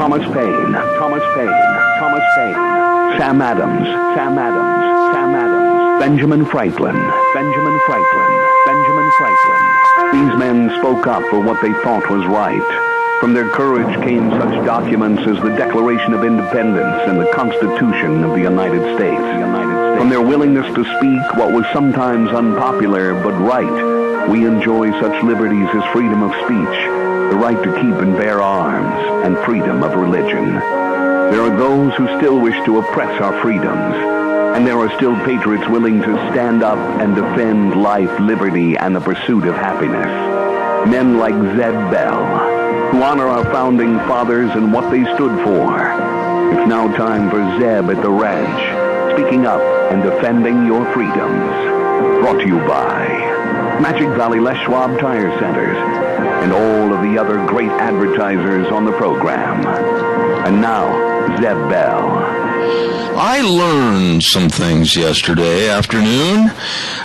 Thomas Paine, Thomas Paine, Thomas Paine, Sam Adams, Sam Adams, Sam Adams, Benjamin Franklin, Benjamin Franklin, Benjamin Franklin. These men spoke up for what they thought was right. From their courage came such documents as the Declaration of Independence and the Constitution of the United States. From their willingness to speak what was sometimes unpopular but right, we enjoy such liberties as freedom of speech, the right to keep and bear arms, and freedom of religion. There are those who still wish to oppress our freedoms, and there are still patriots willing to stand up and defend life, liberty, and the pursuit of happiness. Men like Zeb Bell, who honor our founding fathers and what they stood for. It's now time for Zeb at the Ranch, speaking up and defending your freedoms. Brought to you by Magic Valley Les Schwab Tire Centers and all of the other great advertisers on the program. And now, Zeb Bell. I learned some things yesterday afternoon.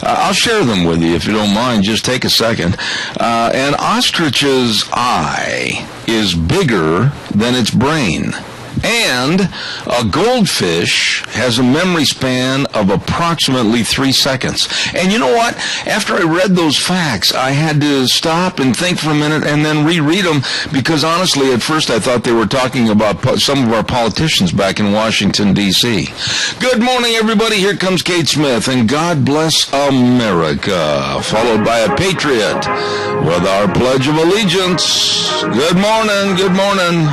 I'll share them with you if you don't mind. Just take a second. An ostrich's eye is bigger than its brain. And a goldfish has a memory span of approximately 3 seconds. And you know what? After I read those facts, I had to stop and think for a minute and then reread them, because honestly, at first I thought they were talking about some of our politicians back in Washington, D.C. Good morning, everybody. Here comes Kate Smith, and God bless America, followed by a patriot with our Pledge of Allegiance. Good morning. Good morning.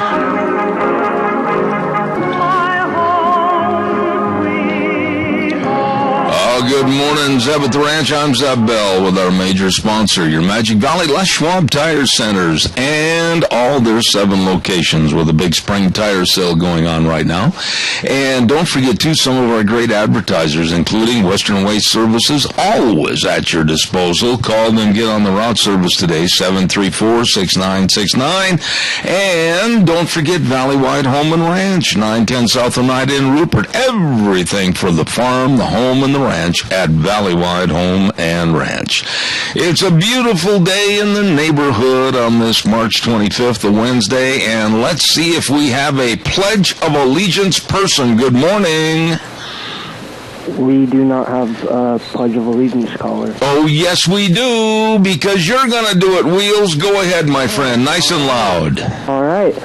Good morning, Zeb at the Ranch. I'm Zeb Bell with our major sponsor, your Magic Valley Les Schwab Tire Centers, and all their 7 locations with a big spring tire sale going on right now. And don't forget, too, some of our great advertisers, including Western Waste Services, always at your disposal. Call them, get on the route service today, 734-6969. And don't forget Valleywide Home and Ranch, 910 South Oneida in Rupert. Everything for the farm, the home, and the ranch at Valleywide Home and Ranch. It's a beautiful day in the neighborhood on this March 25th, a Wednesday, and let's see if we have a Pledge of Allegiance person. Good morning. We do not have a Pledge of Allegiance caller. Oh, yes, we do, because you're going to do it. Wheels, go ahead, my friend, nice and loud. All right.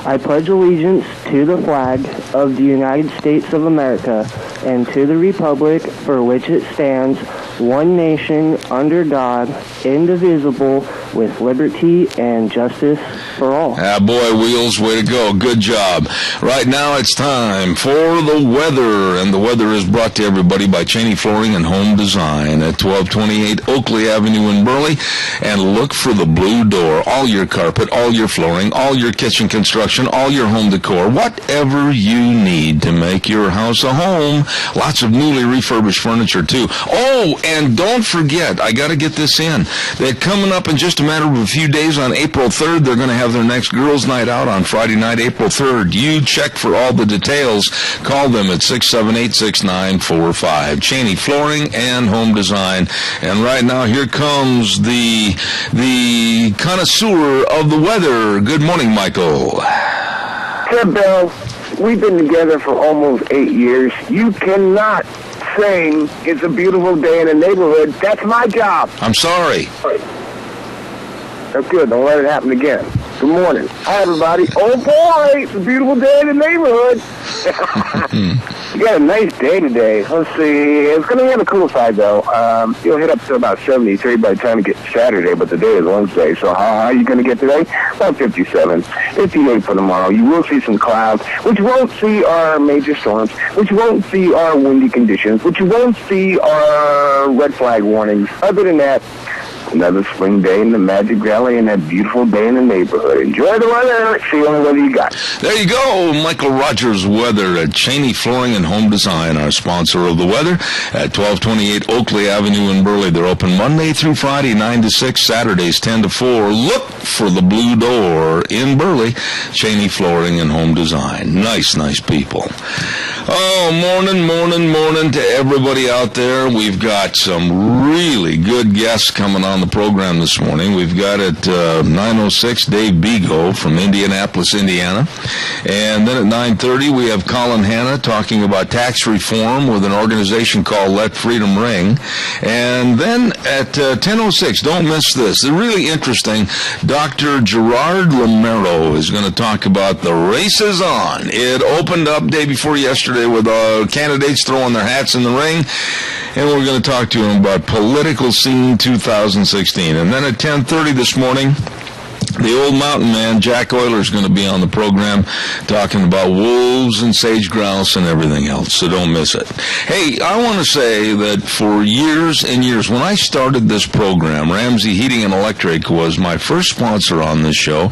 I pledge allegiance to the flag of the United States of America and to the republic for which it stands, one nation, under God, indivisible, with liberty and justice for all. Ah, boy, Wheels, way to go. Good job. Right now it's time for the weather, and the weather is brought to everybody by Cheney Flooring and Home Design at 1228 Oakley Avenue in Burley. And look for the blue door. All your carpet, all your flooring, all your kitchen construction, all your home decor, whatever you need to make your house a home. Lots of newly refurbished furniture, too. Oh, and don't forget, I got to get this in, that coming up in just a matter of a few days on April 3rd, they're going to have their next girls' night out on Friday night, April 3rd. You check for all the details. Call them at 678-6945. Cheney Flooring and Home Design. And right now, here comes the connoisseur of the weather. Good morning, Michael. Zeb Bell, we've been together for almost 8 years. You cannot say it's a beautiful day in the neighborhood. That's my job. I'm sorry. That's good. Don't let it happen again. Good morning. Hi, everybody. Oh, boy, it's a beautiful day in the neighborhood. You got a nice day today. Let's see. It's going to be on the cool side, though. You'll hit up to about 73 by the time you get to Saturday, but today is Wednesday. So how are you going to get today? About 57. 58 for tomorrow. You will see some clouds, which you won't see our major storms, which you won't see our windy conditions, which you won't see our red flag warnings. Other than that, another spring day in the Magic Valley and that beautiful day in the neighborhood. Enjoy the weather. See what weather you got. There you go. Michael Rogers Weather at Cheney Flooring and Home Design, our sponsor of the weather, at 1228 Oakley Avenue in Burley. They're open Monday through Friday, 9 to 6, Saturdays 10 to 4. Look for the blue door in Burley. Cheney Flooring and Home Design. Nice, nice people. Oh, morning to everybody out there. We've got some really good guests coming on the program this morning. We've got at 9:06 Dave Bigo from Indianapolis, Indiana. And then at 9:30 we have Colin Hanna talking about tax reform with an organization called Let Freedom Ring. And then at 10:06, don't miss this, it's really interesting, Dr. Gerard Romero is going to talk about the race is on. It opened up day before yesterday with candidates throwing their hats in the ring, and we're going to talk to him about political scene 2016. And then at 10:30 this morning, the old mountain man, Jack Euler, is going to be on the program talking about wolves and sage grouse and everything else, so don't miss it. Hey, I want to say that for years and years, when I started this program, Ramsey Heating and Electric was my first sponsor on this show,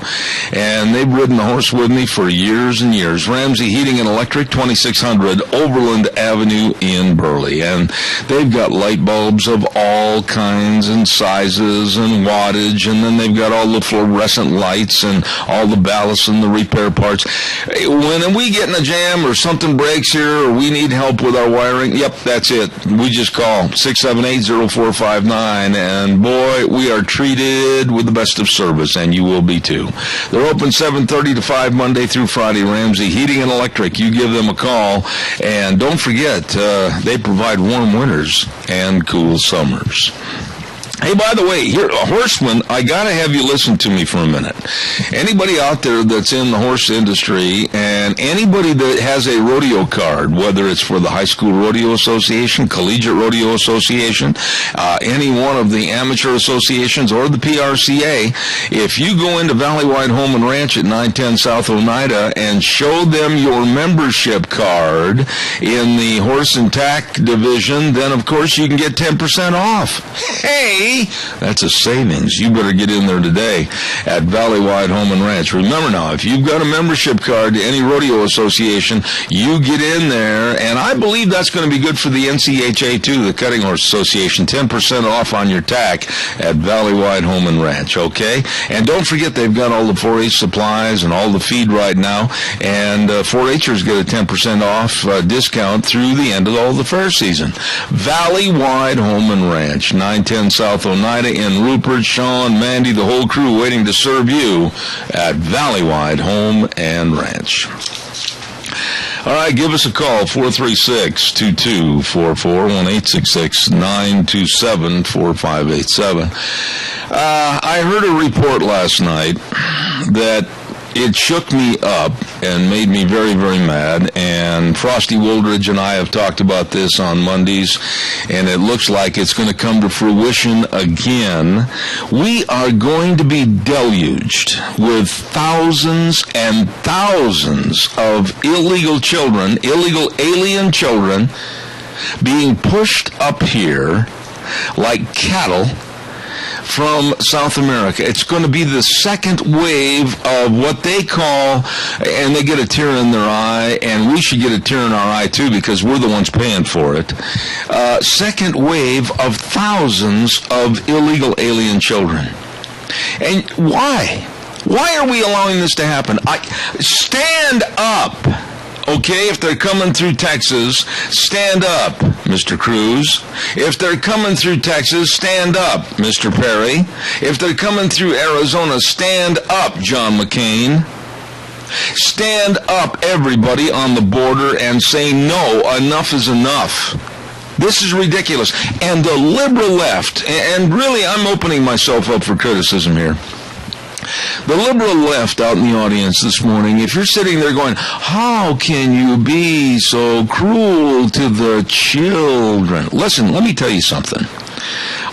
and they've ridden the horse with me for years and years. Ramsey Heating and Electric, 2600 Overland Avenue in Burley, and they've got light bulbs of all kinds and sizes and wattage, and then they've got all the fluorescent lights and all the ballast and the repair parts. When we get in a jam or something breaks here or we need help with our wiring, yep, that's it. We just call 678-0459, and boy, we are treated with the best of service, and you will be too. They're open 7:30 to 5 Monday through Friday. Ramsey Heating and Electric. You give them a call, and don't forget, they provide warm winters and cool summers. Hey, by the way, here, horsemen, I gotta have you listen to me for a minute. Anybody out there that's in the horse industry, and anybody that has a rodeo card, whether it's for the High School Rodeo Association, Collegiate Rodeo Association, any one of the amateur associations, or the PRCA, if you go into Valley-Wide Home and Ranch at 910 South Oneida and show them your membership card in the horse and tack division, then of course you can get 10% off. Hey! That's a savings. You better get in there today at Valley-Wide Home and Ranch. Remember now, if you've got a membership card to any rodeo association, you get in there, and I believe that's going to be good for the NCHA too, the Cutting Horse Association. 10% off on your tack at Valley-Wide Home and Ranch, okay? And don't forget, they've got all the 4-H supplies and all the feed right now, and 4-Hers get a 10% off discount through the end of all the fair season. Valley-Wide Home and Ranch, 910 South Oneida in Rupert. Sean, Mandy, the whole crew waiting to serve you at Valley-Wide Home and Ranch. All right, give us a call, 436-2244, 1-866-927-4587. I heard a report last night that it shook me up and made me very, very mad, and Frosty Woldridge and I have talked about this on Mondays, and it looks like it's going to come to fruition again. We are going to be deluged with thousands and thousands of illegal children, illegal alien children, being pushed up here like cattle from South America. It's going to be the second wave of what they call, and they get a tear in their eye, and we should get a tear in our eye too because we're the ones paying for it. Second wave of thousands of illegal alien children. And why? Why are we allowing this to happen? Stand up. Okay, if they're coming through Texas, stand up, Mr. Cruz. If they're coming through Texas, stand up, Mr. Perry. If they're coming through Arizona, stand up, John McCain. Stand up, everybody on the border, and say, no, enough is enough. This is ridiculous. And the liberal left, and really I'm opening myself up for criticism here. The liberal left out in the audience this morning, if you're sitting there going, how can you be so cruel to the children? Listen, let me tell you something.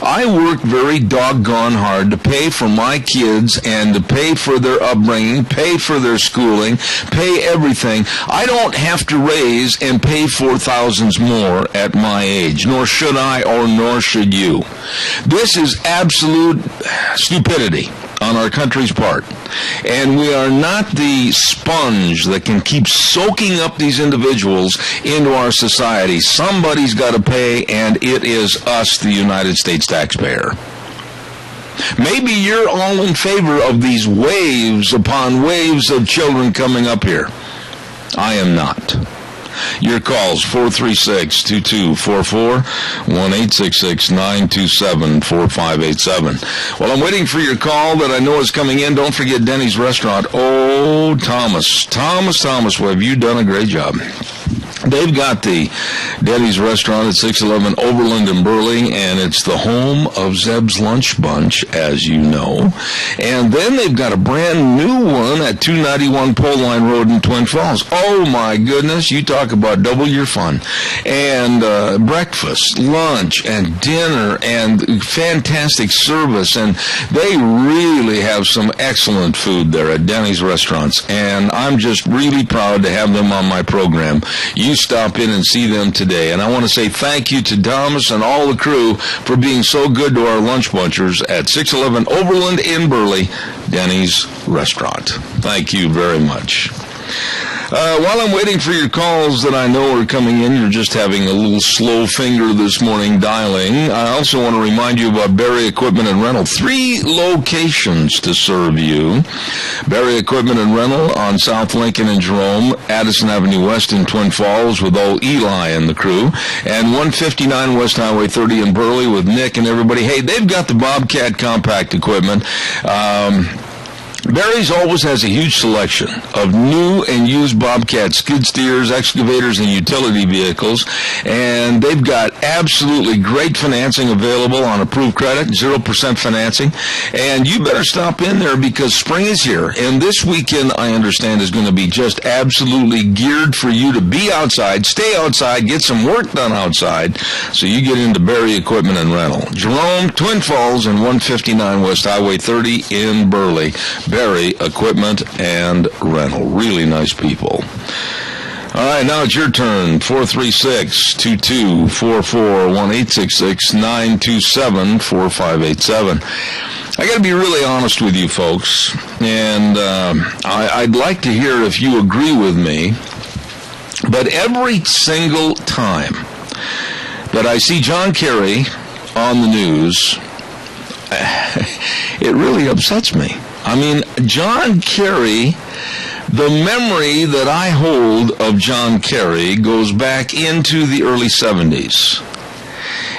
I work very doggone hard to pay for my kids and to pay for their upbringing, pay for their schooling, pay everything. I don't have to raise and pay for thousands more at my age, nor should I, or nor should you. This is absolute stupidity on our country's part. And we are not the sponge that can keep soaking up these individuals into our society. Somebody's got to pay, and it is us, the United States taxpayer. Maybe you're all in favor of these waves upon waves of children coming up here. I am not. Your calls, 436-2244, 1-866-927-4587. Well, I'm waiting for your call that I know is coming in. Don't forget Denny's Restaurant. Oh, Thomas, well, have you done a great job? They've got the Denny's Restaurant at 611 Overland in Burley, and it's the home of Zeb's Lunch Bunch, as you know. And then they've got a brand new one at 291 Pole Line Road in Twin Falls. Oh, my goodness, you talk about double your fun. And breakfast, lunch, and dinner, and fantastic service. And they really have some excellent food there at Denny's Restaurants. And I'm just really proud to have them on my program. You stop in and see them today. And I want to say thank you to Thomas and all the crew for being so good to our lunch bunchers at 611 Overland in Burley, Denny's Restaurant. Thank you very much. While I'm waiting for your calls that I know are coming in, you're just having a little slow finger this morning dialing. I also want to remind you about Barry Equipment and Rental. 3 locations to serve you. Barry Equipment and Rental on South Lincoln and Jerome, Addison Avenue West in Twin Falls with old Eli and the crew, and 159 West Highway 30 in Burley with Nick and everybody. Hey, they've got the Bobcat compact equipment. Barry's always has a huge selection of new and used Bobcat skid steers, excavators, and utility vehicles, and they've got absolutely great financing available on approved credit, 0% financing, and you better stop in there because spring is here, and this weekend, I understand, is going to be just absolutely geared for you to be outside, stay outside, get some work done outside, so you get into Barry Equipment and Rental. Jerome, Twin Falls, and 159 West Highway 30 in Burley. Barry Equipment and Rental. Really nice people. All right, now it's your turn. 436-2244, 1-866-927-4587. I got to be really honest with you folks, and I'd like to hear if you agree with me, but every single time that I see John Kerry on the news, it really upsets me. I mean, John Kerry, the memory that I hold of John Kerry goes back into the early 70s.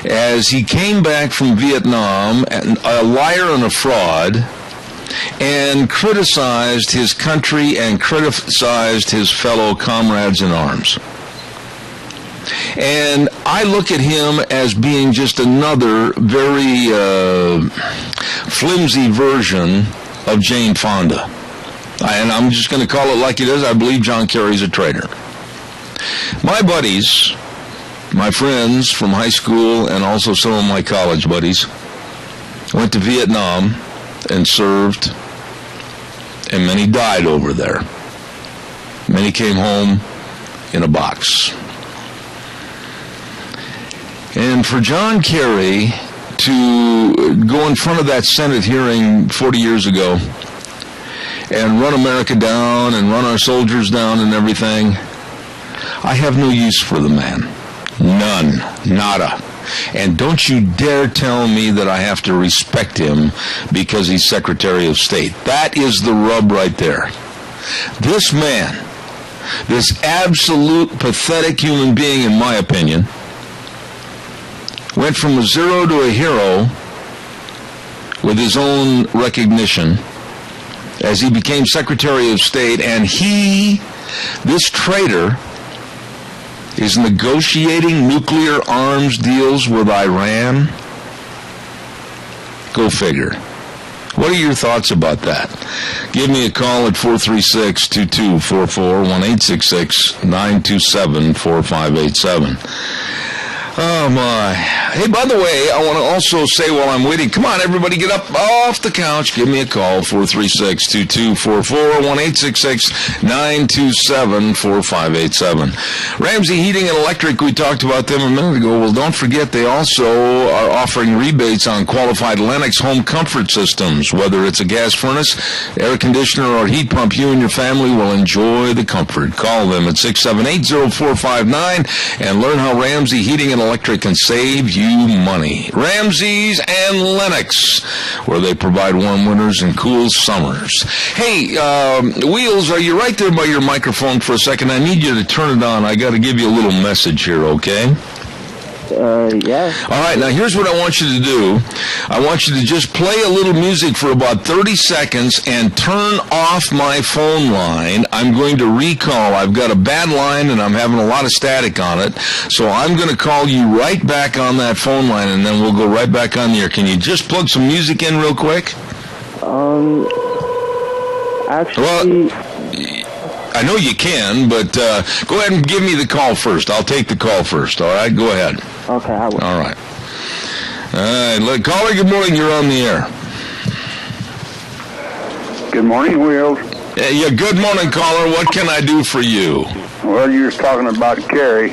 As he came back from Vietnam, a liar and a fraud, and criticized his country and criticized his fellow comrades in arms. And I look at him as being just another very flimsy version of Jane Fonda. And I'm just going to call it like it is. I believe John Kerry's a traitor. My buddies, my friends from high school and also some of my college buddies went to Vietnam and served, and many died over there. Many came home in a box. And for John Kerry to go in front of that Senate hearing 40 years ago and run America down and run our soldiers down and everything, I have no use for the man. None. Nada. And don't you dare tell me that I have to respect him because he's Secretary of State. That is the rub right there. This man, this absolute pathetic human being, in my opinion, went from a zero to a hero with his own recognition as he became Secretary of State, and he, this traitor, is negotiating nuclear arms deals with Iran? Go figure. What are your thoughts about that? Give me a call at 436-2244, 1-866-927-4587. Oh, my. Hey, by the way, I want to also say while I'm waiting, come on, everybody, get up off the couch. Give me a call, 436-2244, 1-866-927-4587. Ramsey Heating and Electric, we talked about them a minute ago. Well, don't forget, they also are offering rebates on qualified Lennox home comfort systems. Whether it's a gas furnace, air conditioner, or heat pump, you and your family will enjoy the comfort. Call them at 678-0459 and learn how Ramsey Heating and Electric can save you money. Ramsey's and Lennox, where they provide warm winters and cool summers. Hey, Wheels, are you right there by your microphone for a second? I need you to turn it on. I got to give you a little message here, okay? Yeah. All right, now here's what I want you to do. I want you to just play a little music for about 30 seconds and turn off my phone line. I'm going to recall. I've got a bad line and I'm having a lot of static on it. So I'm going to call you right back on that phone line and then we'll go right back on the air. Can you just plug some music in real quick? Actually... Well, I know you can, but go ahead and give me the call first. I'll take the call first, all right? Go ahead. Okay, I will. All right. All right, caller, good morning. You're on the air. Good morning, Wheels. Yeah, good morning, caller. What can I do for you? Well, you were talking about Kerry,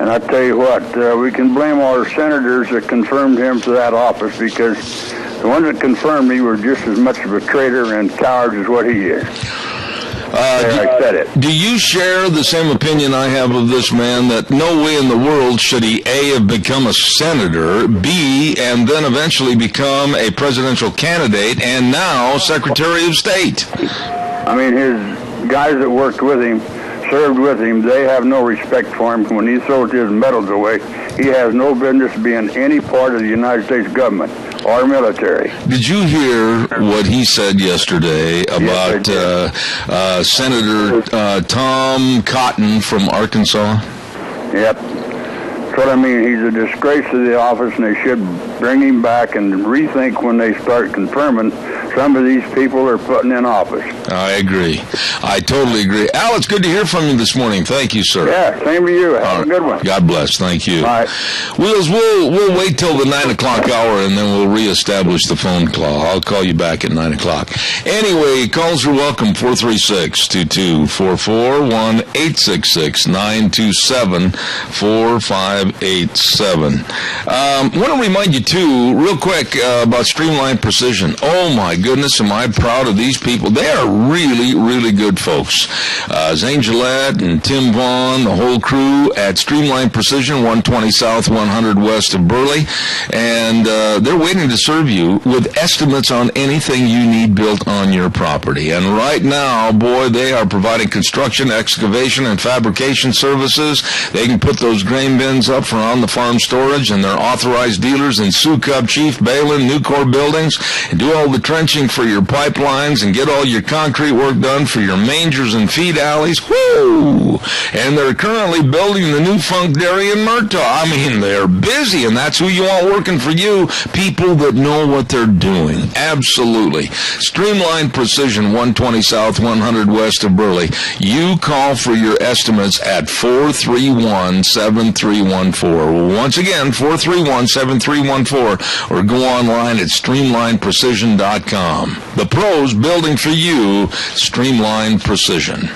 and I tell you what, we can blame our senators that confirmed him to that office because the ones that confirmed me were just as much of a traitor and coward as what he is. I said it. Do you share the same opinion I have of this man, that no way in the world should he, A, have become a senator, B, and then eventually become a presidential candidate, and now Secretary of State? I mean, his guys that worked with him, served with him, they have no respect for him. When he throws his medals away, he has no business being any part of the United States government or military. Did you hear what he said yesterday about Senator Tom Cotton from Arkansas? Yep. That's what I mean. He's a disgrace to the office, and they should bring him back and rethink when they start confirming some of these people are putting in office. I agree. I totally agree. Al, it's good to hear from you this morning. Thank you, sir. Yeah, same to you. Have a good one. God bless. Thank you. Bye. Wheels, we'll wait till the 9 o'clock hour, and then we'll reestablish the phone call. I'll call you back at 9 o'clock. Anyway, calls are welcome. 436-2244, 1-866-927-4587. I want to remind you, too, real quick, about Streamline Precision. Oh, my goodness, am I proud of these people. They are really, really good folks. Zane Gillette and Tim Vaughn, the whole crew at Streamline Precision, 120 South, 100 West of Burley. And they're waiting to serve you with estimates on anything you need built on your property. And right now, boy, they are providing construction, excavation, and fabrication services. They can put those grain bins up for on-the-farm storage, and they're authorized dealers in Sioux Cub, Chief, Balin, Nucor buildings, and do all the trenching for your pipelines and get all your concrete work done for your mangers and feed alleys. Woo! And they're currently building the new Funk Dairy in Murtaugh. I mean, they're busy, and that's who you want working for you, people that know what they're doing. Absolutely. Streamline Precision, 120 South, 100 West of Burley. You call for your estimates at 431-7314. Once again, 431-7314, or go online at streamlineprecision.com. The pros building for you, Streamline Precision.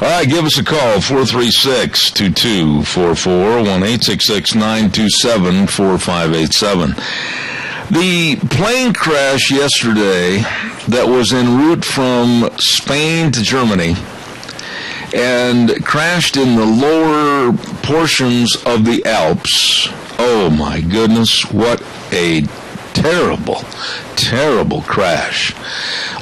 All right, give us a call, 436-2244, 1-866-927-4587. The plane crash yesterday that was en route from Spain to Germany and crashed in the lower portions of the Alps. Oh, my goodness, what a terrible, terrible crash.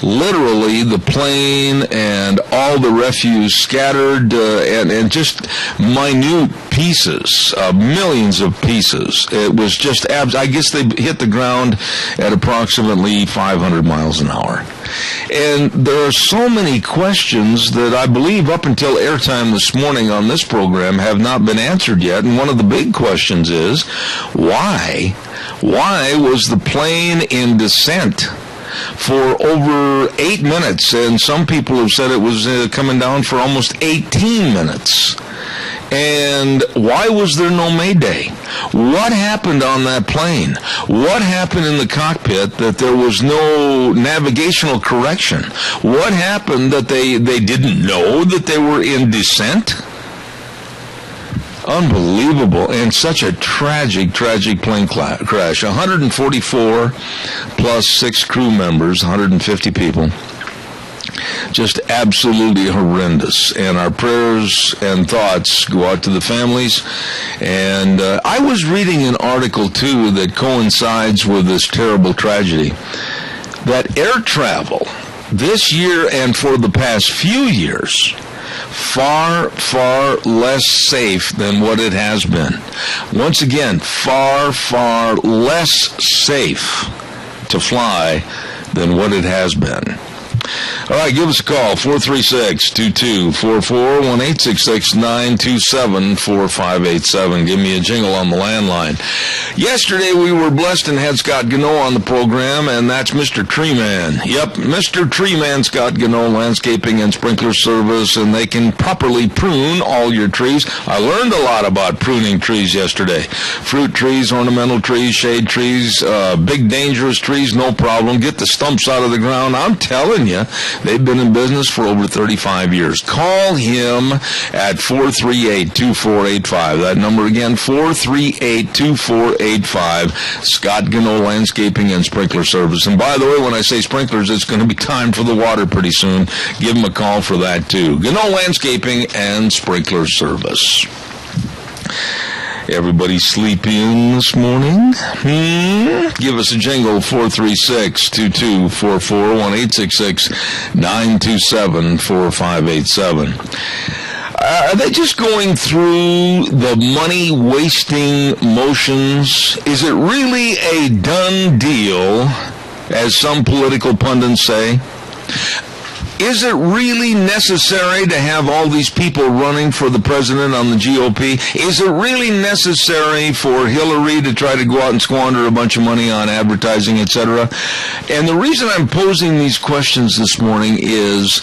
Literally, the plane and all the refuse scattered and just minute pieces, millions of pieces. It was just I guess they hit the ground at approximately 500 miles an hour. And there are so many questions that I believe up until airtime this morning on this program have not been answered yet. And one of the big questions is, why? Why was the plane in descent for over 8 minutes? And some people have said it was coming down for almost 18 minutes. And why was there no Mayday? What happened on that plane? What happened in the cockpit that there was no navigational correction? What happened that they didn't know that they were in descent? Unbelievable, and such a tragic plane crash. 144 plus 6 crew members, 150 people. Just absolutely horrendous. And our prayers and thoughts go out to the families. And I was reading an article, too, that coincides with this terrible tragedy, that air travel this year and for the past few years, far, far less safe than what it has been. Once again, far, far less safe to fly than what it has been. All right, give us a call, 436-2244, 1-866-927-4587. Give me a jingle on the landline. Yesterday, we were blessed and had Scott Gano on the program, and that's Mr. Treeman. Yep, Mr. Treeman, Scott Gano, Landscaping and Sprinkler Service, and they can properly prune all your trees. I learned a lot about pruning trees yesterday. Fruit trees, ornamental trees, shade trees, big dangerous trees, no problem. Get the stumps out of the ground. I'm telling you, they've been in business for over 35 years. Call him at 438-2485. That number again, 438-2485. Scott Gano, Landscaping and Sprinkler Service. And by the way, when I say sprinklers, it's going to be time for the water pretty soon. Give him a call for that too. Gano, Landscaping and Sprinkler Service. Everybody sleeping this morning? Give us a jingle, 436-2244, 1-866-927-4587. Are they just going through the money-wasting motions? Is it really a done deal, as some political pundits say? Is it really necessary to have all these people running for the president on the GOP? Is it really necessary for Hillary to try to go out and squander a bunch of money on advertising, etc.? And the reason I'm posing these questions this morning is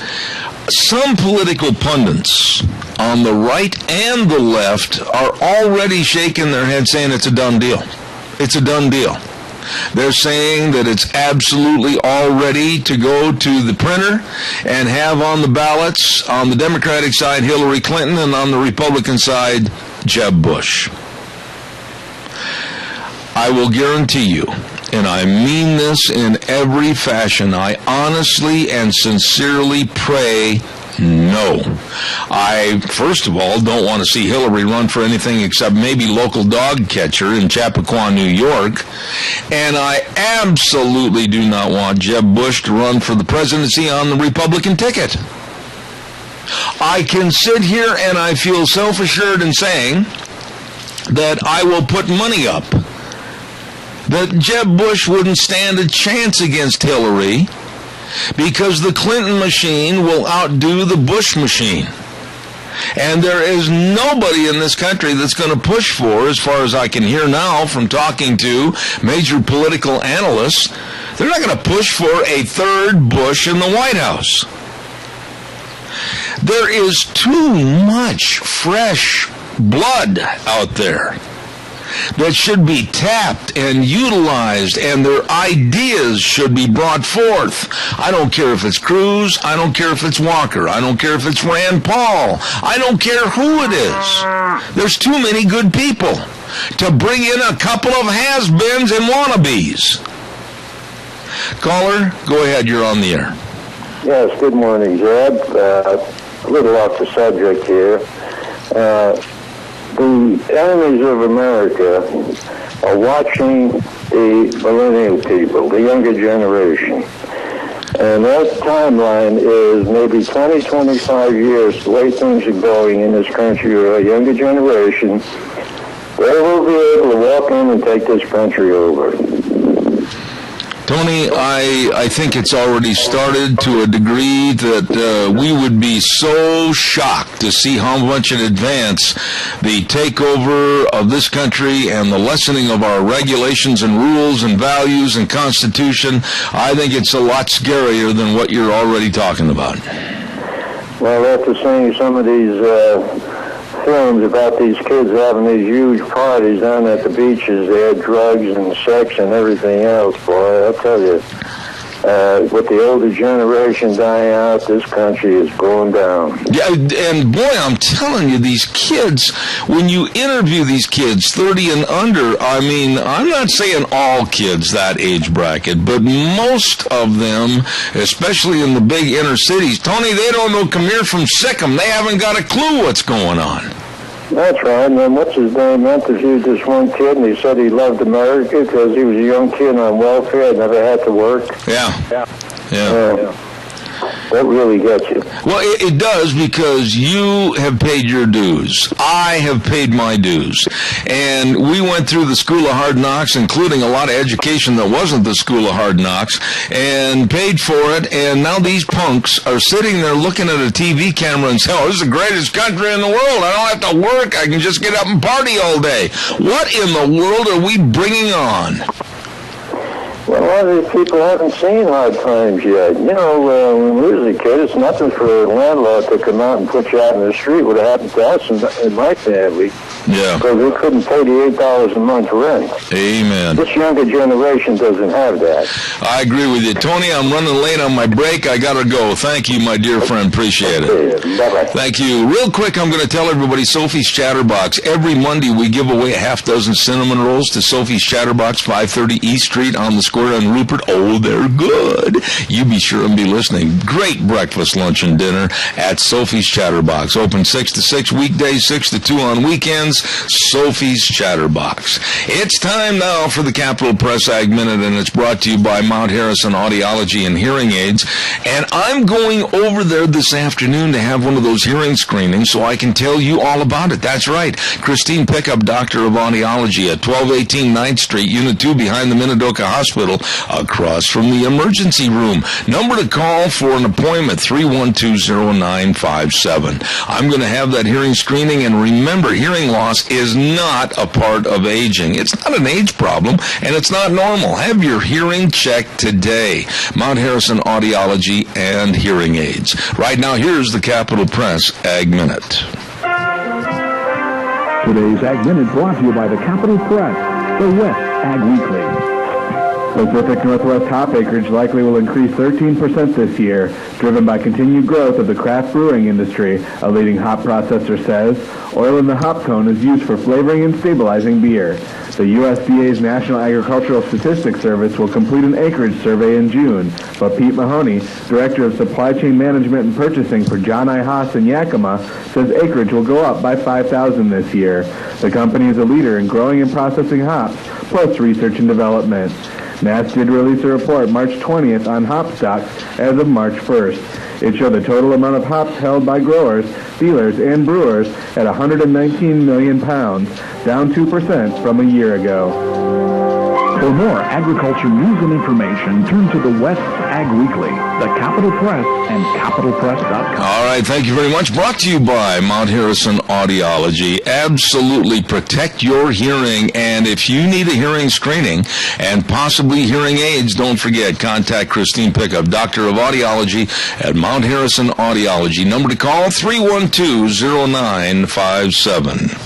some political pundits on the right and the left are already shaking their head saying it's a done deal. It's a done deal. They're saying that it's absolutely all ready to go to the printer and have on the ballots, on the Democratic side, Hillary Clinton, and on the Republican side, Jeb Bush. I will guarantee you, and I mean this in every fashion, I honestly and sincerely pray no. I, first of all, don't want to see Hillary run for anything except maybe local dog catcher in Chappaqua, New York. And I absolutely do not want Jeb Bush to run for the presidency on the Republican ticket. I can sit here and I feel self-assured in saying that I will put money up that Jeb Bush wouldn't stand a chance against Hillary, because the Clinton machine will outdo the Bush machine. And there is nobody in this country that's going to push for, as far as I can hear now from talking to major political analysts, they're not going to push for a third Bush in the White House. There is too much fresh blood out there that should be tapped and utilized, and their ideas should be brought forth. I don't care if it's Cruz, I don't care if it's Walker, I don't care if it's Rand Paul, I don't care who it is. There's too many good people to bring in a couple of has-beens and wannabes. Caller, go ahead, you're on the air. Yes, good morning, Jeb. A little off the subject here. The enemies of America are watching the millennial people, the younger generation. And that timeline is maybe 20, 25 years, the way things are going in this country, or a younger generation. They will be able to walk in and take this country over. Tony, I think it's already started to a degree that we would be so shocked to see how much in advance the takeover of this country and the lessening of our regulations and rules and values and Constitution. I think it's a lot scarier than what you're already talking about. Well, after seeing some of these films about these kids having these huge parties down at the beaches, they had drugs and sex and everything else, boy, I'll tell you, with the older generation dying out, this country is going down. Yeah, and boy, I'm telling you, these kids, when you interview these kids, 30 and under, I mean, I'm not saying all kids that age bracket, but most of them, especially in the big inner cities, Tony, they don't know come here from Sikkim. They haven't got a clue what's going on. That's right. And then what's his name interviewed this one kid, and he said he loved America because he was a young kid on welfare, never had to work. Yeah. That really gets you. Well, it does, because you have paid your dues. I have paid my dues. And we went through the School of Hard Knocks, including a lot of education that wasn't the School of Hard Knocks, and paid for it. And now these punks are sitting there looking at a TV camera and saying, oh, this is the greatest country in the world. I don't have to work. I can just get up and party all day. What in the world are we bringing on? Well, a lot of these people haven't seen hard times yet. You know, when we was a kid, it's nothing for a landlord to come out and put you out in the street. Would have happened to us in my family. Yeah. Because we couldn't pay the $8 a month rent. Amen. This younger generation doesn't have that. I agree with you. Tony, I'm running late on my break. I got to go. Thank you, my dear friend. Appreciate it. Bye-bye. Thank you. Real quick, I'm going to tell everybody Sophie's Chatterbox. Every Monday, we give away a half dozen cinnamon rolls to Sophie's Chatterbox, 530 East Street on the Square in Rupert. Oh, they're good. You be sure and be listening. Great breakfast, lunch, and dinner at Sophie's Chatterbox. Open 6 to 6 weekdays, 6 to 2 on weekends. Sophie's Chatterbox. It's time now for the Capital Press Ag Minute, and it's brought to you by Mount Harrison Audiology and Hearing Aids. And I'm going over there this afternoon to have one of those hearing screenings so I can tell you all about it. That's right. Christine Pickup, Doctor of Audiology at 1218 9th Street, Unit 2 behind the Minidoka Hospital, across from the emergency room. Number to call for an appointment, 312-0957. I'm going to have that hearing screening, and remember, hearing loss is not a part of aging. It's not an age problem, and it's not normal. Have your hearing checked today. Mount Harrison Audiology and Hearing Aids. Right now, here's the Capital Press Ag Minute. Today's Ag Minute brought to you by the Capital Press, the West Ag Weekly. Pacific Northwest hop acreage likely will increase 13% this year, driven by continued growth of the craft brewing industry, a leading hop processor says. Oil in the hop cone is used for flavoring and stabilizing beer. The USDA's National Agricultural Statistics Service will complete an acreage survey in June, but Pete Mahoney, Director of Supply Chain Management and Purchasing for John I. Haas in Yakima, says acreage will go up by 5,000 this year. The company is a leader in growing and processing hops, plus research and development. NASS did release a report March 20th on hop stocks as of March 1st. It showed the total amount of hops held by growers, dealers, and brewers at 119 million pounds, down 2% from a year ago. For more agriculture news and information, turn to the West Ag Weekly, the Capital Press, and capitalpress.com. All right, thank you very much. Brought to you by Mount Harrison Audiology. Absolutely protect your hearing, and if you need a hearing screening and possibly hearing aids, don't forget, contact Christine Pickup, Doctor of Audiology at Mount Harrison Audiology. Number to call, 312-0957.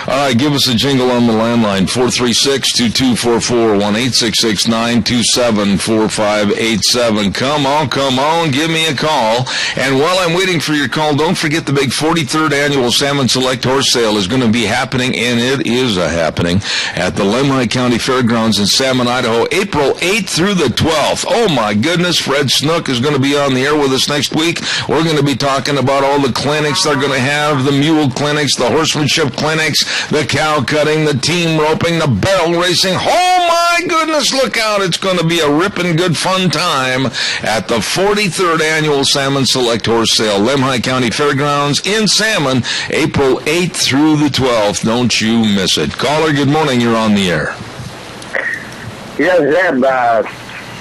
All right, give us a jingle on the landline, 436-2244, 1-866-927-4587. Come on, give me a call. And while I'm waiting for your call, don't forget the big 43rd Annual Salmon Select Horse Sale is going to be happening, and it is happening, at the Lemhi County Fairgrounds in Salmon, Idaho, April 8th through the 12th. Oh, my goodness, Fred Snook is going to be on the air with us next week. We're going to be talking about all the clinics they're going to have, the mule clinics, the horsemanship clinics, the cow cutting, the team roping, the barrel racing. Oh, my goodness, look out. It's going to be a ripping good fun time at the 43rd Annual Salmon Select Horse Sale, Lemhi County Fairgrounds in Salmon, April 8th through the 12th. Don't you miss it. Caller, good morning. You're on the air. Yeah, Zeb,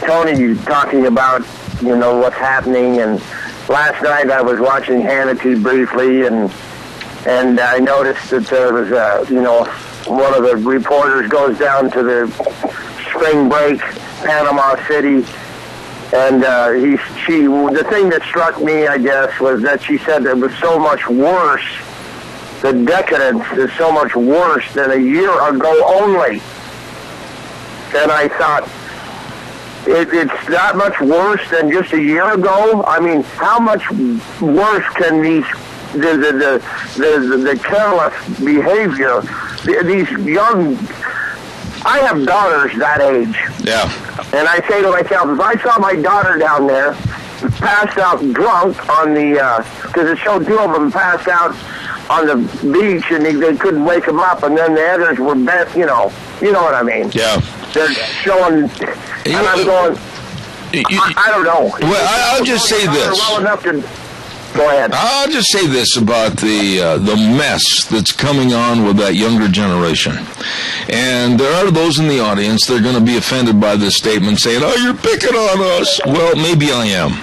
Tony talking about, what's happening, and last night I was watching Hannity briefly, and I noticed that there was, one of the reporters goes down to the spring break, Panama City, and the thing that struck me, I guess, was that she said it was so much worse, the decadence is so much worse than a year ago only. And I thought, it's not much worse than just a year ago. I mean, how much worse can the careless behavior, these young... I have daughters that age. Yeah. And I say to myself, if I saw my daughter down there passed out drunk on the... because it showed two of them passed out on the beach and they couldn't wake them up, and then the others were bent, you know what I mean. Yeah. They're showing... And I'm going... I don't know. Well, I'll just say this. Well enough to... Go ahead. I'll just say this about the mess that's coming on with that younger generation. And there are those in the audience that are going to be offended by this statement saying, oh, you're picking on us. Well, maybe I am.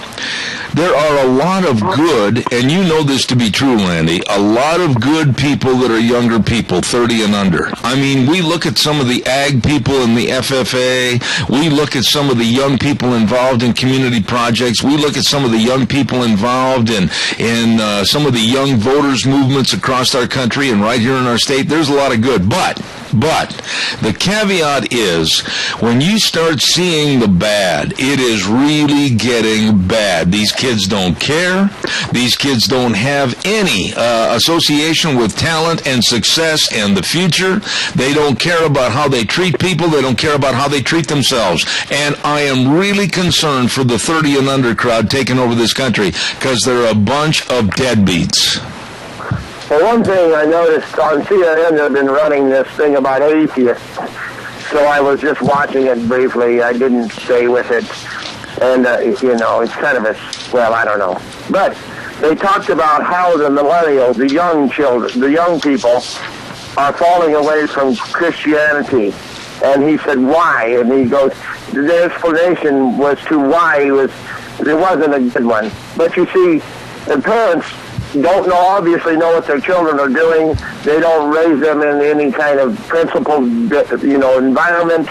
There are a lot of good, and you know this to be true, Randy, a lot of good people that are younger people, 30 and under. I mean, we look at some of the ag people in the FFA. We look at some of the young people involved in community projects. We look at some of the young people involved in some of the young voters movements across our country and right here in our state. There's a lot of good. But the caveat is when you start seeing the bad, it is really getting bad. These kids don't care. These kids don't have any association with talent and success and the future. They don't care about how they treat people. They don't care about how they treat themselves. And I am really concerned for the 30 and under crowd taking over this country because they're a bunch of deadbeats. Well, one thing I noticed on CNN, they've been running this thing about atheists. So I was just watching it briefly. I didn't stay with it. And, it's kind of I don't know. But they talked about how the millennials, the young children, the young people, are falling away from Christianity. And he said, why? And he goes, the explanation was to why it wasn't a good one. But you see, the parents obviously know what their children are doing. They don't raise them in any kind of principled, environment.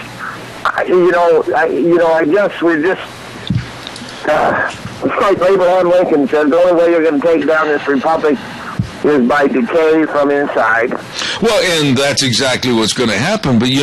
I guess we just... it's like Abraham Lincoln said, the only way you're going to take down this republic is by decay from inside. Well, and that's exactly what's going to happen. But, you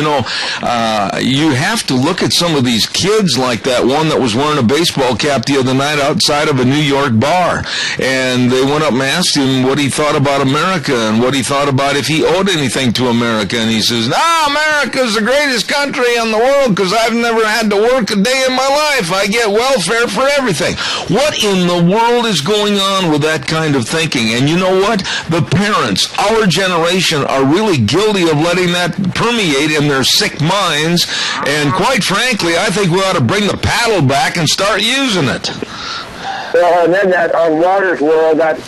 have to look at some of these kids like that one that was wearing a baseball cap the other night outside of a New York bar. And they went up and asked him what he thought about America and what he thought about if he owed anything to America. And he says, America's the greatest country in the world because I've never had to work a day in my life. I get welfare for everything. What in the world is going on with that kind of thinking? And you know what? The parents, our generation, are really guilty of letting that permeate in their sick minds. And quite frankly, I think we ought to bring the paddle back and start using it. Well, and then that on Waters' World, that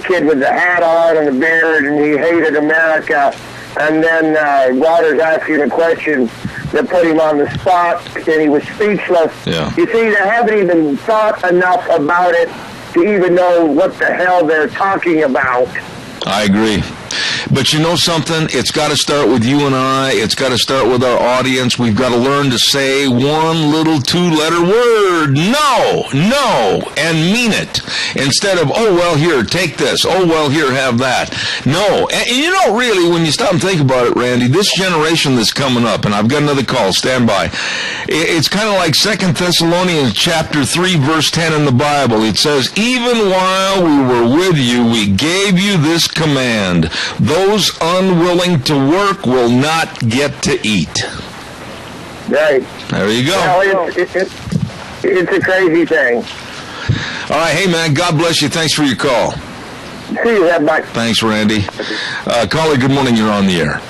kid with the hat on and the beard, and he hated America. And then Waters asked him a question that put him on the spot, and he was speechless. Yeah. You see, they haven't even thought enough about it to even know what the hell they're talking about. I agree. But you know something? It's got to start with you and I. It's got to start with our audience. We've got to learn to say one little two-letter word. No, and mean it. Instead of, oh, well, here, take this. Oh, well, here, have that. No. And really, when you stop and think about it, Randy, this generation that's coming up, and I've got another call, stand by. It's kind of like 2 Thessalonians chapter 3, verse 10 in the Bible. It says, even while we were with you, we gave you this command. Those unwilling to work will not get to eat. Right. There you go. Well, it's a crazy thing. All right. Hey, man, God bless you. Thanks for your call. See you, bye. Thanks, Randy. Caller, good morning. You're on the air.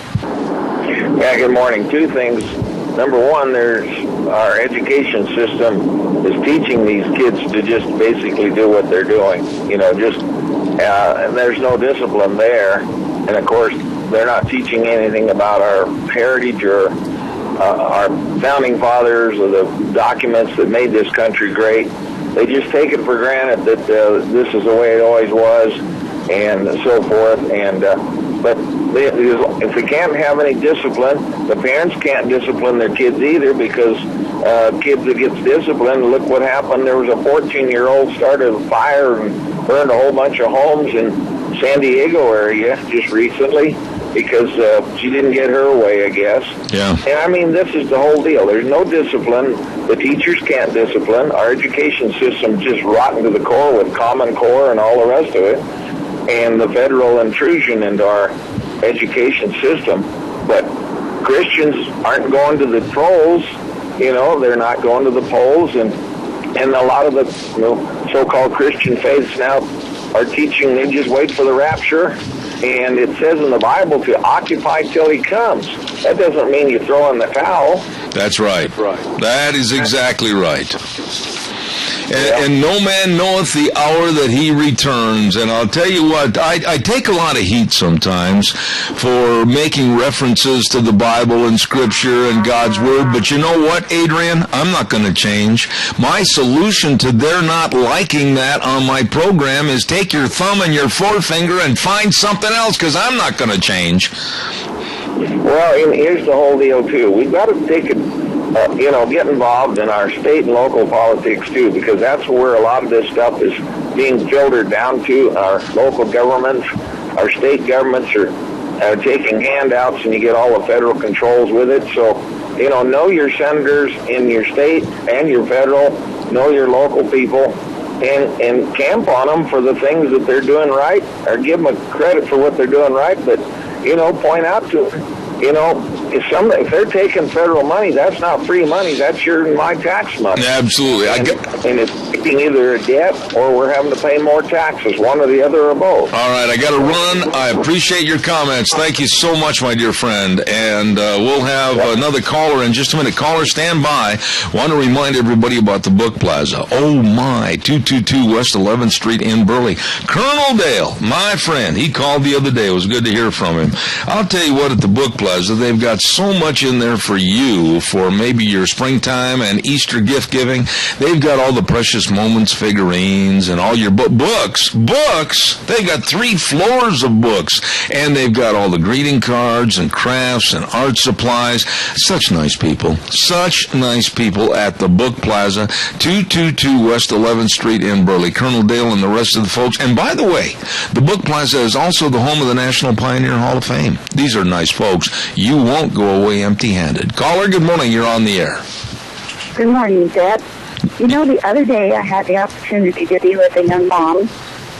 Yeah, good morning. Two things. Number one, there's our education system is teaching these kids to just basically do what they're doing. And there's no discipline there. And, of course, they're not teaching anything about our heritage or our founding fathers or the documents that made this country great. They just take it for granted that this is the way it always was and so forth. But if we can't have any discipline, the parents can't discipline their kids either because kids that gets disciplined, look what happened. There was a 14-year-old started a fire and burned a whole bunch of homes in San Diego area just recently. because she didn't get her way, I guess. Yeah. And I mean, this is the whole deal. There's no discipline. The teachers can't discipline. Our education system just rotten to the core with Common Core and all the rest of it, and the federal intrusion into our education system. But Christians aren't going to the polls. You know, they're not going to the polls, and a lot of the so-called Christian faiths now are teaching they just wait for the rapture. And it says in the Bible to occupy till he comes. That doesn't mean you throw in the towel. That's right. That is exactly right. And no man knoweth the hour that he returns. And I'll tell you what, I take a lot of heat sometimes for making references to the Bible and Scripture and God's Word. But you know what, Adrian? I'm not going to change. My solution to their not liking that on my program is take your thumb and your forefinger and find something else, because I'm not going to change. Well, and here's the whole deal, too. We've got to take it. Get involved in our state and local politics, too, because that's where a lot of this stuff is being filtered down to. Our local governments, our state governments are taking handouts, and you get all the federal controls with it. So, know your senators in your state and your federal, know your local people, and camp on them for the things that they're doing right, or give them credit for what they're doing right, but, point out to them, if they're taking federal money, that's not free money. That's your and my tax money. Absolutely. And it's taking either a debt or we're having to pay more taxes, one or the other or both. All right, I got to run. I appreciate your comments. Thank you so much, my dear friend. And we'll have another caller in just a minute. Caller, stand by. Want to remind everybody about the Book Plaza. Oh, my, 222 West 11th Street in Burley. Colonel Dale, my friend, he called the other day. It was good to hear from him. I'll tell you what, at the Book Plaza, they've got so much in there for you for maybe your springtime and Easter gift giving. They've got all the Precious Moments figurines and all your books. They've got 3 floors of books, and they've got all the greeting cards and crafts and art supplies. Such nice people at the Book Plaza, 222 West 11th Street in Burley. Colonel Dale and the rest of the folks. And by the way, the Book Plaza is also the home of the National Pioneer Hall of Fame. These are nice folks. You won't go away empty-handed. Caller, good morning. You're on the air. Good morning, Deb. The other day I had the opportunity to be with a young mom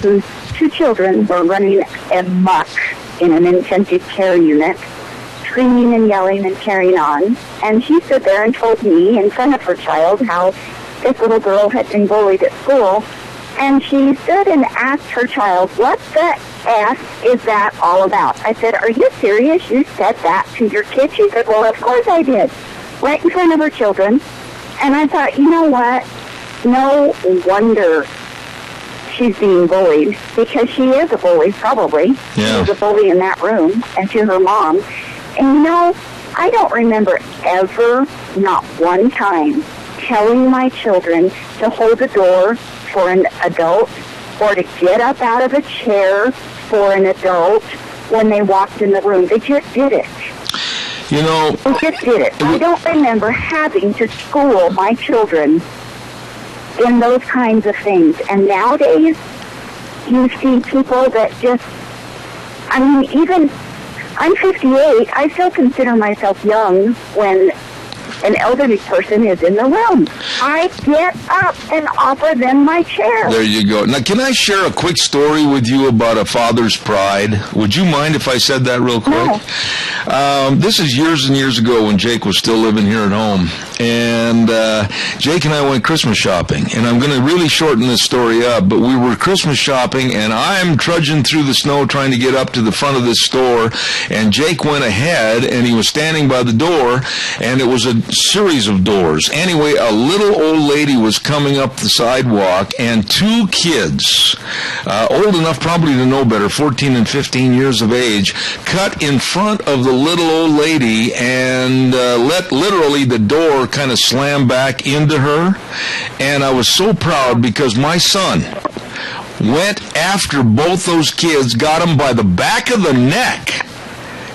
whose 2 children were running amok in an intensive care unit, screaming and yelling and carrying on. And she stood there and told me in front of her child how this little girl had been bullied at school. And she stood and asked her child, what the F is that all about? I said, are you serious? You said that to your kid? She said, well, of course I did. Right in front of her children. And I thought, you know what? No wonder she's being bullied, because she is a bully, probably. Yeah. She's a bully in that room, and to her mom. And I don't remember ever, not one time, telling my children to hold the door for an adult or to get up out of a chair for an adult when they walked in the room. They just did it. They just did it. I don't remember having to school my children in those kinds of things. And nowadays, you see people that just, even, I'm 58, I still consider myself young when an elderly person is in the room. I get up and offer them my chair. There you go. Now, can I share a quick story with you about a father's pride? Would you mind if I said that real quick? No. This is years and years ago when Jake was still living here at home. And Jake and I went Christmas shopping. And I'm going to really shorten this story up, but we were Christmas shopping, and I'm trudging through the snow trying to get up to the front of this store. And Jake went ahead, and he was standing by the door, and it was a series of doors. Anyway, a little old lady was coming up the sidewalk, and 2 kids, old enough probably to know better, 14 and 15 years of age, cut in front of the little old lady and let literally the door kind of slam back into her. And I was so proud because my son went after both those kids, got them by the back of the neck,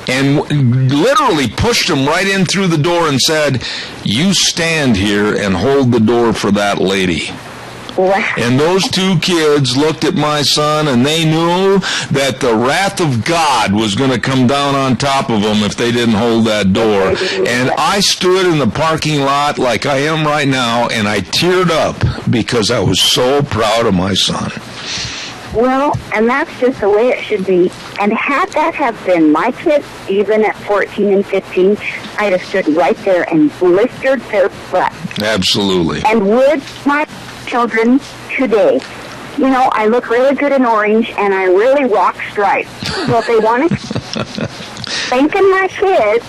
and literally pushed him right in through the door and said, you stand here and hold the door for that lady. Wow. And those two kids looked at my son, and they knew that the wrath of God was going to come down on top of them if they didn't hold that door. And I stood in the parking lot like I am right now, and I teared up because I was so proud of my son. Well, and that's just the way it should be. And had that have been my kids, even at 14 and 15, I'd have stood right there and blistered their butt. Absolutely. And would my children today, you know, I look really good in orange and I really rock stripes. So if they want to spanking my kids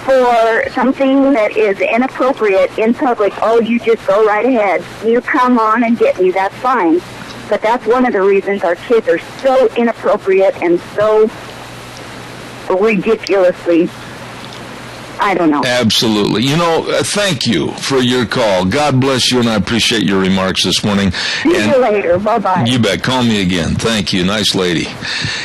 for something that is inappropriate in public, oh, you just go right ahead. You come on and get me, that's fine. But that's one of the reasons our kids are so inappropriate and so ridiculously, I don't know. Absolutely. You know, thank you for your call. God bless you, and I appreciate your remarks this morning. See you later. Bye-bye. You bet. Call me again. Thank you. Nice lady.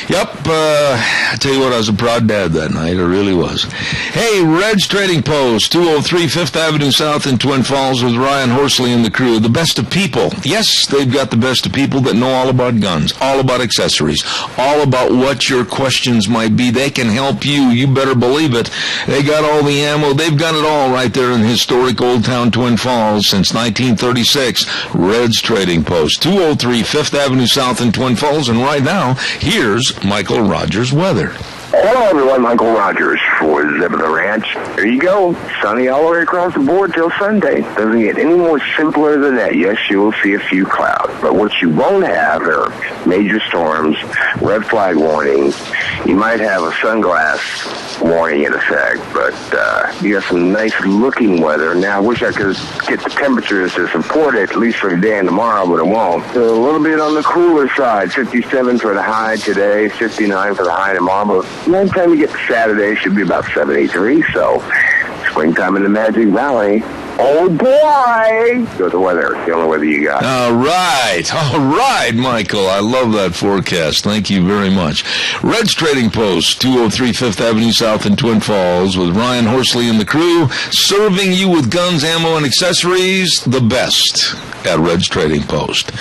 Yep. I tell you what, I was a proud dad that night. I really was. Hey, Red's Trading Post, 203 5th Avenue South in Twin Falls with Ryan Horsley and the crew. The best of people. Yes, they've got the best of people that know all about guns, all about accessories, all about what your questions might be. They can help you. You better believe it. They got all the ammo. They've got it all right there in historic Old Town Twin Falls since 1936. Red's Trading Post, 203 5th Avenue South in Twin Falls. And right now, here's Michael Rogers' weather. Hello, everyone. Michael Rogers for Zebra Ranch. There you go. Sunny all the way across the board till Sunday. Doesn't get any more simpler than that. Yes, you will see a few clouds. But what you won't have are major storms, red flag warnings. You might have a sunglass warning in effect, but you got some nice-looking weather. Now, I wish I could get the temperatures to support it, at least for today and tomorrow, but it won't. So a little bit on the cooler side. 57 for the high today, 59 for the high tomorrow. But by the time you get to Saturday, it should be about 73, so springtime in the Magic Valley. Oh, boy! Go the weather. The only weather you got. All right, Michael. I love that forecast. Thank you very much. Red's Trading Post, 203 5th Avenue South in Twin Falls with Ryan Horsley and the crew, serving you with guns, ammo, and accessories, the best at Red's Trading Post.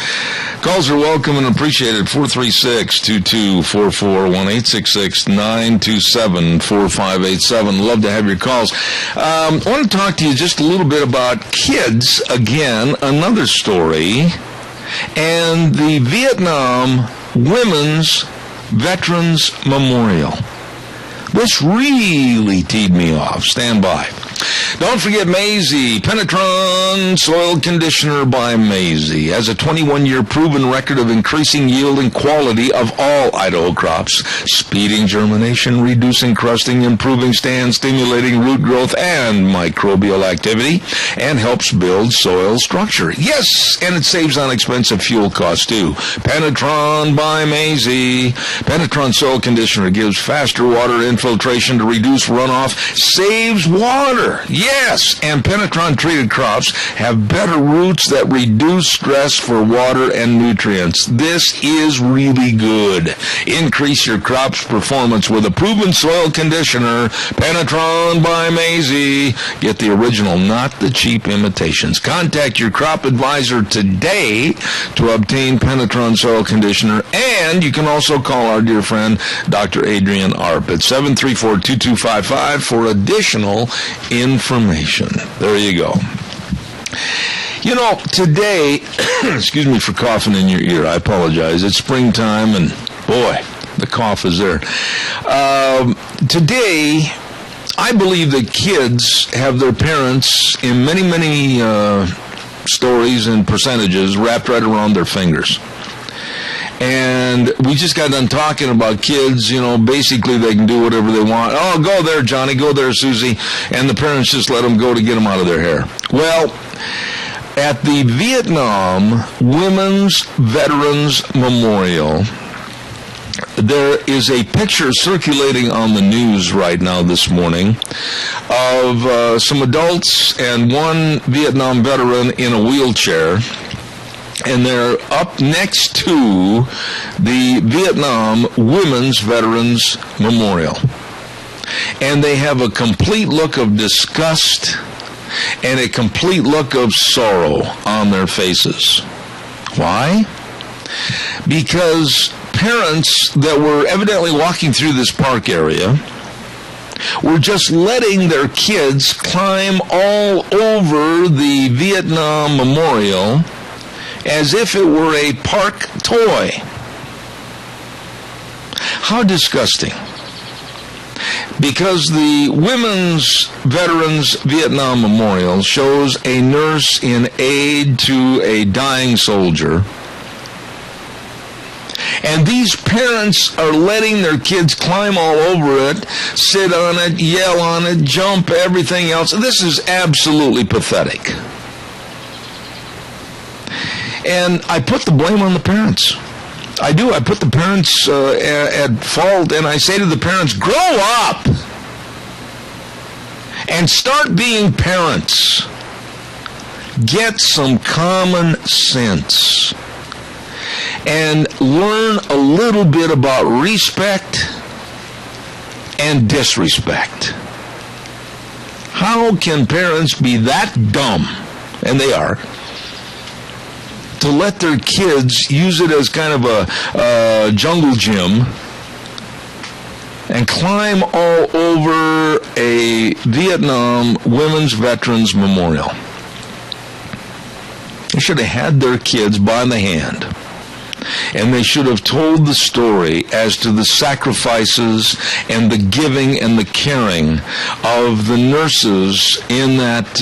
Calls are welcome and appreciated. 436-2244, 1-866-927-4587. Love to have your calls. I want to talk to you just a little bit about kids again, another story, and the Vietnam Women's Veterans Memorial. This really teed me off. Stand by. Don't forget Maisie, Penetron Soil Conditioner by Maisie has a 21-year proven record of increasing yield and quality of all Idaho crops, speeding germination, reducing crusting, improving stand, stimulating root growth and microbial activity, and helps build soil structure. Yes, and it saves on expensive fuel costs too. Penetron by Maisie. Penetron Soil Conditioner gives faster water infiltration to reduce runoff, saves water. Yes, and Penetron-treated crops have better roots that reduce stress for water and nutrients. This is really good. Increase your crop's performance with a proven soil conditioner, Penetron by Maisie. Get the original, not the cheap imitations. Contact your crop advisor today to obtain Penetron soil conditioner, and you can also call our dear friend Dr. Adrian Arp at 734-2255 for additional information. There you go. You know, today, excuse me for coughing in your ear. I apologize. It's springtime, and boy, the cough is there. Today, I believe that kids have their parents in many, many stories and percentages wrapped right around their fingers. And we just got done talking about kids, you know, basically they can do whatever they want. Oh, go there, Johnny, go there, Susie. And the parents just let them go to get them out of their hair. Well, at the Vietnam Women's Veterans Memorial, there is a picture circulating on the news right now this morning of some adults and one Vietnam veteran in a wheelchair. And they're up next to the Vietnam Women's Veterans Memorial. And they have a complete look of disgust and a complete look of sorrow on their faces. Why? Because parents that were evidently walking through this park area were just letting their kids climb all over the Vietnam Memorial as if it were a park toy. How disgusting. Because the Women's Veterans Vietnam Memorial shows a nurse in aid to a dying soldier, and these parents are letting their kids climb all over it, sit on it, yell on it, jump, everything else. This is absolutely pathetic. And I put the blame on the parents. I do. I put the parents at fault, and I say to the parents, grow up and start being parents. Get some common sense and learn a little bit about respect and disrespect. How can parents be that dumb, and they are, to let their kids use it as kind of a jungle gym and climb all over a Vietnam Women's Veterans Memorial? They should have had their kids by the hand, and they should have told the story as to the sacrifices and the giving and the caring of the nurses in that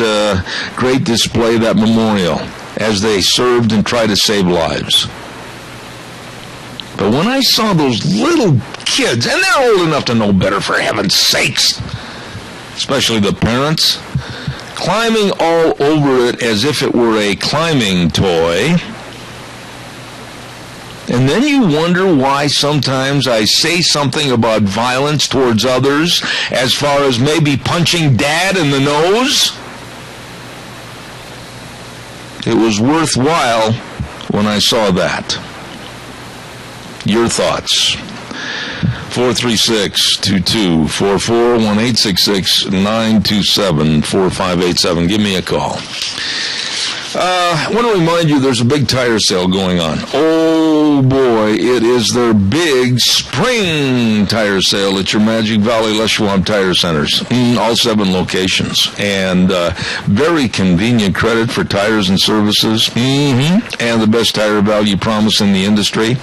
great display, that memorial, as they served and tried to save lives. But when I saw those little kids, and they're old enough to know better, for heaven's sakes, especially the parents, climbing all over it as if it were a climbing toy, and then you wonder why sometimes I say something about violence towards others, as far as maybe punching Dad in the nose. It was worthwhile when I saw that. Your thoughts. 436-2244, 1-866-927-4587. Give me a call. I want to remind you there's a big tire sale going on. Oh boy, it is their big spring tire sale at your Magic Valley Les Schwab Tire Centers. All 7 locations. And very convenient credit for tires and services. And the best tire value promise in the industry.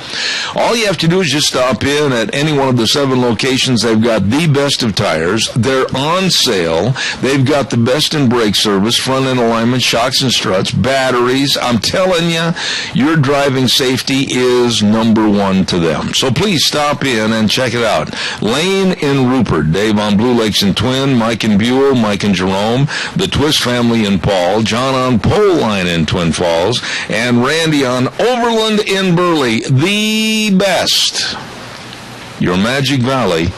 All you have to do is just stop in at any one of the 7 locations. They've got the best of tires. They're on sale. They've got the best in brake service, front end alignment, shocks and struts, batteries. I'm telling you, your driving safety is number one to them. So please stop in and check it out. Lane in Rupert, Dave on Blue Lakes and Twin, Mike in Buell, Mike and Jerome, the Twist family in Paul, John on Pole Line in Twin Falls, and Randy on Overland in Burley. The best. Your Magic Valley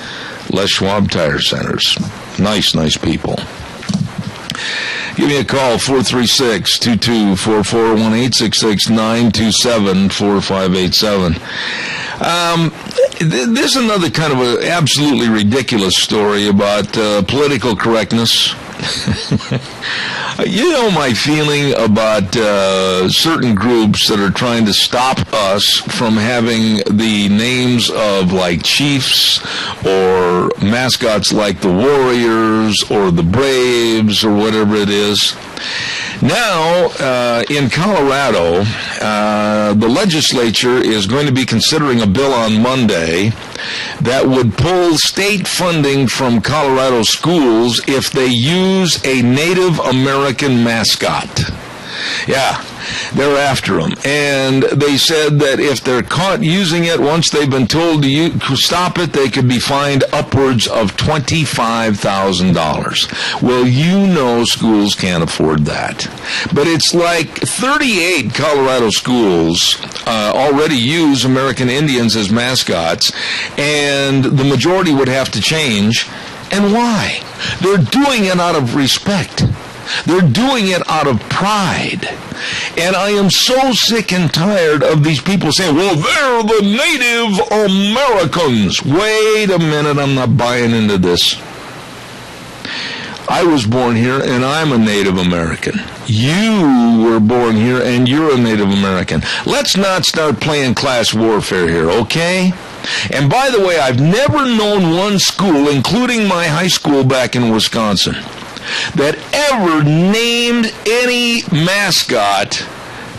Les Schwab Tire Centers. Nice people. Give me a call, 436-2244, 1-866-927-4587. This is another kind of an absolutely ridiculous story about political correctness. You know my feeling about certain groups that are trying to stop us from having the names of like chiefs or mascots like the Warriors or the Braves or whatever it is. Now, in Colorado, the legislature is going to be considering a bill on Monday that would pull state funding from Colorado schools if they use a Native American mascot. Yeah, they're after them. And they said that if they're caught using it, once they've been told to stop it, they could be fined upwards of $25,000. Well, you know schools can't afford that. But it's like 38 Colorado schools already use American Indians as mascots, and the majority would have to change. And why? They're doing it out of respect. They're doing it out of pride. And I am so sick and tired of these people saying, well, they're the Native Americans. Wait a minute, I'm not buying into this. I was born here, and I'm a Native American. You were born here, and you're a Native American. Let's not start playing class warfare here, okay? And by the way, I've never known one school, including my high school back in Wisconsin, that ever named any mascot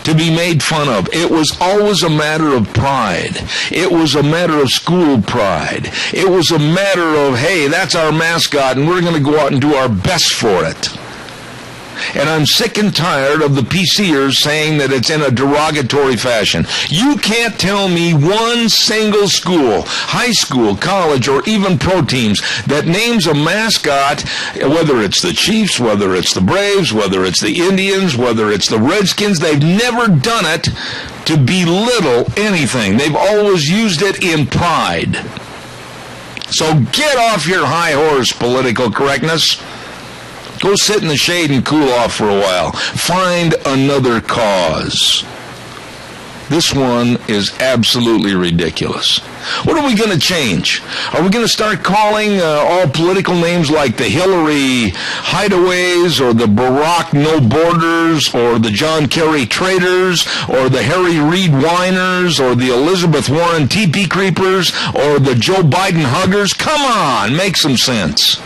to be made fun of. It was always a matter of pride. It was a matter of school pride. It was a matter of, hey, that's our mascot, and we're going to go out and do our best for it. And I'm sick and tired of the PCers saying that it's in a derogatory fashion. You can't tell me one single school, high school, college, or even pro teams that names a mascot, whether it's the Chiefs, whether it's the Braves, whether it's the Indians, whether it's the Redskins. They've never done it to belittle anything. They've always used it in pride. So get off your high horse, political correctness. Go sit in the shade and cool off for a while. Find another cause. This one is absolutely ridiculous. What are we going to change? Are we going to start calling all political names like the Hillary Hideaways or the Barack No Borders or the John Kerry Traitors or the Harry Reid Whiners or the Elizabeth Warren Teepee Creepers or the Joe Biden Huggers? Come on, make some sense.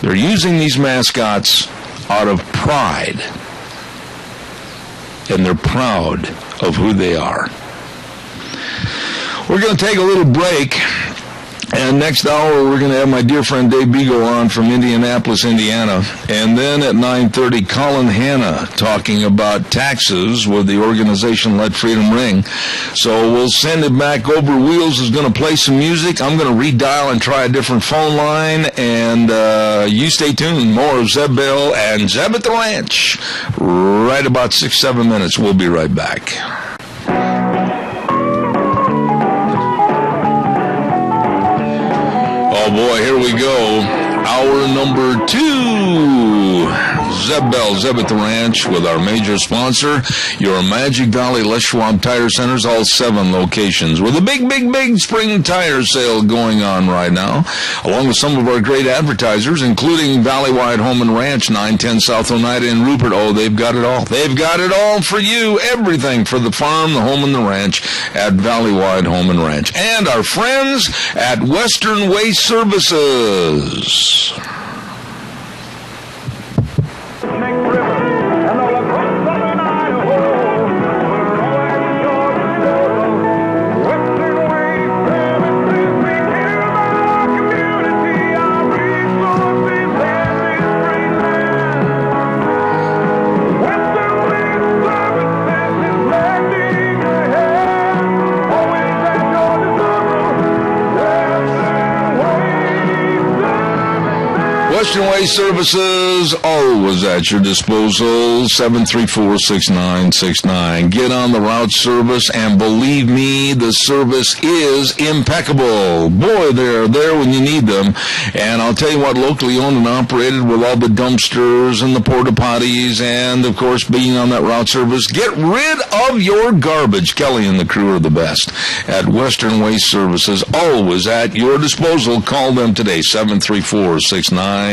They're using these mascots out of pride, and they're proud of who they are. We're going to take a little break, and next hour we're going to have my dear friend Dave Beagle on from Indianapolis, Indiana, and then at 9:30, Colin Hanna talking about taxes with the organization Let Freedom Ring. So we'll send it back over. Wheels is going to play some music. I'm going to redial and try a different phone line, and you stay tuned. More of Zeb Bell and Zeb at the Ranch. Right about 6-7 minutes. We'll be right back. Oh boy, here we go. Hour number 2. Zeb Bell, Zeb at the Ranch, with our major sponsor, your Magic Valley Les Schwab Tire Centers, all 7 locations, with a big spring tire sale going on right now, along with some of our great advertisers, including Valleywide Home and Ranch, 910 South Oneida in Rupert. Oh, they've got it all. They've got it all for you. Everything for the farm, the home, and the ranch at Valleywide Home and Ranch. And our friends at Western Waste Services. Western Waste Services, always at your disposal, 734-6969. Get on the route service, and believe me, the service is impeccable. Boy, they're there when you need them. And I'll tell you what, locally owned and operated with all the dumpsters and the porta potties and, of course, being on that route service, get rid of your garbage. Kelly and the crew are the best at Western Waste Services, always at your disposal. Call them today, 734-6969.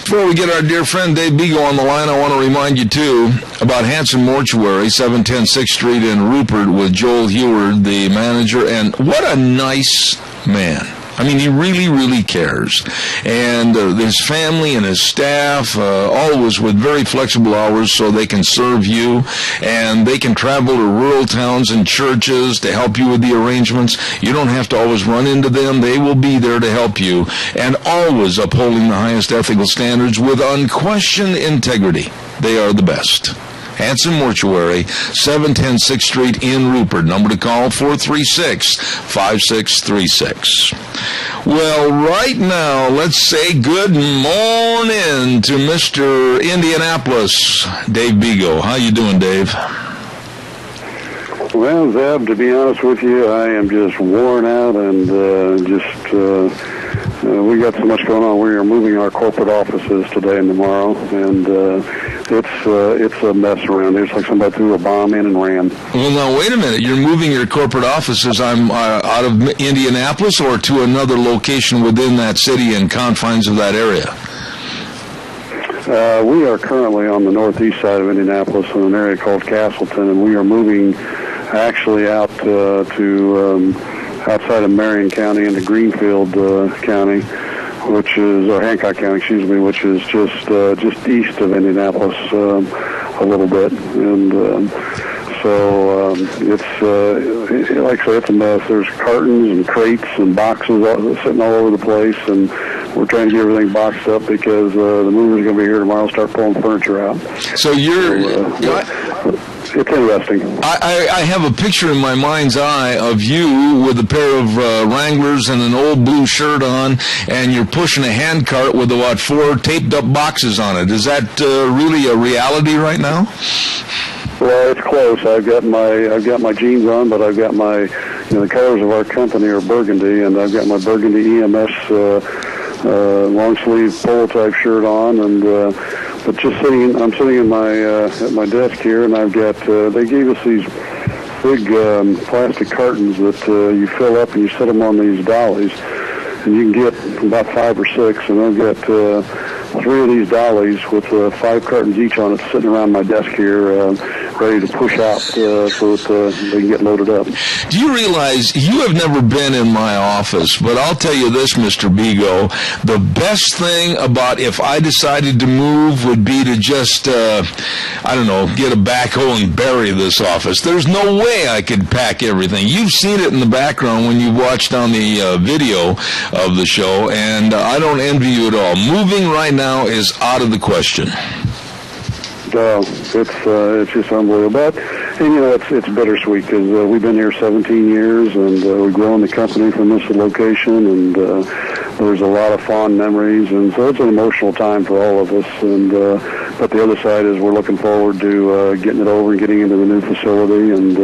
Before we get our dear friend Dave Beagle on the line, I want to remind you, too, about Hanson Mortuary, 710 6th Street in Rupert, with Joel Heward, the manager, and what a nice man. I mean, he really cares. And his family and his staff, always with very flexible hours so they can serve you. And they can travel to rural towns and churches to help you with the arrangements. You don't have to always run into them. They will be there to help you. And always upholding the highest ethical standards with unquestioned integrity. They are the best. Hanson Mortuary, 710 6th Street in Rupert. Number to call, 436-5636. Well, right now, let's say good morning to Mr. Indianapolis, Dave Beagle. How you doing, Dave? Well, Zeb, to be honest with you, I am just worn out and we got so much going on. We are moving our corporate offices today and tomorrow, and it's a mess around there. It's like somebody threw a bomb in and ran. Well, now, wait a minute. You're moving your corporate offices out of Indianapolis or to another location within that city and confines of that area? We are currently on the northeast side of Indianapolis in an area called Castleton, and we are moving actually out to outside of Marion County into Greenfield County, which is, or Hancock County, excuse me, which is just east of Indianapolis a little bit, and so it's like I say, it's a mess. There's cartons and crates and boxes sitting all over the place, and we're trying to get everything boxed up because the movers are going to be here tomorrow and start pulling furniture out. So you're... It's interesting. I have a picture in my mind's eye of you with a pair of Wranglers and an old blue shirt on, and you're pushing a hand cart with about 4 taped-up boxes on it. Is that really a reality right now? Well, it's close. I've got my jeans on, but I've got my, the colors of our company are burgundy, and I've got my burgundy EMS long sleeve polo type shirt on, and but I'm sitting in my at my desk here, and I've got they gave us these big plastic cartons that you fill up and you set them on these dollies, and you can get about 5 or 6, and I've got 3 of these dollies with 5 cartons each on it sitting around my desk here, ready to push out so that they can get loaded up. Do you realize you have never been in my office, but I'll tell you this, Mr. Bigo, the best thing about if I decided to move would be to just, get a backhoe and bury this office. There's no way I could pack everything. You've seen it in the background when you watched on the video of the show, and I don't envy you at all. Moving right now is out of the question. It's just unbelievable. But, and, it's bittersweet because we've been here 17 years, and we've grown the company from this location, and there's a lot of fond memories, and so it's an emotional time for all of us. And but the other side is we're looking forward to getting it over and getting into the new facility and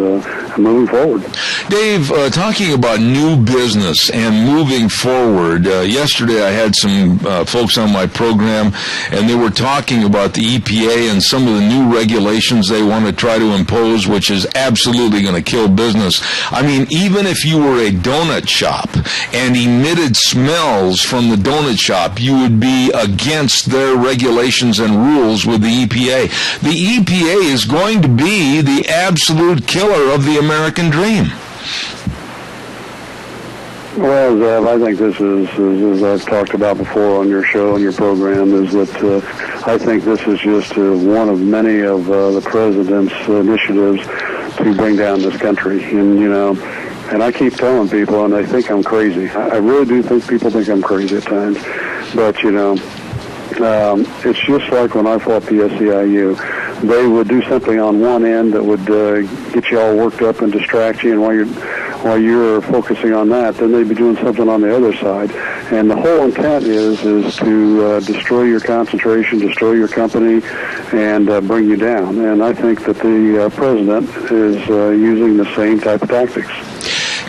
moving forward. Dave, talking about new business and moving forward, yesterday I had some folks on my program, and they were talking about the EPA and some of the new regulations they want to try to impose, which is absolutely going to kill business. I mean, even if you were a donut shop and emitted smells from the donut shop, you would be against their regulations and rules with the EPA. The EPA is going to be the absolute killer of the American dream. Well, Zev, I think this is, as I've talked about before on your show and your program, is that I think this is just one of many of the president's initiatives to bring down this country. And I keep telling people, and they think I'm crazy. I really do think people think I'm crazy at times. But, it's just like when I fought the SEIU. They would do something on one end that would get you all worked up and distract you, and while you're focusing on that, then they'd be doing something on the other side. And the whole intent is to destroy your concentration, destroy your company, and bring you down. And I think that the president is using the same type of tactics.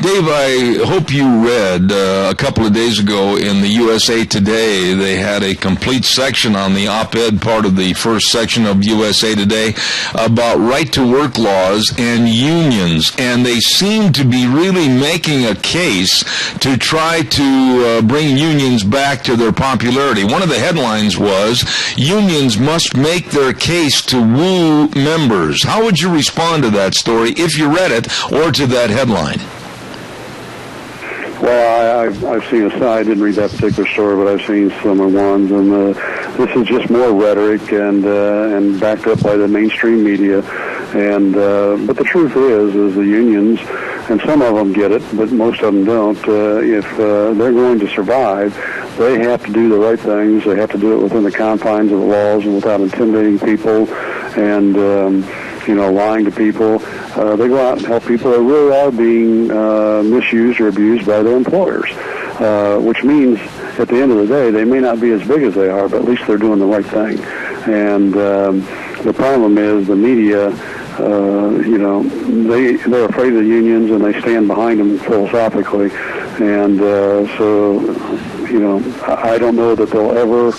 Dave, I hope you read a couple of days ago in the USA Today, they had a complete section on the op-ed part of the first section of USA Today about right-to-work laws and unions, and they seem to be really making a case to try to bring unions back to their popularity. One of the headlines was, unions must make their case to woo members. How would you respond to that story if you read it, or to that headline? Well, I've seen I didn't read that particular story, but I've seen similar ones, and this is just more rhetoric and backed up by the mainstream media. And but the truth is the unions, and some of them get it, but most of them don't. If they're going to survive, they have to do the right things. They have to do it within the confines of the laws and without intimidating people and lying to people. They go out and help people that really are being misused or abused by their employers, which means at the end of the day, they may not be as big as they are, but at least they're doing the right thing. And the problem is the media, they're afraid of the unions and they stand behind them philosophically. And so I don't know that they'll ever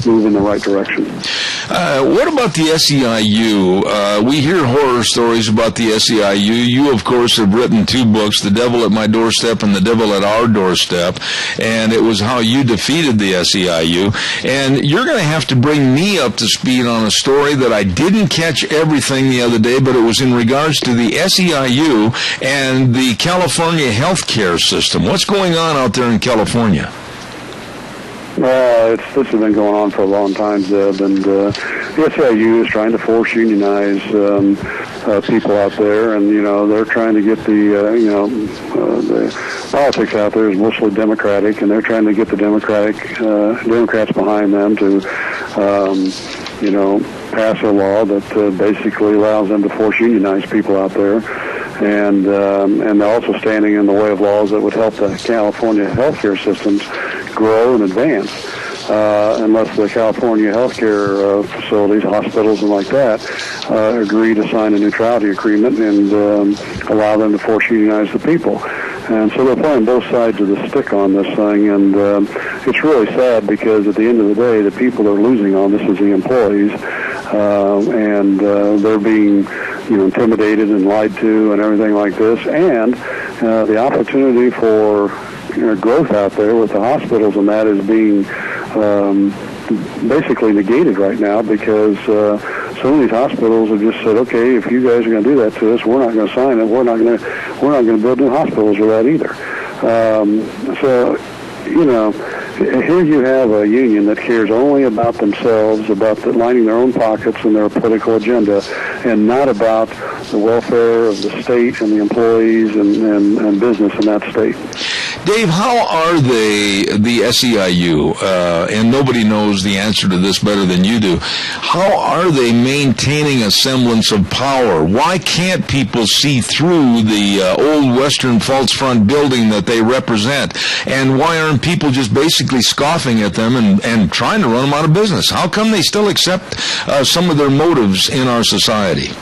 move in the right direction. What about the SEIU? We hear horror stories about the SEIU. You, of course, have written 2 books, The Devil at My Doorstep and The Devil at Our Doorstep, and it was how you defeated the SEIU. And you're going to have to bring me up to speed on a story that I didn't catch everything the other day, but it was in regards to the SEIU and the California healthcare system. What's going on out there in California? This has been going on for a long time, Zeb, and the SEIU is trying to force unionize people out there, and they're trying to get the politics out there is mostly Democratic, and they're trying to get the Democrats behind them to pass a law that basically allows them to force unionize people out there. And they're also standing in the way of laws that would help the California healthcare systems grow and advance. Unless the California healthcare facilities, hospitals, and like that agree to sign a neutrality agreement and allow them to force unionize the people. And so they're playing both sides of the stick on this thing, and it's really sad because at the end of the day, the people that are losing on this is the employees, and they're being intimidated and lied to and everything like this, and the opportunity for growth out there with the hospitals and that is being basically negated right now because some of these hospitals have just said, okay, if you guys are going to do that to us, we're not going to sign it. We're not going to build new hospitals with that either. Here you have a union that cares only about themselves, about lining their own pockets and their political agenda, and not about the welfare of the state and the employees and business in that state. Dave, how are they, the SEIU, and nobody knows the answer to this better than you do, how are they maintaining a semblance of power? Why can't people see through the old Western false front building that they represent? And why aren't people just basically scoffing at them and trying to run them out of business? How come they still accept some of their motives in our society?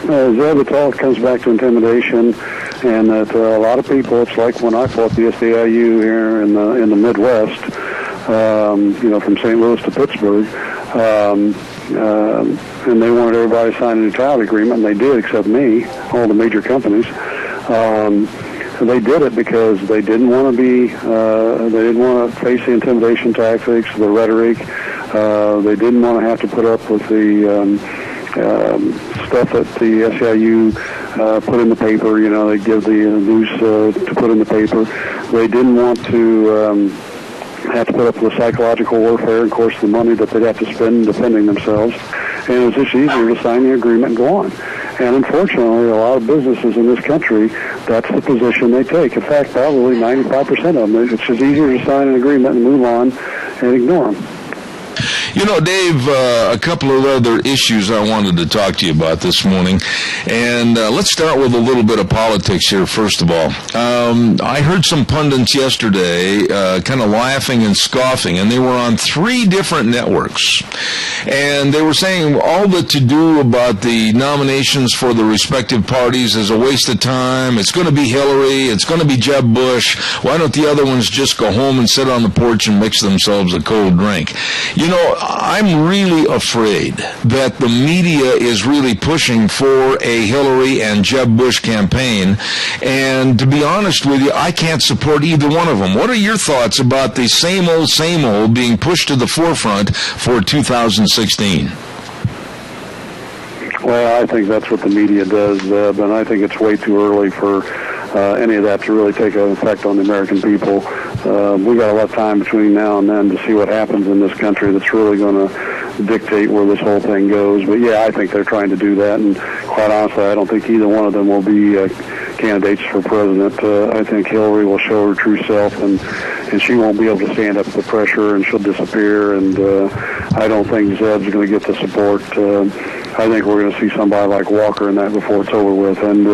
Zeb, it all comes back to intimidation, and that a lot of people, it's like when I fought the SEIU here in the Midwest, from St. Louis to Pittsburgh, and they wanted everybody to sign a neutrality agreement, and they did, except me, all the major companies. They did it because they didn't want to they didn't want to face the intimidation tactics, the rhetoric. They didn't want to have to put up with the stuff that the SEIU put in the paper. They give the news to put in the paper. They didn't want to have to put up with psychological warfare, and of course the money that they'd have to spend defending themselves. And it was just easier to sign the agreement and go on. And unfortunately, a lot of businesses in this country, that's the position they take. In fact, probably 95% of them, it's just easier to sign an agreement and move on and ignore them. Dave, a couple of other issues I wanted to talk to you about this morning. And let's start with a little bit of politics here, first of all. I heard some pundits yesterday kind of laughing and scoffing, and they were on 3 different networks. And they were saying all the to-do about the nominations for the respective parties is a waste of time. It's going to be Hillary. It's going to be Jeb Bush. Why don't the other ones just go home and sit on the porch and mix themselves a cold drink? I'm really afraid that the media is really pushing for a Hillary and Jeb Bush campaign, and to be honest with you, I can't support either one of them. What are your thoughts about the same old being pushed to the forefront for 2016? Well, I think that's what the media does, and I think it's way too early for any of that to really take an effect on the American people. We got a lot of time between now and then to see what happens in this country that's really going to dictate where this whole thing goes. But yeah, I think they're trying to do that, and quite honestly, I don't think either one of them will be candidates for president. I think Hillary will show her true self, and she won't be able to stand up to the pressure, and she'll disappear, and I don't think Zeb's going to get the support. I think we're going to see somebody like Walker in that before it's over with, and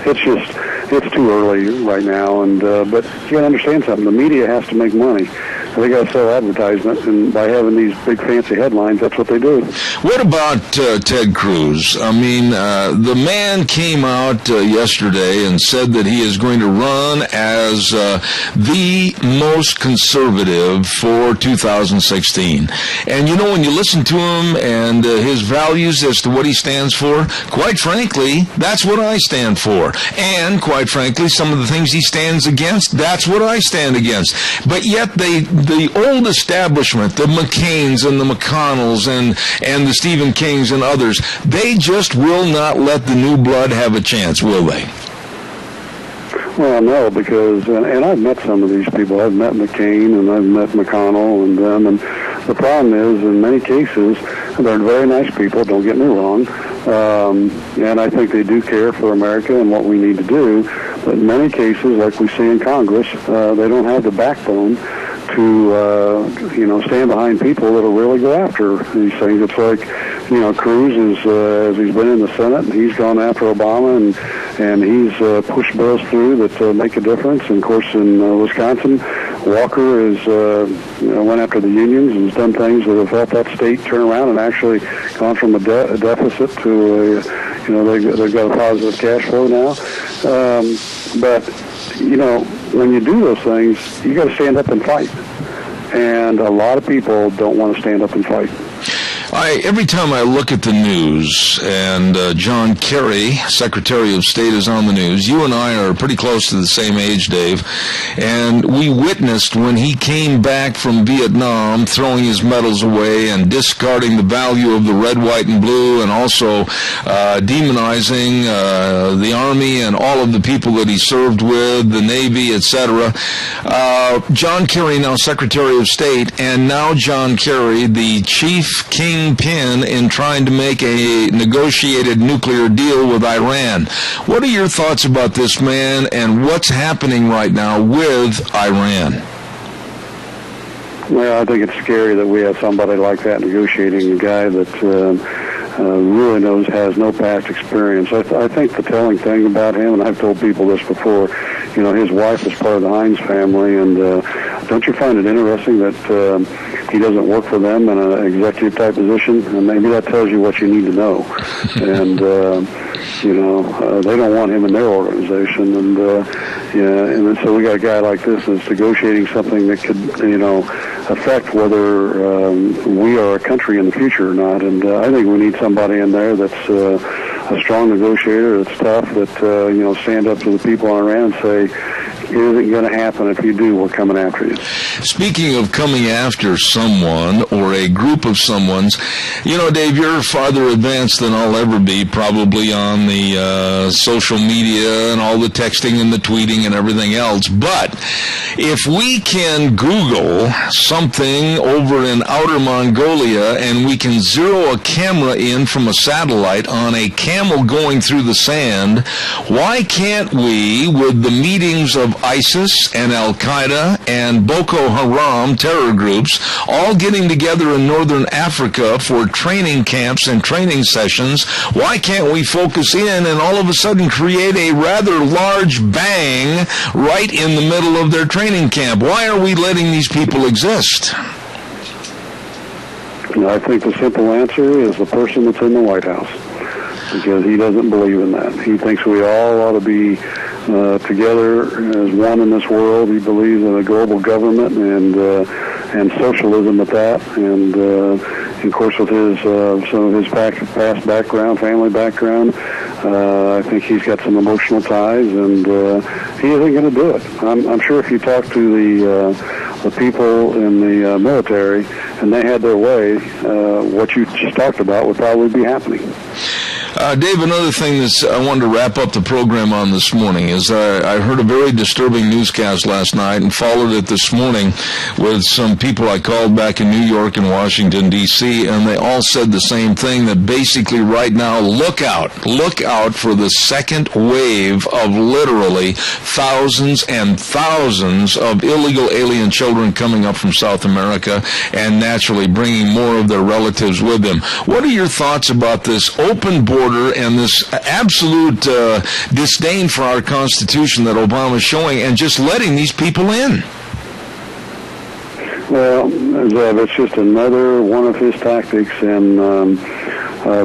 it's too early right now. And but you got to understand something: the media has to make money, They got to sell advertisement, and by having these big fancy headlines, that's what they do. What about Ted Cruz? I mean, the man came out yesterday and said that he is going to run as the most conservative for 2016. And, you know, when you listen to him and his values as to what he stands for, quite frankly, that's what I stand for. And, quite frankly, some of the things he stands against, that's what I stand against. But yet the old establishment, the McCains and the McConnells and the Stephen Kings and others, they just will not let the new blood have a chance, will they? Well, no, because, and I've met some of these people. I've met McCain and I've met McConnell and them, and the problem is, in many cases, they're very nice people, don't get me wrong, and I think they do care for America and what we need to do, but in many cases, like we see in Congress, they don't have the backbone to, stand behind people that'll really go after these things. It's like, Cruz is, as he's been in the Senate, and he's gone after Obama, and he's pushed bills through that make a difference. And, of course, in Wisconsin, Walker is, went after the unions and has done things that have helped that state turn around and actually gone from a deficit to, they've got a positive cash flow now. But when you do those things, you got to stand up and fight. And a lot of people don't want to stand up and fight. Every time I look at the news, and John Kerry, Secretary of State, is on the news, you and I are pretty close to the same age, Dave, and we witnessed when he came back from Vietnam, throwing his medals away and discarding the value of the red, white, and blue, and also demonizing the Army and all of the people that he served with, the Navy, etc. John Kerry, now Secretary of State, and now John Kerry, the chief kingpin in trying to make a negotiated nuclear deal with Iran. What are your thoughts about this man and what's happening right now with Iran? Well, I think it's scary that we have somebody like that negotiating, a guy that really has no past experience. I think the telling thing about him, and I've told people this before, his wife is part of the Hines family, and don't you find it interesting that he doesn't work for them in an executive type position? And maybe that tells you what you need to know. And they don't want him in their organization, and so we got a guy like this that's negotiating something that could affect whether we are a country in the future or not. And I think we need somebody in there that's a strong negotiator, that's tough, that stand up to the people in Iran and say, it isn't going to happen. If you do, we're coming after you. Speaking of coming after someone or a group of someone's, Dave, you're farther advanced than I'll ever be, probably on the social media and all the texting and the tweeting and everything else. But if we can Google something over in outer Mongolia and we can zero a camera in from a satellite on a camel going through the sand, why can't we, with the meetings of ISIS and Al-Qaeda and Boko Haram terror groups all getting together in northern Africa for training camps and training sessions, why can't we focus in and all of a sudden create a rather large bang right in the middle of their training camp? Why are we letting these people exist? I think the simple answer is the person that's in the White House, because he doesn't believe in that. He thinks we all ought to be together as one in this world. He believes in a global government and socialism at that. And of course, with his some of his past background, family background, I think he's got some emotional ties, and he isn't going to do it. I'm sure if you talk to the people in the military and they had their way, what you just talked about would probably be happening. Dave, another thing that I wanted to wrap up the program on this morning is I heard a very disturbing newscast last night and followed it this morning with some people I called back in New York and Washington, D.C., and they all said the same thing, that basically right now, look out for the second wave of literally thousands and thousands of illegal alien children coming up from South America and naturally bringing more of their relatives with them. What are your thoughts about this open border and this absolute disdain for our Constitution that Obama is showing and just letting these people in? Well, Zev, it's just another one of his tactics in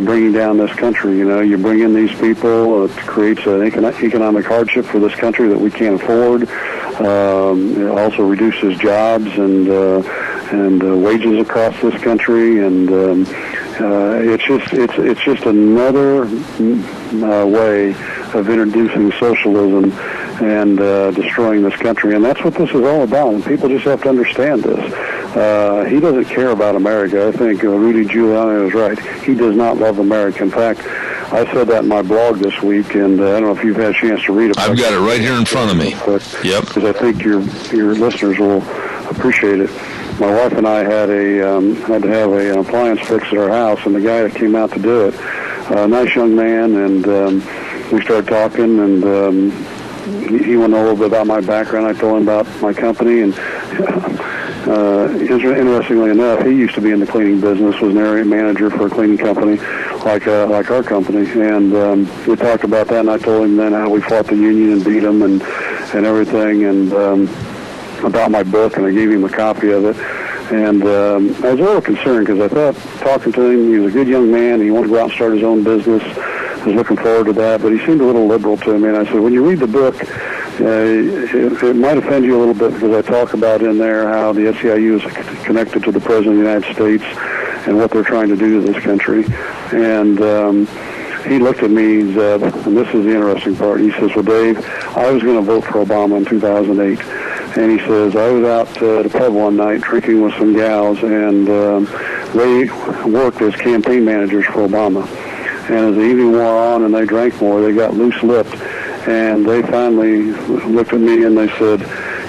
bringing down this country. You know, you bring in these people, it creates an economic hardship for this country that we can't afford. It also reduces jobs and wages across this country, and it's just another way of introducing socialism and destroying this country. And that's what this is all about, and people just have to understand this. He doesn't care about America. I think Rudy Giuliani is right. He does not love America. In fact, I said that in my blog this week, and I don't know if you've had a chance to read it. I've got it right here in front of me. Yep. Because I think your listeners will appreciate it. My wife and I had to have an appliance fixed at our house, and the guy that came out to do it, a nice young man, and we started talking, and he wanted to know a little bit about my background. I told him about my company, and interestingly enough, he used to be in the cleaning business, was an area manager for a cleaning company like our company, and we talked about that, and I told him then how we fought the union and beat them and everything, and about my book, and I gave him a copy of it. And I was a little concerned because I thought, talking to him, he was a good young man. He wanted to go out and start his own business. I was looking forward to that, but he seemed a little liberal to me. And I said, when you read the book, it might offend you a little bit because I talk about in there how the SEIU is connected to the President of the United States and what they're trying to do to this country. And he looked at me, and this is the interesting part. He says, well, Dave, I was going to vote for Obama in 2008. And he says, I was out at a pub one night drinking with some gals, and they worked as campaign managers for Obama. And as the evening wore on and they drank more, they got loose-lipped. And they finally looked at me and they said,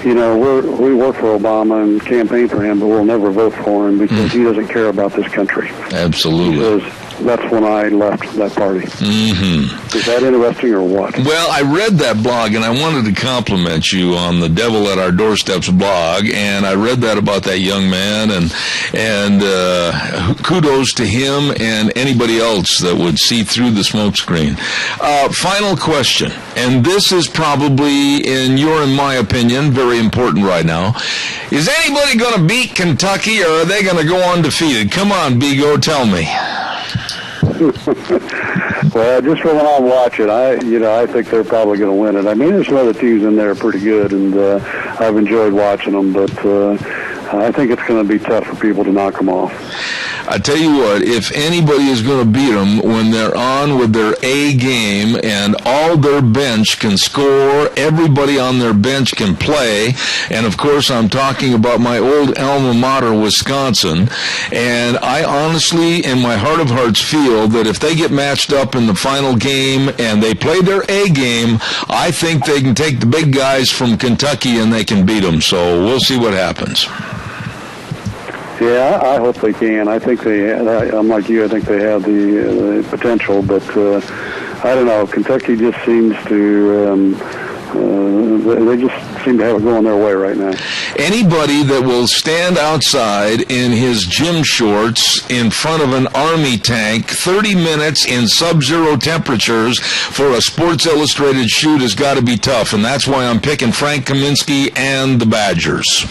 you know, we work for Obama and campaign for him, but we'll never vote for him because he doesn't care about this country. Absolutely. He says, that's when I left that party. Mm-hmm. Is that interesting or what? Well, I read that blog, and I wanted to compliment you on the Devil at Our Doorsteps blog, and I read that about that young man, and kudos to him and anybody else that would see through the smokescreen. Final question, and this is probably, in your and my opinion, very important right now. Is anybody going to beat Kentucky, or are they going to go undefeated? Come on, Bigo, tell me. Well, just from when I watch it, I think they're probably going to win it. I mean, there's some other teams in there pretty good, and I've enjoyed watching them, but I think it's going to be tough for people to knock them off. I tell you what, if anybody is going to beat them when they're on with their A game and all their bench can score, everybody on their bench can play, and of course I'm talking about my old alma mater, Wisconsin, and I honestly, in my heart of hearts, feel that if they get matched up in the final game and they play their A game, I think they can take the big guys from Kentucky and they can beat them, so we'll see what happens. Yeah, I hope they can. I think I'm like you, I think they have the potential, but I don't know. Kentucky just seems to, they just seem to have it going their way right now. Anybody that will stand outside in his gym shorts in front of an Army tank 30 minutes in sub-zero temperatures for a Sports Illustrated shoot has got to be tough, and that's why I'm picking Frank Kaminsky and the Badgers.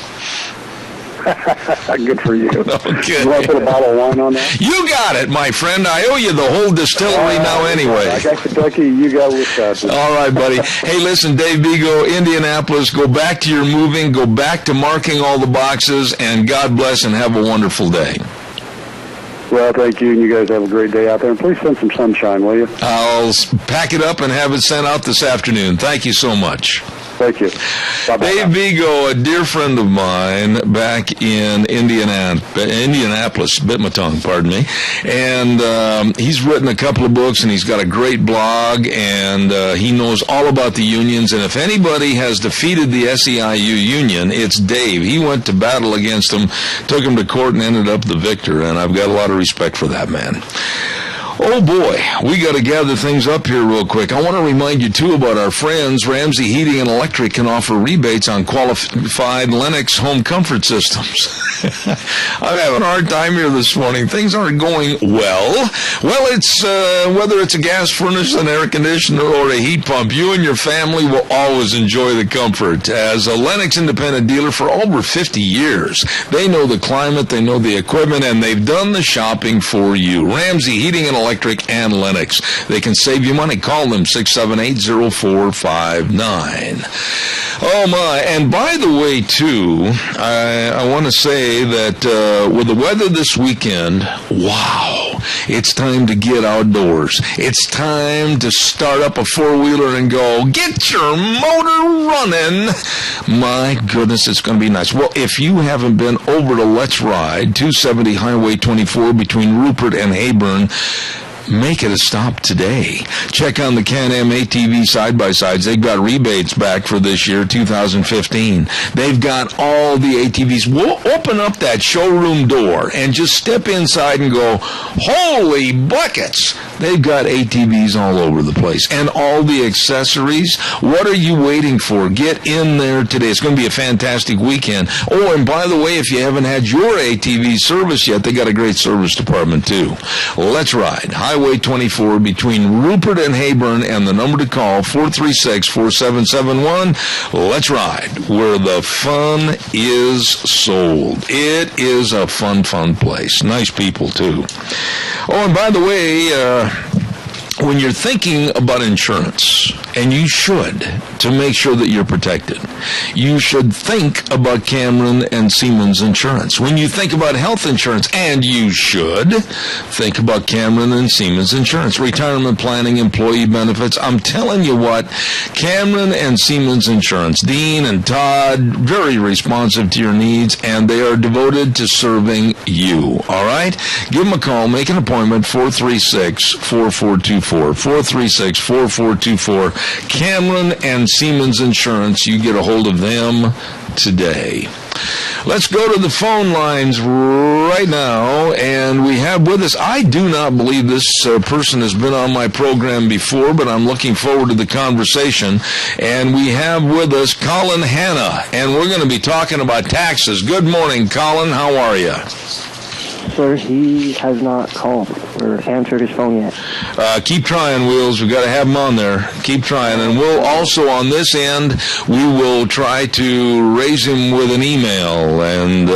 Good for you. Okay. You want to put a bottle of wine on that? You got it, my friend. I owe you the whole distillery now anyway. I got Kentucky, you got Wisconsin. All right, buddy. Hey, listen, Dave Bigo, Indianapolis, go back to your moving, go back to marking all the boxes, and God bless and have a wonderful day. Well, thank you, and you guys have a great day out there. And please send some sunshine, will you? I'll pack it up and have it sent out this afternoon. Thank you so much. Thank you. Bye-bye. Dave Bigo, a dear friend of mine back in Indianapolis, bit my tongue, pardon me, and he's written a couple of books, and he's got a great blog, and he knows all about the unions, and if anybody has defeated the SEIU union, it's Dave. He went to battle against them, took him to court, and ended up the victor, and I've got a lot of respect for that man. Oh boy, we got to gather things up here real quick. I want to remind you too about our friends. Ramsey Heating and Electric can offer rebates on qualified Lennox home comfort systems. I'm having a hard time here this morning. Things aren't going well. Well, it's whether it's a gas furnace, an air conditioner, or a heat pump, you and your family will always enjoy the comfort. As a Lennox independent dealer for over 50 years, they know the climate, they know the equipment, and they've done the shopping for you. Ramsey Heating and Electric and Lennox. They can save you money. Call them 678-0459. Oh my, and by the way too, I want to say that with the weather this weekend, wow, it's time to get outdoors. It's time to start up a four-wheeler and go, get your motor running. My goodness, it's going to be nice. Well, if you haven't been over to Let's Ride, 270 Highway 24 between Rupert and Hayburn, make it a stop today. Check on the Can-Am ATV side-by-sides. They've got rebates back for this year, 2015. They've got all the ATVs. We'll open up that showroom door and just step inside and go, holy buckets! They've got ATVs all over the place. And all the accessories. What are you waiting for? Get in there today. It's going to be a fantastic weekend. Oh, and by the way, if you haven't had your ATV service yet, they got a great service department too. Let's Ride. Highway 24 between Rupert and Hayburn, and the number to call, 436-4771. Let's Ride, where the fun is sold. It is a fun place. Nice people, too. Oh, and by the way, when you're thinking about insurance, and you should, to make sure that you're protected, you should think about Cameron and Siemens Insurance. When you think about health insurance, and you should, think about Cameron and Siemens Insurance. Retirement planning, employee benefits. I'm telling you what, Cameron and Siemens Insurance, Dean and Todd, very responsive to your needs, and they are devoted to serving you. All right? Give them a call. Make an appointment, 436-4424. 436-4424. Cameron and Siemens Insurance. You get a hold of them today. Let's go to the phone lines right now, and we have with us, I do not believe this person has been on my program before, but I'm looking forward to the conversation, and we have with us Colin Hanna, and we're going to be talking about taxes. Good morning, Colin. How are you? Sir, he has not called or answered his phone yet. Keep trying, Wheels. We've got to have him on there. Keep trying. And we'll also, on this end, we will try to raise him with an email, and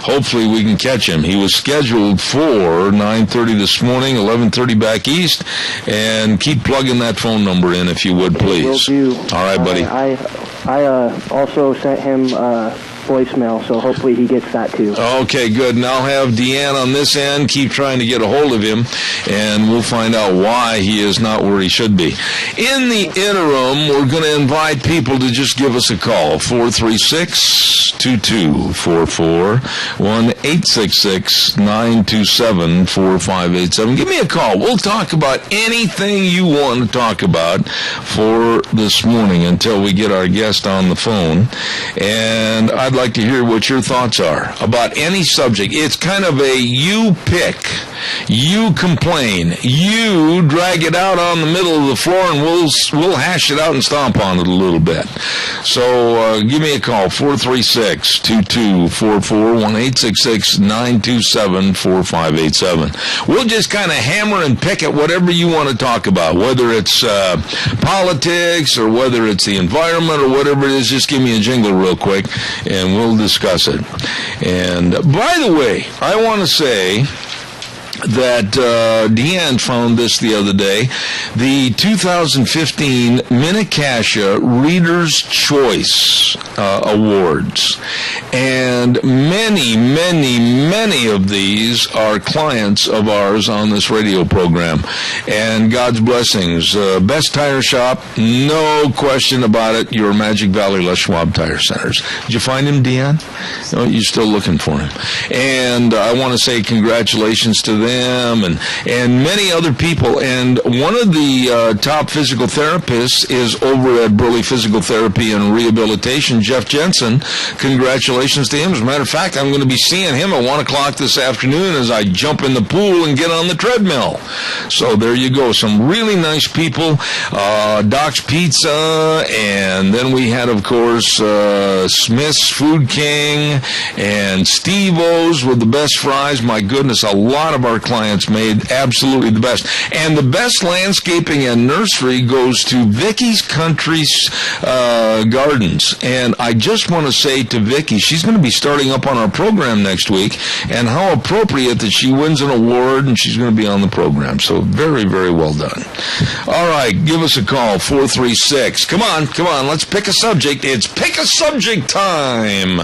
hopefully we can catch him. He was scheduled for 9:30 this morning, 11:30 back east, and keep plugging that phone number in if you would, please. Will do. All right, buddy. I also sent him voicemail, so hopefully he gets that too. Okay, good. And I'll have Deanne on this end. Keep trying to get a hold of him, and we'll find out why he is not where he should be. In the interim, we're going to invite people to just give us a call, 436-2244, 1-866-927-4587. Give me a call. We'll talk about anything you want to talk about for this morning until we get our guest on the phone. And I'd like to hear what your thoughts are about any subject. It's kind of a you pick, you complain, you drag it out on the middle of the floor, and we'll hash it out and stomp on it a little bit. So give me a call, 436-2244, 1-866-927-4587. We'll just kind of hammer and pick at whatever you want to talk about, whether it's politics or whether it's the environment or whatever it is. Just give me a jingle real quick, and we'll discuss it. And by the way, I want to say that Deanne found this the other day, the 2015 Minnecasia Reader's Choice Awards. And many of these are clients of ours on this radio program. And God's blessings. Best tire shop, no question about it, your Magic Valley Les Schwab Tire Centers. Did you find him, Deanne? No, you're still looking for him. And I want to say congratulations to them and many other people. And one of the top physical therapists boss is over at Burley Physical Therapy and Rehabilitation, Jeff Jensen. Congratulations to him. As a matter of fact, I'm going to be seeing him at 1 o'clock this afternoon as I jump in the pool and get on the treadmill. So there you go. Some really nice people. Doc's Pizza, and then we had, of course, Smith's Food King, and Steve-O's with the best fries. My goodness, a lot of our clients made absolutely the best. And the best landscaping and nursery goes to Vicky's Country Gardens. And I just want to say to Vicky, she's going to be starting up on our program next week, and how appropriate that she wins an award and she's going to be on the program. So very, very well done. All right, give us a call, 436. Come on, let's pick a subject. It's pick a subject time.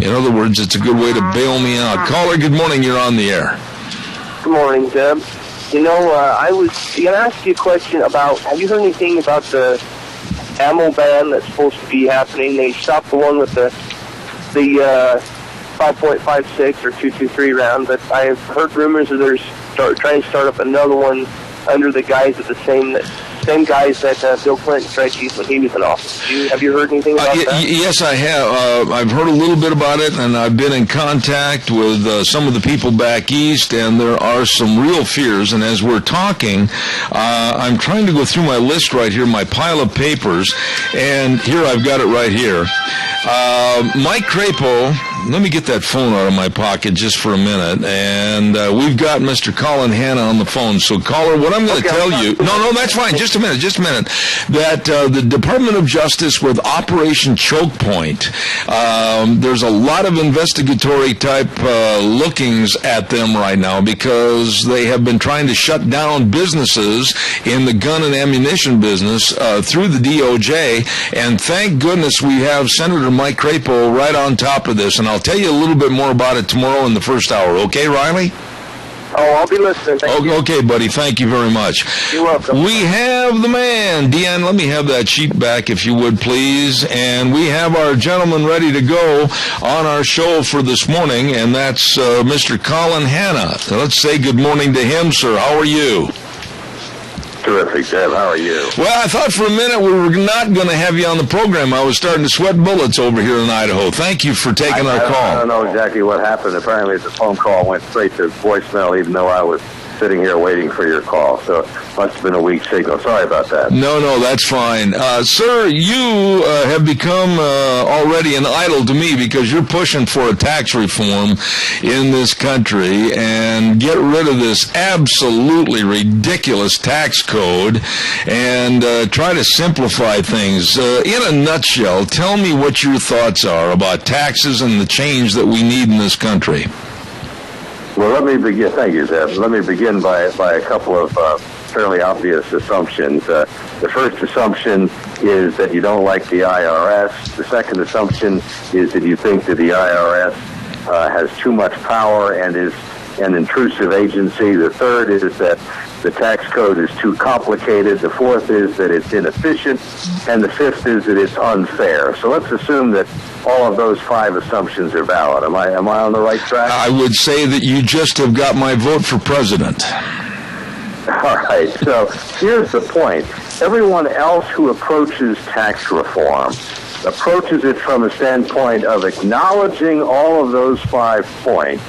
In other words, it's a good way to bail me out. Caller, good morning. You're on the air. Good morning, Deb. You know, I was going to ask you a question about, have you heard anything about the ammo ban that's supposed to be happening? They stopped the one with the 5.56 or 223 round, but I've heard rumors that they're trying to start up another one under the guise of the same guys that Bill Clinton tried to use when he was in office. Have you heard anything about that? Yes, I have. I've heard a little bit about it, and I've been in contact with some of the people back east, and there are some real fears. And as we're talking, I'm trying to go through my list right here, my pile of papers, and here I've got it right here. Mike Crapo, let me get that phone out of my pocket just for a minute, and we've got Mr. Colin Hanna on the phone. So, caller, what I'm going to tell you... No, that's fine. Just a minute. That the Department of Justice with Operation Choke Point, there's a lot of investigatory type lookings at them right now because they have been trying to shut down businesses in the gun and ammunition business through the DOJ, and thank goodness we have Senator Mike Crapo right on top of this, and I'll tell you a little bit more about it tomorrow in the first hour. Okay, Riley? Oh, I'll be listening. Thank you. Okay, buddy. Thank you very much. You're welcome. We have the man. Deanne, let me have that sheet back, if you would, please. And we have our gentleman ready to go on our show for this morning, and that's Mr. Colin Hanna. So let's say good morning to him, sir. How are you? Terrific, Deb. How are you? Well, I thought for a minute we were not going to have you on the program. I was starting to sweat bullets over here in Idaho. Thank you for taking our call. I don't know exactly what happened. Apparently the phone call went straight to voicemail, even though I was sitting here waiting for your call. So it must have been a weak signal. Sorry about that. No, that's fine. Sir, you have become already an idol to me because you're pushing for a tax reform in this country and get rid of this absolutely ridiculous tax code and try to simplify things. In a nutshell, tell me what your thoughts are about taxes and the change that we need in this country. Well, let me begin. Thank you, Deb. Let me begin by a couple of fairly obvious assumptions. The first assumption is that you don't like the IRS. The second assumption is that you think that the IRS has too much power and is an intrusive agency. The third is that the tax code is too complicated. The fourth is that it's inefficient. And the fifth is that it's unfair. So let's assume that all of those five assumptions are valid. Am I on the right track? I would say that you just have got my vote for president. All right. So here's the point. Everyone else who approaches tax reform approaches it from a standpoint of acknowledging all of those 5 points,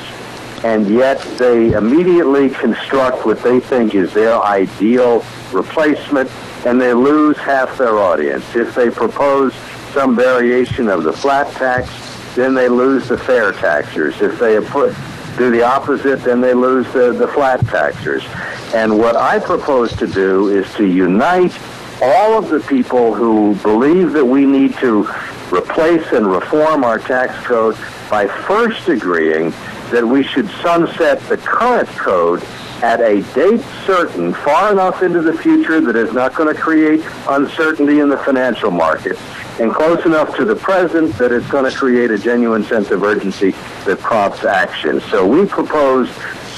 and yet they immediately construct what they think is their ideal replacement, and they lose half their audience. If they propose some variation of the flat tax, then they lose the fair taxers. If they do the opposite, then they lose the flat taxers. And what I propose to do is to unite all of the people who believe that we need to replace and reform our tax code by first agreeing that we should sunset the current code at a date certain, far enough into the future that it's not going to create uncertainty in the financial market, and close enough to the present that it's going to create a genuine sense of urgency that prompts action. So we propose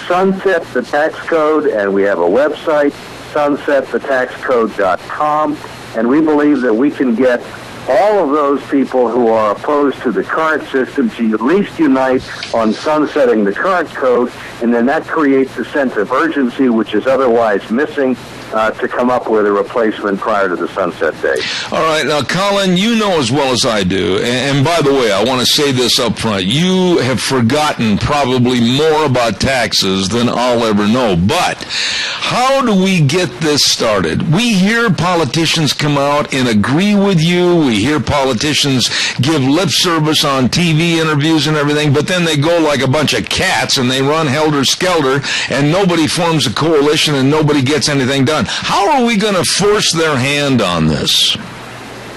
sunset the tax code, and we have a website, sunsetthetaxcode.com, and we believe that we can get all of those people who are opposed to the current system to at least unite on sunsetting the current code, and then that creates a sense of urgency which is otherwise missing, to come up with a replacement prior to the sunset date. All right. Now, Colin, you know as well as I do, and by the way, I want to say this up front. You have forgotten probably more about taxes than I'll ever know. But how do we get this started? We hear politicians come out and agree with you. We hear politicians give lip service on TV interviews and everything, but then they go like a bunch of cats and they run helter-skelter, and nobody forms a coalition and nobody gets anything done. How are we going to force their hand on this?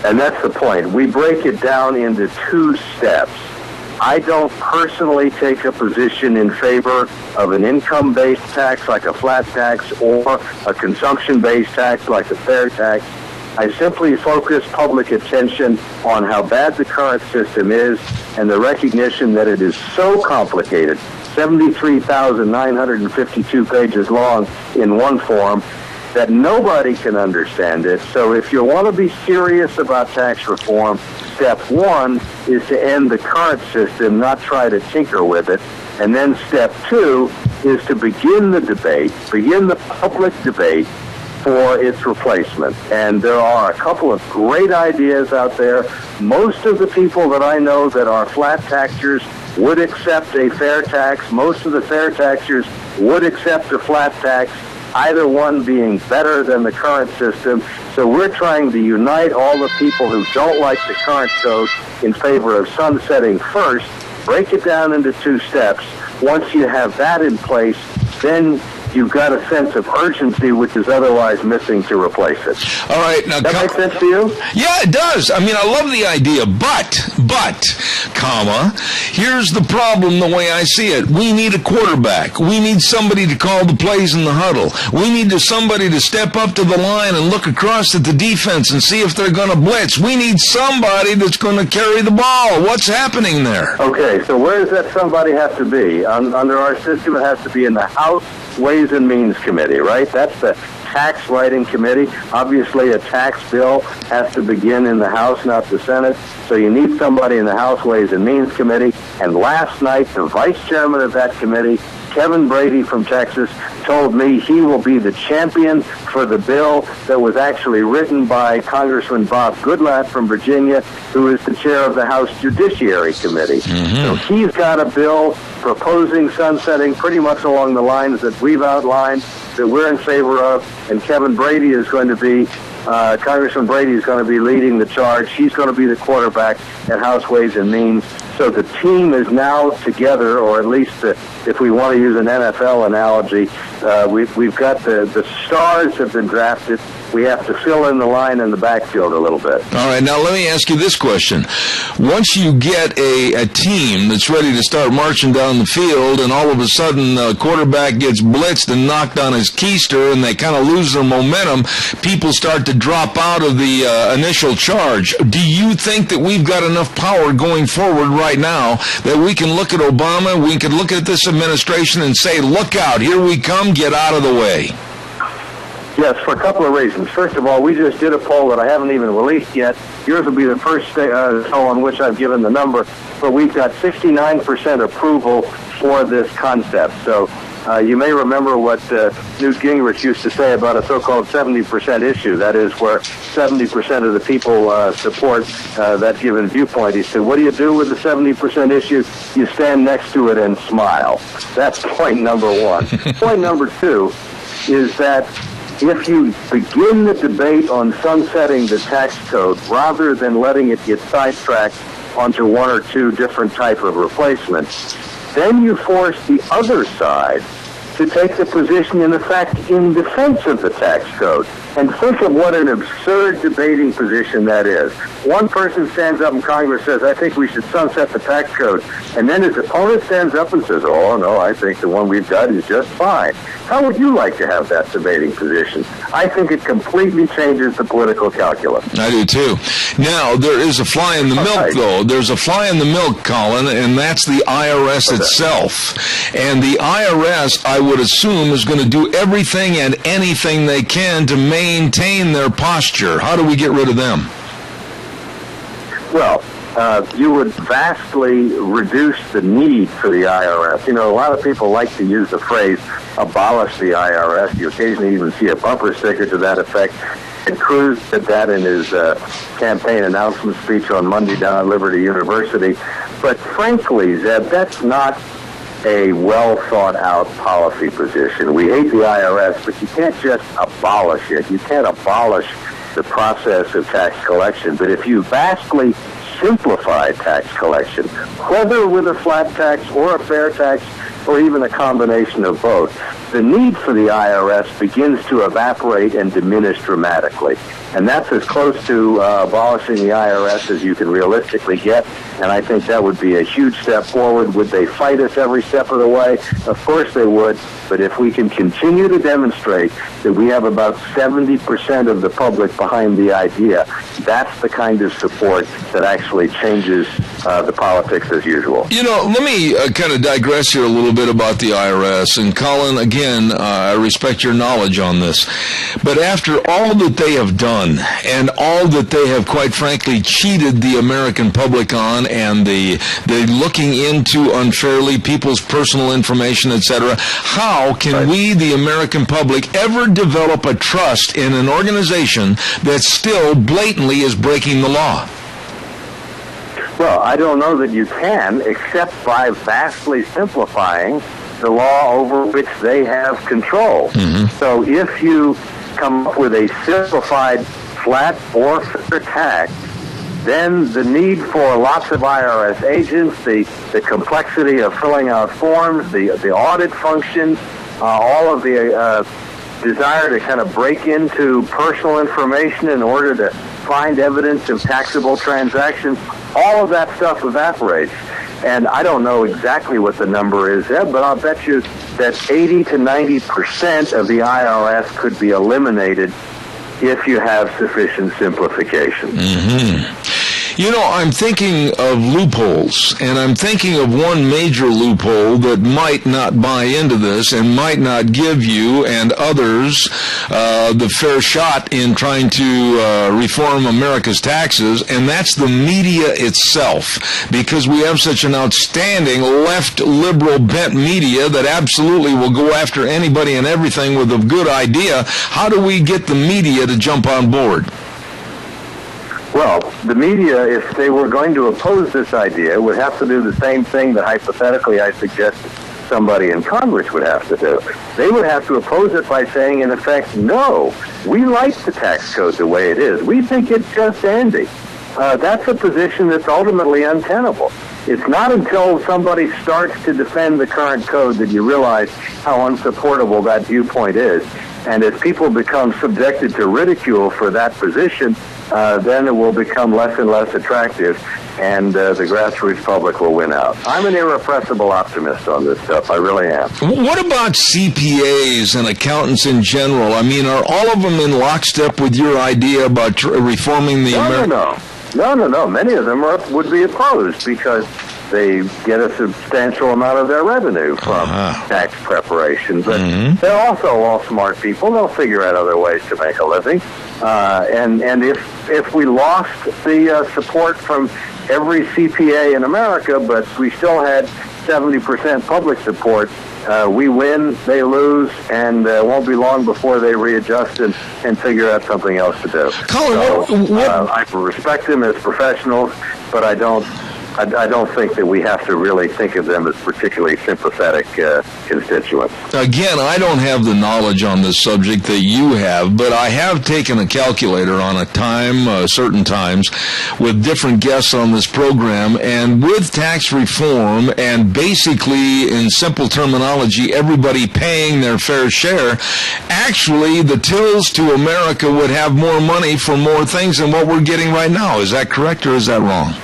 And that's the point. We break it down into 2 steps. I don't personally take a position in favor of an income-based tax like a flat tax or a consumption-based tax like a fair tax. I simply focus public attention on how bad the current system is and the recognition that it is so complicated, 73,952 pages long in one form, that nobody can understand it. So if you want to be serious about tax reform, step 1 is to end the current system, not try to tinker with it. And then step 2 is to begin the debate, begin the public debate for its replacement. And there are a couple of great ideas out there. Most of the people that I know that are flat taxers would accept a fair tax. Most of the fair taxers would accept a flat tax, either one being better than the current system. So we're trying to unite all the people who don't like the current code in favor of sunsetting first, break it down into 2 steps. Once you have that in place, then you've got a sense of urgency which is otherwise missing to replace it. All right. Now, that make sense to you? Yeah, it does. I mean, I love the idea, but, here's the problem the way I see it. We need a quarterback. We need somebody to call the plays in the huddle. We need somebody to step up to the line and look across at the defense and see if they're going to blitz. We need somebody that's going to carry the ball. What's happening there? Okay, so where does that somebody have to be? Under our system, it has to be in the House Ways and Means Committee, right? That's the tax writing committee. Obviously, a tax bill has to begin in the House, not the Senate. So you need somebody in the House Ways and Means Committee. And last night, the vice chairman of that committee, Kevin Brady from Texas, told me he will be the champion for the bill that was actually written by Congressman Bob Goodlatte from Virginia, who is the chair of the House Judiciary Committee. So he's got a bill proposing sunsetting pretty much along the lines that we've outlined, that we're in favor of, and Kevin Brady is going to be Congressman Brady is going to be leading the charge. He's going to be the quarterback at House Ways and Means. So the team is now together, or at least if we want to use an NFL analogy, we've got the stars have been drafted. We have to fill in the line in the backfield a little bit. All right, now let me ask you this question. Once you get a team that's ready to start marching down the field and all of a sudden the quarterback gets blitzed and knocked on his keister and they kind of lose their momentum, people start to drop out of the initial charge. Do you think that we've got enough power going forward right now that we can look at Obama, we can look at this administration and say, look out, here we come, get out of the way? Yes, for a couple of reasons. First of all, we just did a poll that I haven't even released yet. Yours will be the first poll on which I've given the number, but we've got 69% approval for this concept. So you may remember what Newt Gingrich used to say about a so-called 70% issue. That is where 70% of the people support that given viewpoint. He said, what do you do with the 70% issue? You stand next to it and smile. That's point number 1. Point number 2 is that if you begin the debate on sunsetting the tax code rather than letting it get sidetracked onto 1 or 2 different type of replacements, then you force the other side to take the position, in effect, in defense of the tax code. And think of what an absurd debating position that is. One person stands up in Congress and says, I think we should sunset the tax code. And then his opponent stands up and says, oh, no, I think the one we've got is just fine. How would you like to have that debating position? I think it completely changes the political calculus. I do, too. Now, there is a fly in the milk, though. There's a fly in the milk, Colin, and that's the IRS itself. And the IRS, I would assume, is going to do everything and anything they can to maintain their posture. How do we get rid of them? Well, you would vastly reduce the need for the IRS. You know, a lot of people like to use the phrase abolish the IRS. You occasionally even see a bumper sticker to that effect. And Cruz did that in his campaign announcement speech on Monday down at Liberty University. But frankly, Zeb, that's not a well-thought-out policy position. We hate the IRS, but you can't just abolish it. You can't abolish the process of tax collection. But if you vastly simplify tax collection, whether with a flat tax or a fair tax or even a combination of both, the need for the IRS begins to evaporate and diminish dramatically. And that's as close to abolishing the IRS as you can realistically get. And I think that would be a huge step forward. Would they fight us every step of the way? Of course they would. But if we can continue to demonstrate that we have about 70% of the public behind the idea, that's the kind of support that actually changes the politics as usual. You know, let me kind of digress here a little bit about the IRS. And Colin, again, I respect your knowledge on this. But after all that they have done and all that they have, quite frankly, cheated the American public on, and the looking into unfairly people's personal information, etc., how can we, the American public, ever develop a trust in an organization that still blatantly is breaking the law? Well, I don't know that you can, except by vastly simplifying the law over which they have control. Mm-hmm. So if you come up with a simplified flat or fair tax, then the need for lots of IRS agents, the complexity of filling out forms, the audit function, all of the desire to kind of break into personal information in order to find evidence of taxable transactions, all of that stuff evaporates. And I don't know exactly what the number is, Ed, but I'll bet you that 80 to 90% of the IRS could be eliminated if you have sufficient simplification. Mm-hmm. You know, I'm thinking of loopholes, and I'm thinking of one major loophole that might not buy into this and might not give you and others the fair shot in trying to reform America's taxes, and that's the media itself, because we have such an outstanding left liberal bent media that absolutely will go after anybody and everything with a good idea. How do we get the media to jump on board? Well, the media, if they were going to oppose this idea, would have to do the same thing that hypothetically I suggested somebody in Congress would have to do. They would have to oppose it by saying, in effect, no, we like the tax code the way it is. We think it's just dandy. That's a position that's ultimately untenable. It's not until somebody starts to defend the current code that you realize how unsupportable that viewpoint is. And as people become subjected to ridicule for that position, then it will become less and less attractive, and the grassroots public will win out. I'm an irrepressible optimist on this stuff. I really am. What about CPAs and accountants in general? I mean, are all of them in lockstep with your idea about reforming the American? No. Many of them would be opposed because they get a substantial amount of their revenue from tax preparation. But they're also all smart people. They'll figure out other ways to make a living. And if we lost the support from every CPA in America, but we still had 70% public support, we win, they lose, and it won't be long before they readjust and figure out something else to do. Colin, I respect them as professionals, but I don't think that we have to really think of them as particularly sympathetic constituents. Again, I don't have the knowledge on this subject that you have, but I have taken a calculator on a time, certain times, with different guests on this program, and with tax reform and basically, in simple terminology, everybody paying their fair share, actually the tills to America would have more money for more things than what we're getting right now. Is that correct, or is that wrong?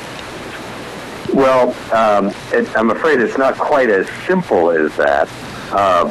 Well, I'm afraid it's not quite as simple as that,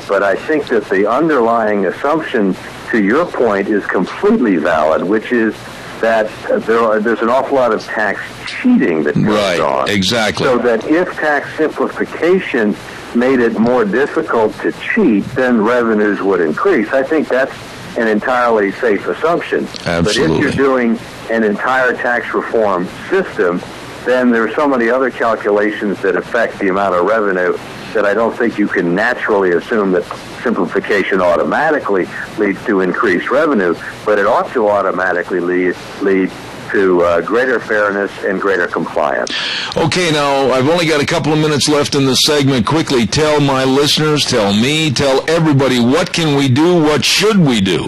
but I think that the underlying assumption, to your point, is completely valid, which is that there's an awful lot of tax cheating that goes on. Exactly. So that if tax simplification made it more difficult to cheat, then revenues would increase. I think that's an entirely safe assumption. Absolutely. But if you're doing an entire tax reform system then there's so many other calculations that affect the amount of revenue that I don't think you can naturally assume that simplification automatically leads to increased revenue, but it ought to automatically lead to greater fairness and greater compliance. Okay, now, I've only got a couple of minutes left in this segment. Quickly, tell my listeners, tell me, tell everybody, what can we do, what should we do?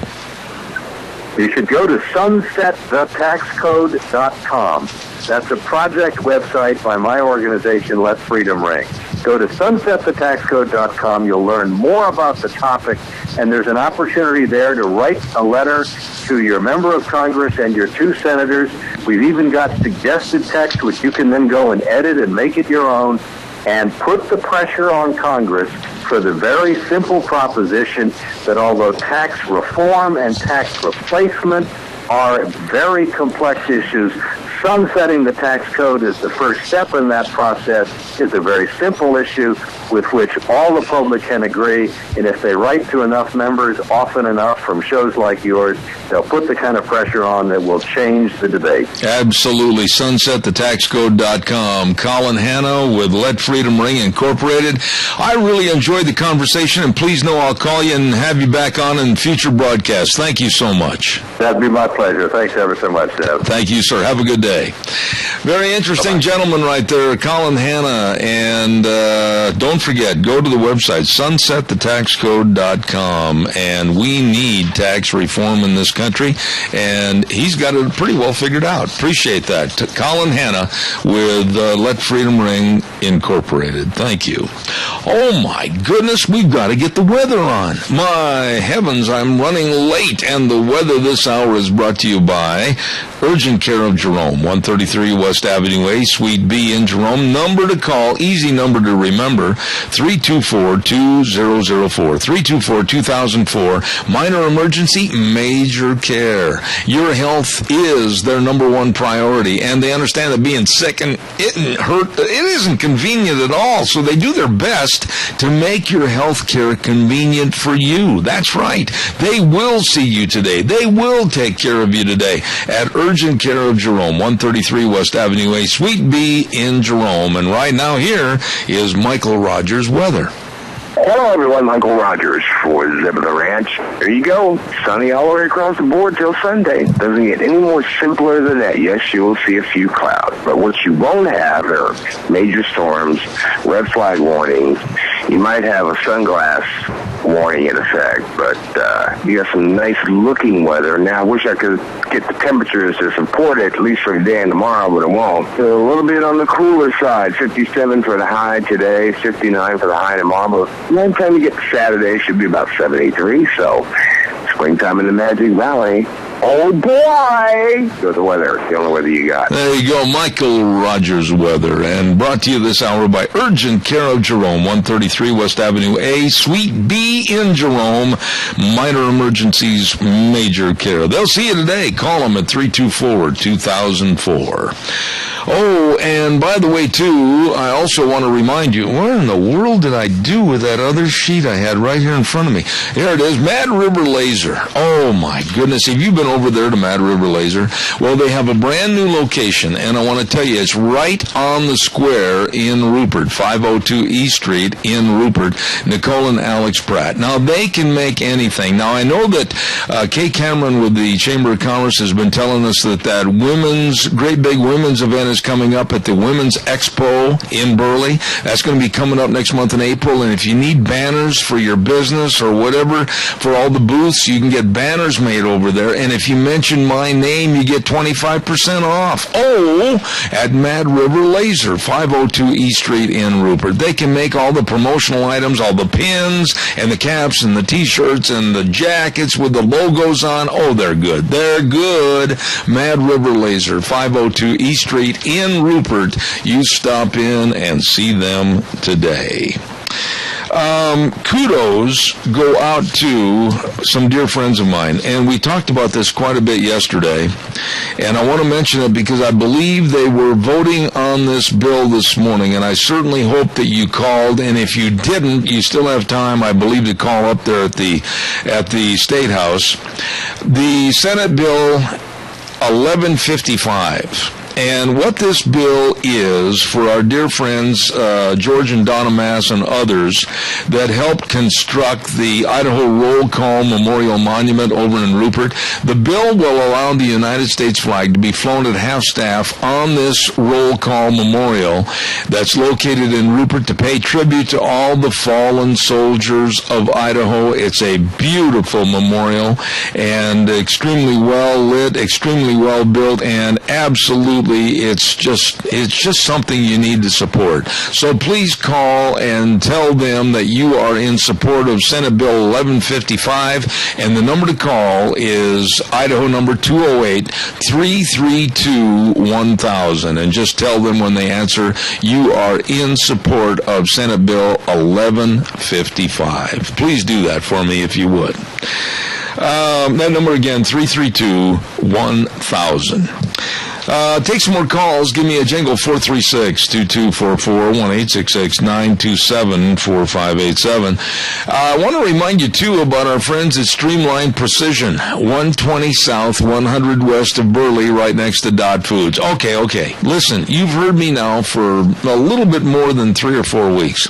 You should go to sunsetthethaxcode.com. That's a project website by my organization, Let Freedom Ring. Go to sunsetthethaxcode.com. You'll learn more about the topic, and there's an opportunity there to write a letter to your member of Congress and your 2 senators. We've even got suggested text, which you can then go and edit and make it your own, and put the pressure on Congress for the very simple proposition that although tax reform and tax replacement are very complex issues, sunsetting the tax code is the first step in that process. It's a very simple issue with which all the public can agree, and if they write to enough members often enough from shows like yours, they'll put the kind of pressure on that will change the debate. Absolutely. SunsetTheTaxCode.com. Colin Hanna with Let Freedom Ring Incorporated. I really enjoyed the conversation, and please know I'll call you and have you back on in future broadcasts. Thank you so much. That'd be my pleasure. Thanks ever so much, Deb. Thank you, sir. Have a good day. Very interesting gentleman right there, Colin Hanna. And don't forget, go to the website, sunsetthethaxcode.com. And we need tax reform in this country. And he's got it pretty well figured out. Appreciate that. Colin Hanna with Let Freedom Ring Incorporated. Thank you. Oh, my goodness, we've got to get the weather on. My heavens, I'm running late. And the weather this hour is brought to you by Urgent Care of Jerome, 133 West Avenue A, Suite B in Jerome. Number to call, easy number to remember, 324-2004, 324-2004. Minor emergency, major care. Your health is their number one priority, and they understand that being sick and it isn't convenient at all, so they do their best to make your health care convenient for you. That's right. They will see you today. They will take care of you today at Urgent Care of Jerome, 133 West Avenue A, Suite B in Jerome. And right now here is Michael Rogers' weather. Hello, everyone. Michael Rogers for Zebra Ranch. There you go. Sunny all the way across the board till Sunday. Doesn't get any more simpler than that. Yes, you will see a few clouds. But what you won't have are major storms, red flag warnings. You might have a sunglass warning in effect, but you got some nice-looking weather. Now, I wish I could get the temperatures to support it, at least for today and tomorrow, but it won't. So a little bit on the cooler side, 57 for the high today, 59 for the high tomorrow. By the time you get to Saturday, it should be about 73, so springtime in the Magic Valley. Oh, boy! So the weather, the only weather you got. There you go, Michael Rogers weather, and brought to you this hour by Urgent Care of Jerome, 133 West Avenue A, Suite B in Jerome. Minor emergencies, major care. They'll see you today. Call them at 324-2004. Oh, and by the way, too, I also want to remind you, what in the world did I do with that other sheet I had right here in front of me? Here it is, Mad River Laser. Oh, my goodness. Have you been over there to Mad River Laser? Well, they have a brand new location, and I want to tell you, it's right on the square in Rupert, 502 East Street in Rupert, Nicole and Alex Pratt. Now, they can make anything. Now, I know that Kay Cameron with the Chamber of Commerce has been telling us that great big women's event is coming up at the Women's Expo in Burley. That's going to be coming up next month in April, and if you need banners for your business or whatever, for all the booths, you can get banners made over there, and if you mention my name, you get 25% off. Oh, at Mad River Laser, 502 East Street in Rupert. They can make all the promotional items, all the pins and the caps and the t-shirts and the jackets with the logos on. Oh, they're good. They're good. Mad River Laser, 502 East Street in Rupert. You stop in and see them today. Kudos go out to some dear friends of mine, and we talked about this quite a bit yesterday, and I want to mention it because I believe they were voting on this bill this morning, and I certainly hope that you called, and if you didn't, you still have time, I believe, to call up there at the State House. The Senate Bill 1155. And what this bill is for our dear friends George and Donna Mass and others that helped construct the Idaho Roll Call Memorial Monument over in Rupert, the bill will allow the United States flag to be flown at half-staff on this roll call memorial that's located in Rupert to pay tribute to all the fallen soldiers of Idaho. It's a beautiful memorial and extremely well lit, extremely well built, and absolutely it's just something you need to support. So please call and tell them that you are in support of Senate Bill 1155, and the number to call is Idaho number 208-332-1000, and just tell them when they answer you are in support of Senate Bill 1155. Please do that for me if you would. That number again, 332-1000. Take some more calls. Give me a jingle, 436-2244, 1-866-927-4587. I want to remind you, too, about our friends at Streamline Precision, 120 South, 100 West of Burley, right next to Dot Foods. Okay. Listen, you've heard me now for a little bit more than 3 or 4 weeks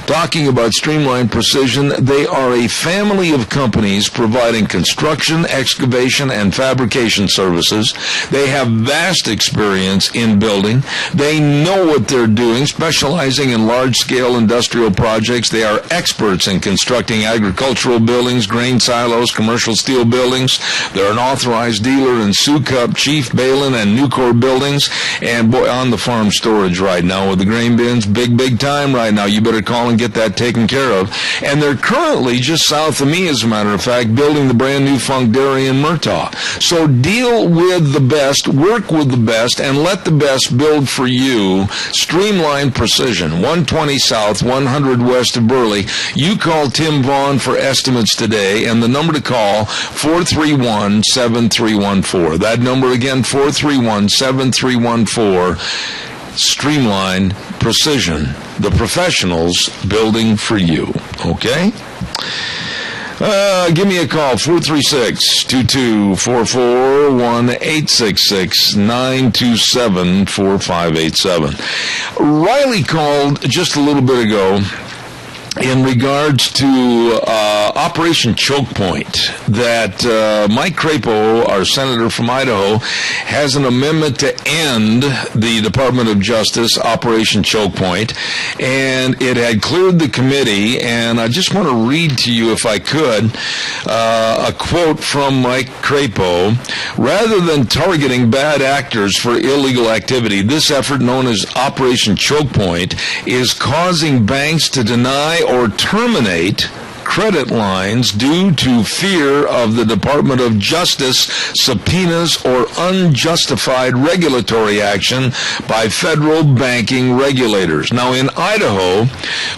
talking about Streamline Precision. They are a family of companies providing construction, excavation, and fabrication services. They have vast experience in building. They know what they're doing, specializing in large-scale industrial projects. They are experts in constructing agricultural buildings, grain silos, commercial steel buildings. They're an authorized dealer in Sioux Cup, Chief, Balin, and Nucor buildings. And boy, on the farm storage right now with the grain bins, big time right now. You better call and get that taken care of. And they're currently just south of me, as a matter of fact, building the brand new Funk Dairy in Murtaugh. So deal with the best, work with the best, and let the best build for you. Streamline Precision, 120 South, 100 West of Burley. You call Tim Vaughn for estimates today, and the number to call, 431-7314. That number again, 431-7314. Streamline Precision, the professionals building for you. Okay? Give me a call, 436-2244, 1-866-927-4587. Riley called just a little bit ago in regards to Operation Choke Point, that Mike Crapo, our senator from Idaho, has an amendment to end the Department of Justice Operation Choke Point, and it had cleared the committee. And I just want to read to you, if I could, a quote from Mike Crapo. Rather than targeting bad actors for illegal activity, this effort, known as Operation Choke Point, is causing banks to deny or terminate credit lines due to fear of the Department of Justice subpoenas or unjustified regulatory action by federal banking regulators. Now, in Idaho,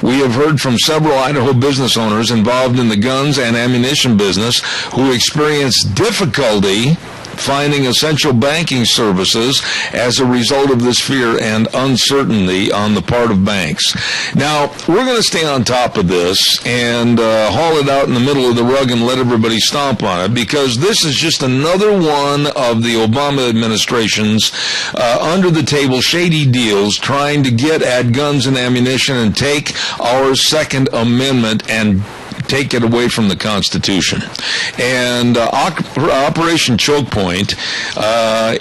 we have heard from several Idaho business owners involved in the guns and ammunition business who experience difficulty finding essential banking services as a result of this fear and uncertainty on the part of banks. Now, we're going to stay on top of this and haul it out in the middle of the rug and let everybody stomp on it, because this is just another one of the Obama administration's under-the-table shady deals trying to get at guns and ammunition and take our Second Amendment and take it away from the Constitution. And Operation Choke Point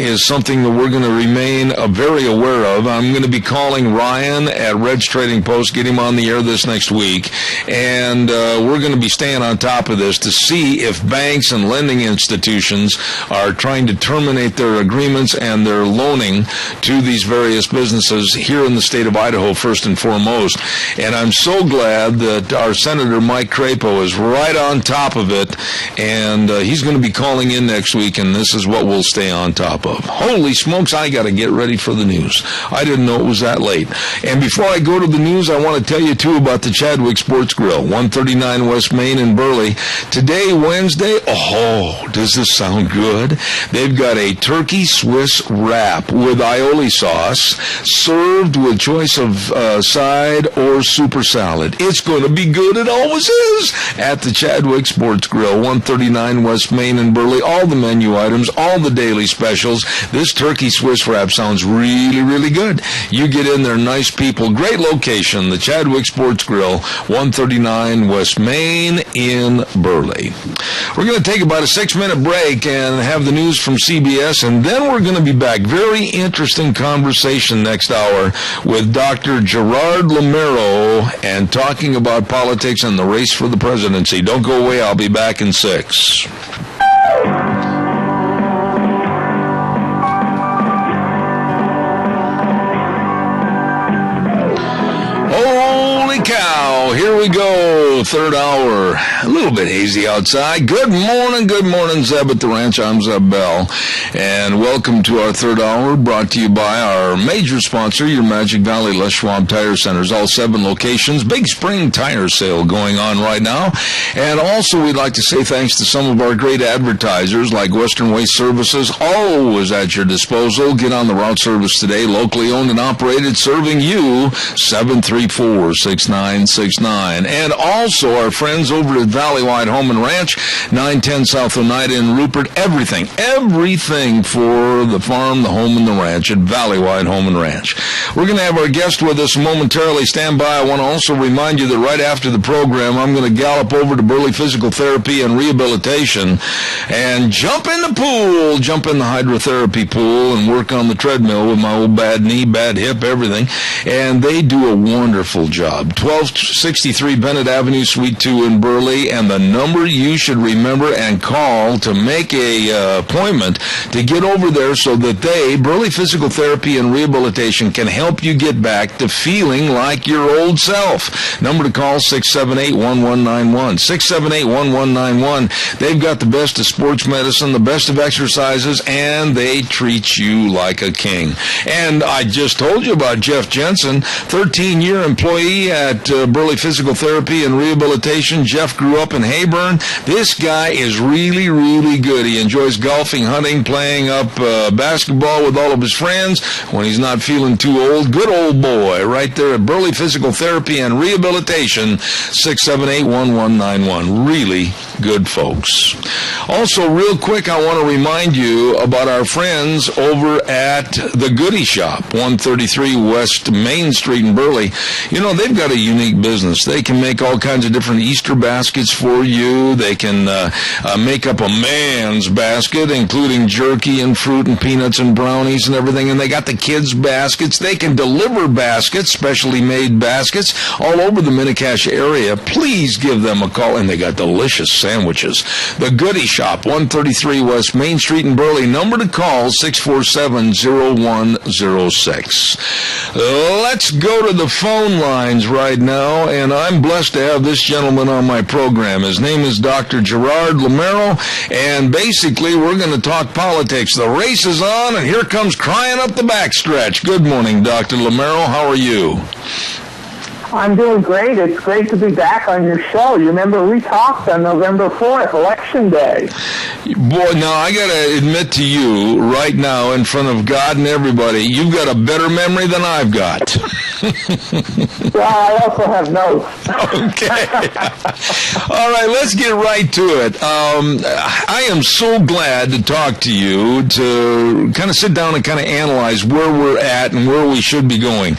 is something that we're going to remain very aware of. I'm going to be calling Ryan at Red's Trading Post, get him on the air this next week, and we're going to be staying on top of this to see if banks and lending institutions are trying to terminate their agreements and their loaning to these various businesses here in the state of Idaho, first and foremost. And I'm so glad that our Senator Mike Crapo is right on top of it, and he's going to be calling in next week, and this is what we'll stay on top of. Holy smokes, I got to get ready for the news. I didn't know it was that late. And before I go to the news, I want to tell you, too, about the Chadwick Sports Grill, 139 West Main in Burley. Today, Wednesday, oh, does this sound good? They've got a turkey Swiss wrap with aioli sauce, served with choice of side or super salad. It's going to be good. It always is. is at the Chadwick Sports Grill, 139 West Main in Burley. All the menu items, all the daily specials. This turkey Swiss wrap sounds really, really good. You get in there, nice people, great location, the Chadwick Sports Grill, 139 West Main in Burley. We're going to take about a 6-minute break and have the news from CBS, and then we're going to be back. Very interesting conversation next hour with Dr. Gerard Lamero and talking about politics and the race for the presidency. Don't go away. I'll be back in 6. Holy cow, here we go, third hour. A little bit hazy outside. Good morning, Zeb at the ranch. I'm Zeb Bell, and welcome to our third hour, brought to you by our major sponsor, your Magic Valley Les Schwab Tire Centers, all 7 locations. Big spring tire sale going on right now. And also, we'd like to say thanks to some of our great advertisers, like Western Waste Services, always at your disposal. Get on the route service today, locally owned and operated, serving you, 734-6969. And also our friends over at Valleywide Home and Ranch, 910 South Oneida in Rupert. Everything for the farm, the home, and the ranch at Valleywide Home and Ranch. We're going to have our guest with us momentarily. Stand by. I want to also remind you that right after the program, I'm going to gallop over to Burley Physical Therapy and Rehabilitation and jump in the pool, jump in the hydrotherapy pool and work on the treadmill with my old bad knee, bad hip, everything. And they do a wonderful job. 1263 Bennett Avenue, Suite 2 in Burley, and the number you should remember and call to make a appointment to get over there so that Burley Physical Therapy and Rehabilitation, can help you get back to feeling like your old self. Number to call, 678-1191. 678-1191. They've got the best of sports medicine, the best of exercises, and they treat you like a king. And I just told you about Jeff Jensen, 13-year employee at Burley Physical Therapy and Rehabilitation. Jeff grew up in Hayburn. This guy is really, really good. He enjoys golfing, hunting, playing up basketball with all of his friends when he's not feeling too old. Good old boy right there at Burley Physical Therapy and Rehabilitation, 678-1191. Really good folks. Also, real quick, I want to remind you about our friends over at the Goodie Shop, 133 West Main Street in Burley. You know, they've got a unique business. They can make all kinds of different Easter baskets for you. They can make up a man's basket, including jerky and fruit and peanuts and brownies and everything. And they got the kids' baskets. They can deliver baskets, specially made baskets, all over the Minicash area. Please give them a call. And they got delicious sandwiches. The Goodie Shop, 133 West Main Street in Burley. Number to call, 647-0106. Let's go to the phone lines right now, and I'm blessed to have this gentleman on my program. His name is Dr. Gerard Lamero, and basically we're going to talk politics. The race is on, and here comes crying up the backstretch. Good morning, Dr. Lamero. How are you? I'm doing great. It's great to be back on your show. You remember we talked on November 4th, Election Day. Boy, now I got to admit to you right now in front of God and everybody, you've got a better memory than I've got. Well, I also have notes. Okay. All right, let's get right to it. I am so glad to talk to you, to kind of sit down and kind of analyze where we're at and where we should be going.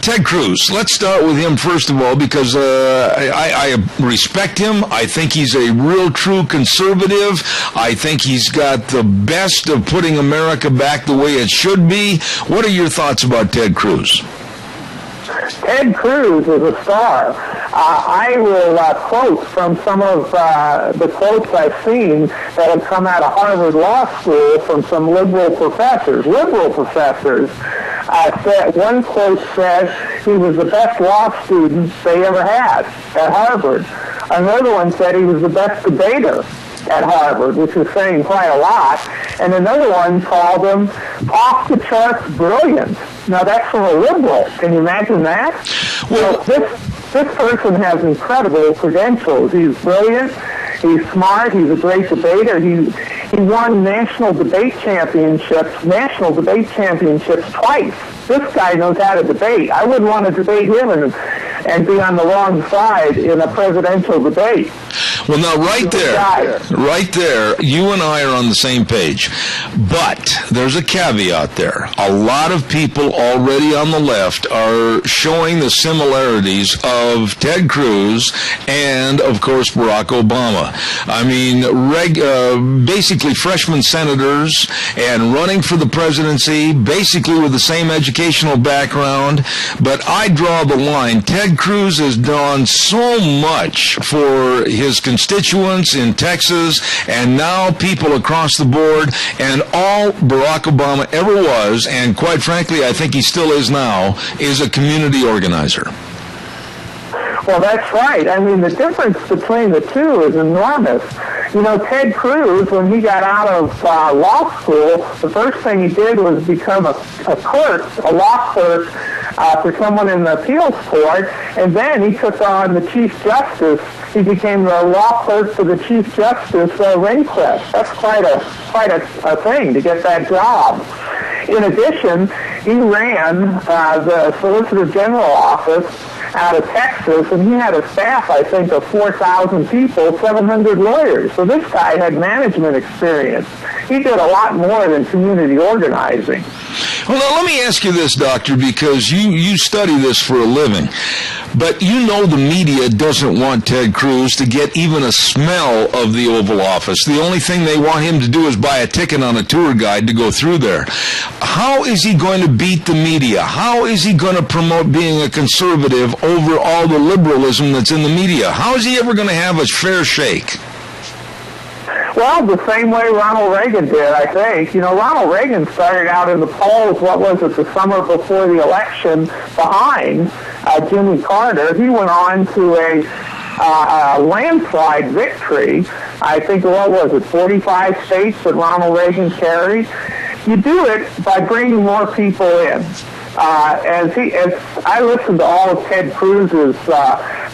Ted Cruz, let's start with him first of all, because I respect him. I think he's a real true conservative. I think he's got the best of putting America back the way it should be. What are your thoughts about Ted Cruz? Ted Cruz is a star. I will quote from some of the quotes I've seen that have come out of Harvard Law School from some liberal professors. One quote says he was the best law student they ever had at Harvard. Another one said he was the best debater at Harvard, which is saying quite a lot. And another one called him off-the-charts brilliant. Now, that's from a liberal. Can you imagine that? Well, this person has incredible credentials. He's brilliant. He's smart. He's a great debater. He won national debate championships twice. This guy knows how to debate. I wouldn't want to debate him and be on the wrong side in a presidential debate. Well, now, right there, you and I are on the same page. But there's a caveat there. A lot of people already on the left are showing the similarities of Ted Cruz and, of course, Barack Obama. I mean, basically freshman senators and running for the presidency, basically with the same educational background. But I draw the line. Ted Cruz has done so much for his constituents in Texas and now people across the board, and all Barack Obama ever was, and quite frankly I think he still is now, is a community organizer. Well, that's right. I mean, the difference between the two is enormous. You know, Ted Cruz, when he got out of law school, the first thing he did was become a law clerk for someone in the appeals court, and then he took on the Chief Justice. He became the law clerk for the Chief Justice Rehnquist. That's quite a thing to get that job. In addition, he ran the Solicitor General office out of Texas, and he had a staff, I think, of 4,000 people, 700 lawyers. So this guy had management experience. He did a lot more than community organizing. Well, now, let me ask you this, Doctor, because you study this for a living. But you know the media doesn't want Ted Cruz to get even a smell of the Oval Office. The only thing they want him to do is buy a ticket on a tour guide to go through there. How is he going to beat the media? How is he going to promote being a conservative over all the liberalism that's in the media? How is he ever going to have a fair shake? Well, the same way Ronald Reagan did, I think. You know, Ronald Reagan started out in the polls, the summer before the election, behind Jimmy Carter. He went on to a landslide victory. I think, 45 states that Ronald Reagan carried. You do it by bringing more people in. As I listened to all of Ted Cruz's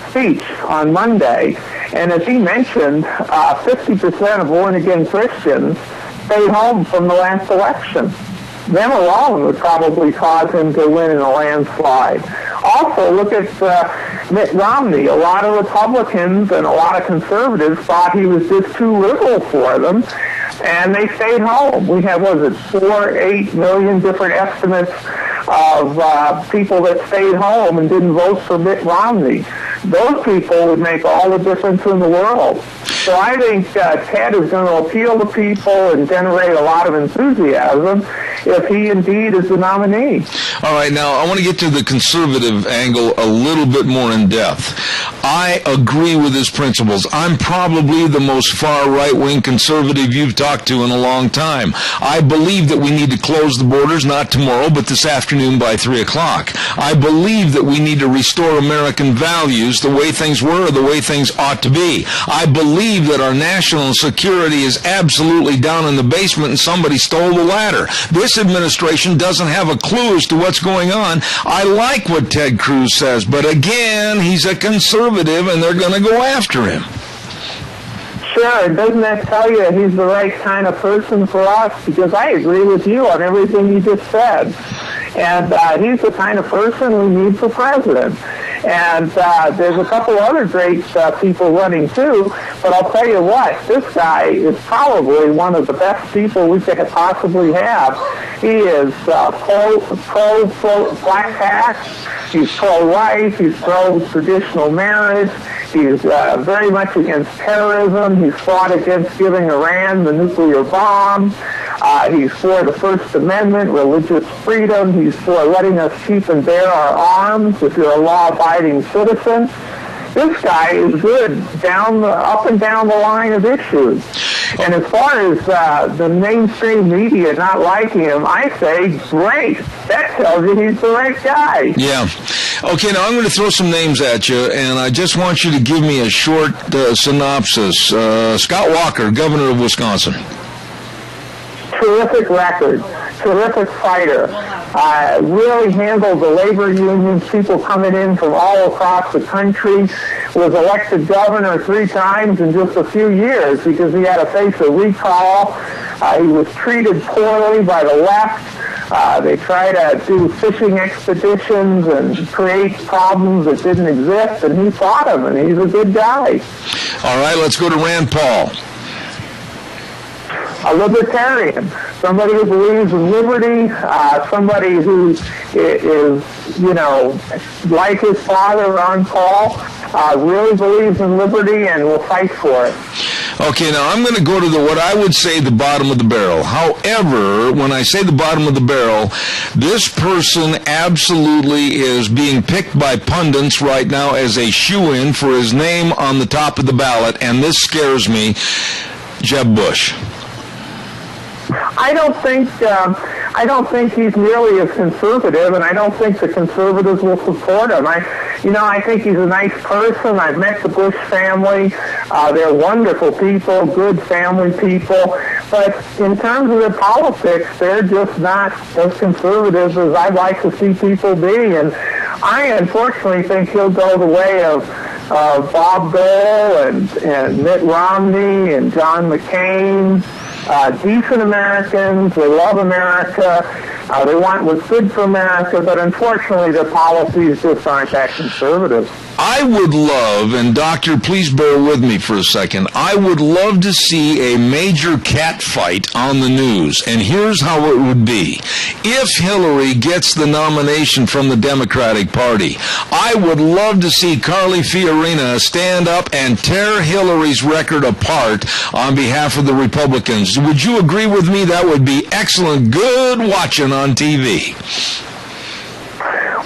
speech on Monday, and as he mentioned, 50% of born-again Christians stayed home from the last election. Them alone would probably cause him to win in a landslide. Also, look at Mitt Romney. A lot of Republicans and a lot of conservatives thought he was just too liberal for them, and they stayed home. We have, 8 million different estimates of people that stayed home and didn't vote for Mitt Romney. Those people would make all the difference in the world. So I think Ted is going to appeal to people and generate a lot of enthusiasm if he indeed is the nominee. All right, now I want to get to the conservative angle a little bit more in depth. I agree with his principles. I'm probably the most far right-wing conservative you've talked to in a long time. I believe that we need to close the borders, not tomorrow, but this afternoon by 3 o'clock. I believe that we need to restore American values the way things were, the way things ought to be. I believe that our national security is absolutely down in the basement and somebody stole the ladder. This administration doesn't have a clue as to what's going on. I like what Ted Cruz says, but again, he's a conservative and they're going to go after him. Sure, doesn't that tell you he's the right kind of person for us? Because I agree with you on everything you just said. And he's the kind of person we need for president. And there's a couple other great people running too, but I'll tell you what, this guy is probably one of the best people we could possibly have. He is pro-black tax, he's pro-life, he's pro-traditional marriage, he's very much against terrorism, he's fought against giving Iran the nuclear bomb, he's for the First Amendment, religious freedom, he's for letting us keep and bear our arms if you're a law-abiding citizen. This guy is good up and down the line of issues. And as far as the mainstream media not liking him, I say, great. That tells you he's the right guy. Yeah. Okay, now I'm going to throw some names at you, and I just want you to give me a short synopsis. Scott Walker, governor of Wisconsin. Terrific record. Terrific fighter. really handled the labor unions, people coming in from all across the country, was elected governor 3 times in just a few years because he had to face a recall. He was treated poorly by the left. They try to do fishing expeditions and create problems that didn't exist, and he fought them, and he's a good guy. All right, let's go to Rand Paul. A libertarian, somebody who believes in liberty, somebody who is, you know, like his father, Ron Paul, really believes in liberty and will fight for it. Okay, now I'm going to go to what I would say the bottom of the barrel. However, when I say the bottom of the barrel, this person absolutely is being picked by pundits right now as a shoo-in for his name on the top of the ballot, and this scares me. Jeb Bush. I don't think he's nearly as conservative, and I don't think the conservatives will support him. I think he's a nice person. I've met the Bush family. They're wonderful people, good family people. But in terms of their politics, they're just not as conservative as I'd like to see people be. And I unfortunately think he'll go the way of Bob Dole and Mitt Romney and John McCain. Decent Americans, they love America, they want what's good for America, but unfortunately their policies just aren't that conservative. I would love, and Doctor, please bear with me for a second, I would love to see a major cat fight on the news, and here's how it would be. If Hillary gets the nomination from the Democratic Party, I would love to see Carly Fiorina stand up and tear Hillary's record apart on behalf of the Republicans. Would you agree with me? That would be excellent, good watching on TV.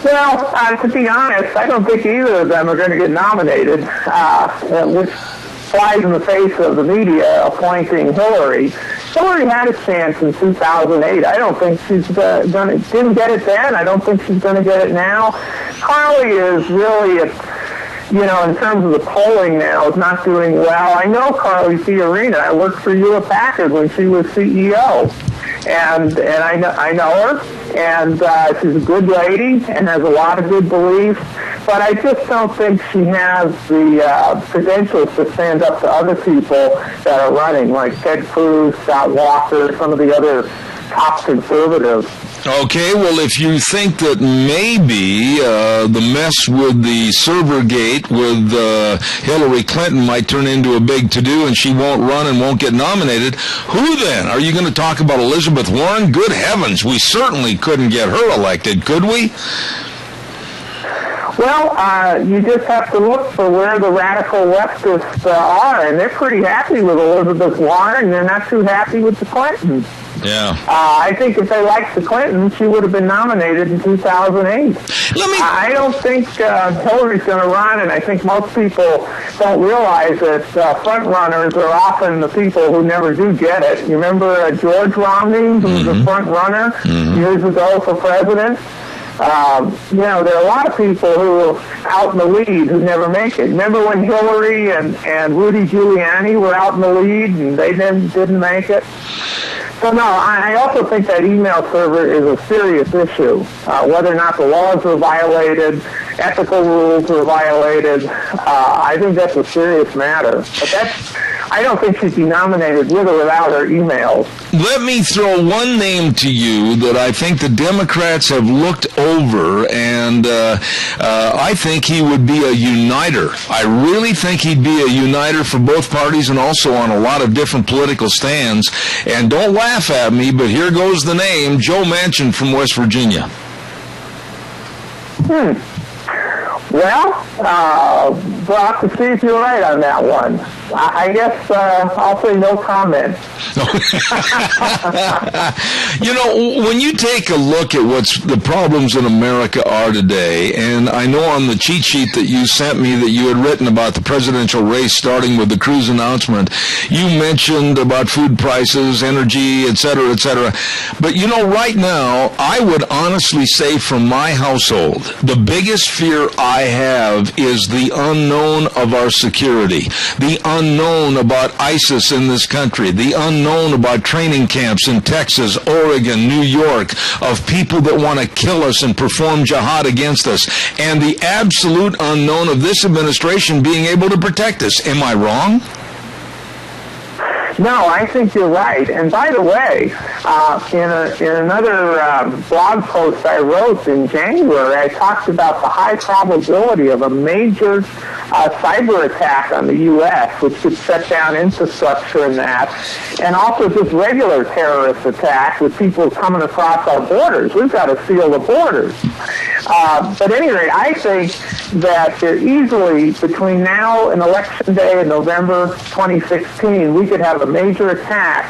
Well, to be honest, I don't think either of them are going to get nominated, which flies in the face of the media appointing Hillary. Hillary had a chance in 2008. I don't think she's didn't get it then. I don't think she's going to get it now. Carly is really, in terms of the polling now, is not doing well. I know Carly Fiorina. I worked for Hewlett Packard when she was CEO. And I know her, and she's a good lady and has a lot of good beliefs, but I just don't think she has the credentials to stand up to other people that are running, like Ted Cruz, Scott Walker, some of the other top conservatives. Okay, well, if you think that maybe the mess with the Servergate with Hillary Clinton might turn into a big to-do and she won't run and won't get nominated, who then? Are you going to talk about Elizabeth Warren? Good heavens, we certainly couldn't get her elected, could we? Well, you just have to look for where the radical leftists are, and they're pretty happy with Elizabeth Warren, and they're not too happy with the Clintons. Yeah. I think if they liked the Clintons, she would have been nominated in 2008. I don't think Hillary's going to run, and I think most people don't realize that front runners are often the people who never do get it. You remember George Romney, who was a front runner years ago for president? There are a lot of people who are out in the lead who never make it. Remember when Hillary and Rudy Giuliani were out in the lead and they didn't make it? So no, I also think that email server is a serious issue. Whether or not the laws are violated, ethical rules are violated, I think that's a serious matter. But I don't think she'd be nominated with or without her emails. Let me throw one name to you that I think the Democrats have looked over, and I think he would be a uniter. I really think he'd be a uniter for both parties and also on a lot of different political stands. And don't laugh at me, but here goes the name, Joe Manchin from West Virginia. Well, we'll have to see if you're right on that one. I guess I'll say no comment. When you take a look at what's the problems in America are today, and I know on the cheat sheet that you sent me that you had written about the presidential race starting with the Cruz announcement, you mentioned about food prices, energy, et cetera, et cetera. But, right now, I would honestly say from my household, the biggest fear I I have is the unknown of our security, the unknown about ISIS in this country, the unknown about training camps in Texas, Oregon, New York, of people that want to kill us and perform jihad against us, and the absolute unknown of this administration being able to protect us. Am I wrong? No, I think you're right. And by the way, in another blog post I wrote in January, I talked about the high probability of a major cyber attack on the U.S., which could shut down infrastructure and that, and also just regular terrorist attacks with people coming across our borders. We've got to seal the borders. But at any rate, I think that easily between now and Election Day in November 2016, we could have a major attack.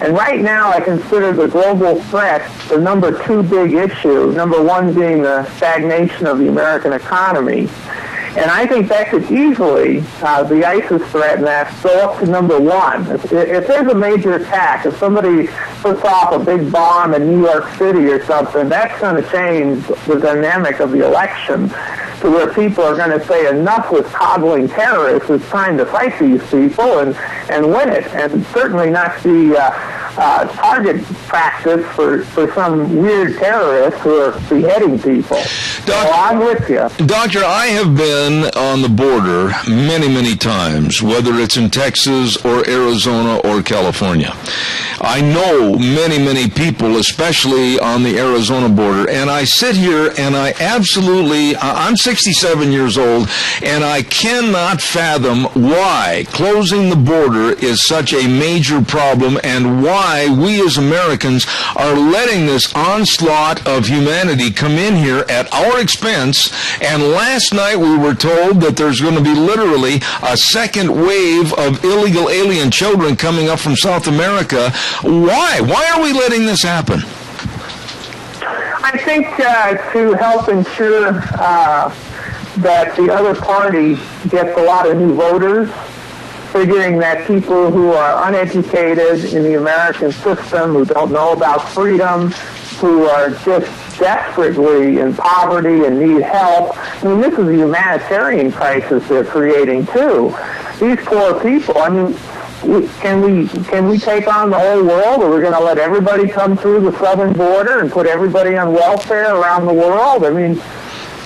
And right now, I consider the global threat the number 2 big issue, number 1 being the stagnation of the American economy. And I think that could easily, the ISIS threat and that, go up to number 1. If there's a major attack, if somebody puts off a big bomb in New York City or something, that's going to change the dynamic of the election to where people are going to say enough with coddling terrorists. It's time to fight these people and win it, and certainly not be target practice for some weird terrorists who are beheading people. So I'm with you. Doctor, I have been on the border many, many times, whether it's in Texas or Arizona or California. I know many, many people, especially on the Arizona border, and I sit here and I'm 67 years old, and I cannot fathom why closing the border is such a major problem and why we as Americans are letting this onslaught of humanity come in here at our expense. And last night we were told that there's going to be literally a second wave of illegal alien children coming up from South America. Why? Why are we letting this happen? I think to help ensure that the other party gets a lot of new voters, figuring that people who are uneducated in the American system, who don't know about freedom, who are just desperately in poverty and need help. I mean, this is a humanitarian crisis they're creating too. These poor people, I mean, can we take on the whole world? Are we going to let everybody come through the southern border and put everybody on welfare around the world? I mean,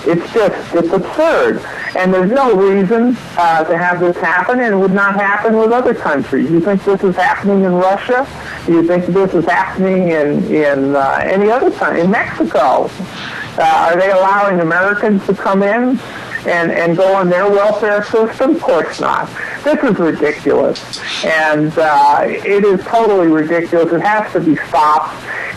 it's absurd. And there's no reason to have this happen, and it would not happen with other countries. You think this is happening in Russia? You think this is happening in any other country? In Mexico? Are they allowing Americans to come in and go on their welfare system? Of course not. This is ridiculous. And it is totally ridiculous. It has to be stopped.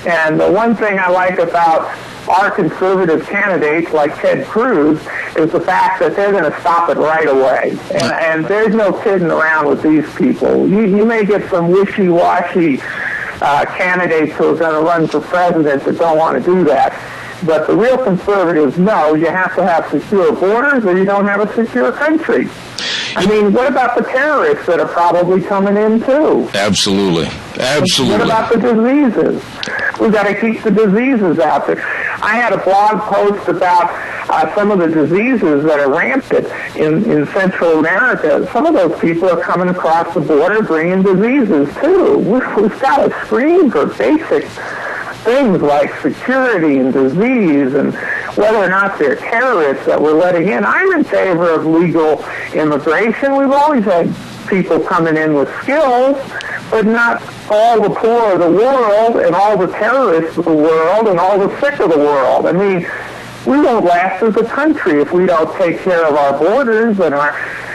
And the one thing I like about our conservative candidates like Ted Cruz is the fact that they're going to stop it right away. And there's no kidding around with these people. You may get some wishy-washy candidates who are going to run for president that don't want to do that. But the real conservatives know you have to have secure borders or you don't have a secure country. I mean, what about the terrorists that are probably coming in too? Absolutely. Absolutely. What about the diseases? We've got to keep the diseases out there. I had a blog post about some of the diseases that are rampant in Central America. Some of those people are coming across the border bringing diseases too. We've got to screen for basic things like security and disease and whether or not they're terrorists that we're letting in. I'm in favor of legal immigration. We've always had people coming in with skills, but not all the poor of the world and all the terrorists of the world and all the sick of the world. I mean, we won't last as a country if we don't take care of our borders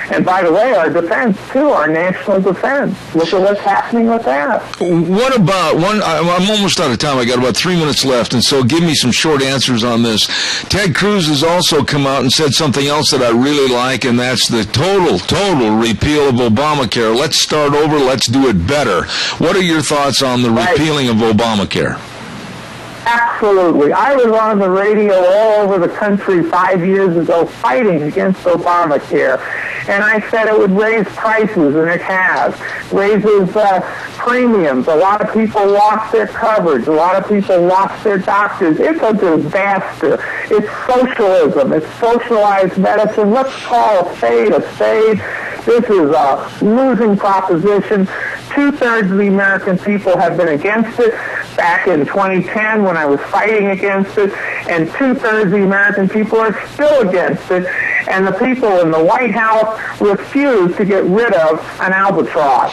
and by the way, our defense, too, our national defense. Look at what's happening with that. What about I'm almost out of time. I got about 3 minutes left, and so give me some short answers on this. Ted Cruz has also come out and said something else that I really like, and that's the total repeal of Obamacare. Let's start over. Let's do it better. What are your thoughts on the repealing of Obamacare? Absolutely. I was on the radio all over the country 5 years ago fighting against Obamacare, and I said it would raise prices, and it has. Raises premiums. A lot of people lost their coverage. A lot of people lost their doctors. It's a disaster. It's socialism. It's socialized medicine. Let's call a spade a spade. This is a losing proposition. 2/3 of the American people have been against it back in 2010 when I was fighting against it, and 2/3 of the American people are still against it, and the people in the White House refuse to get rid of an albatross.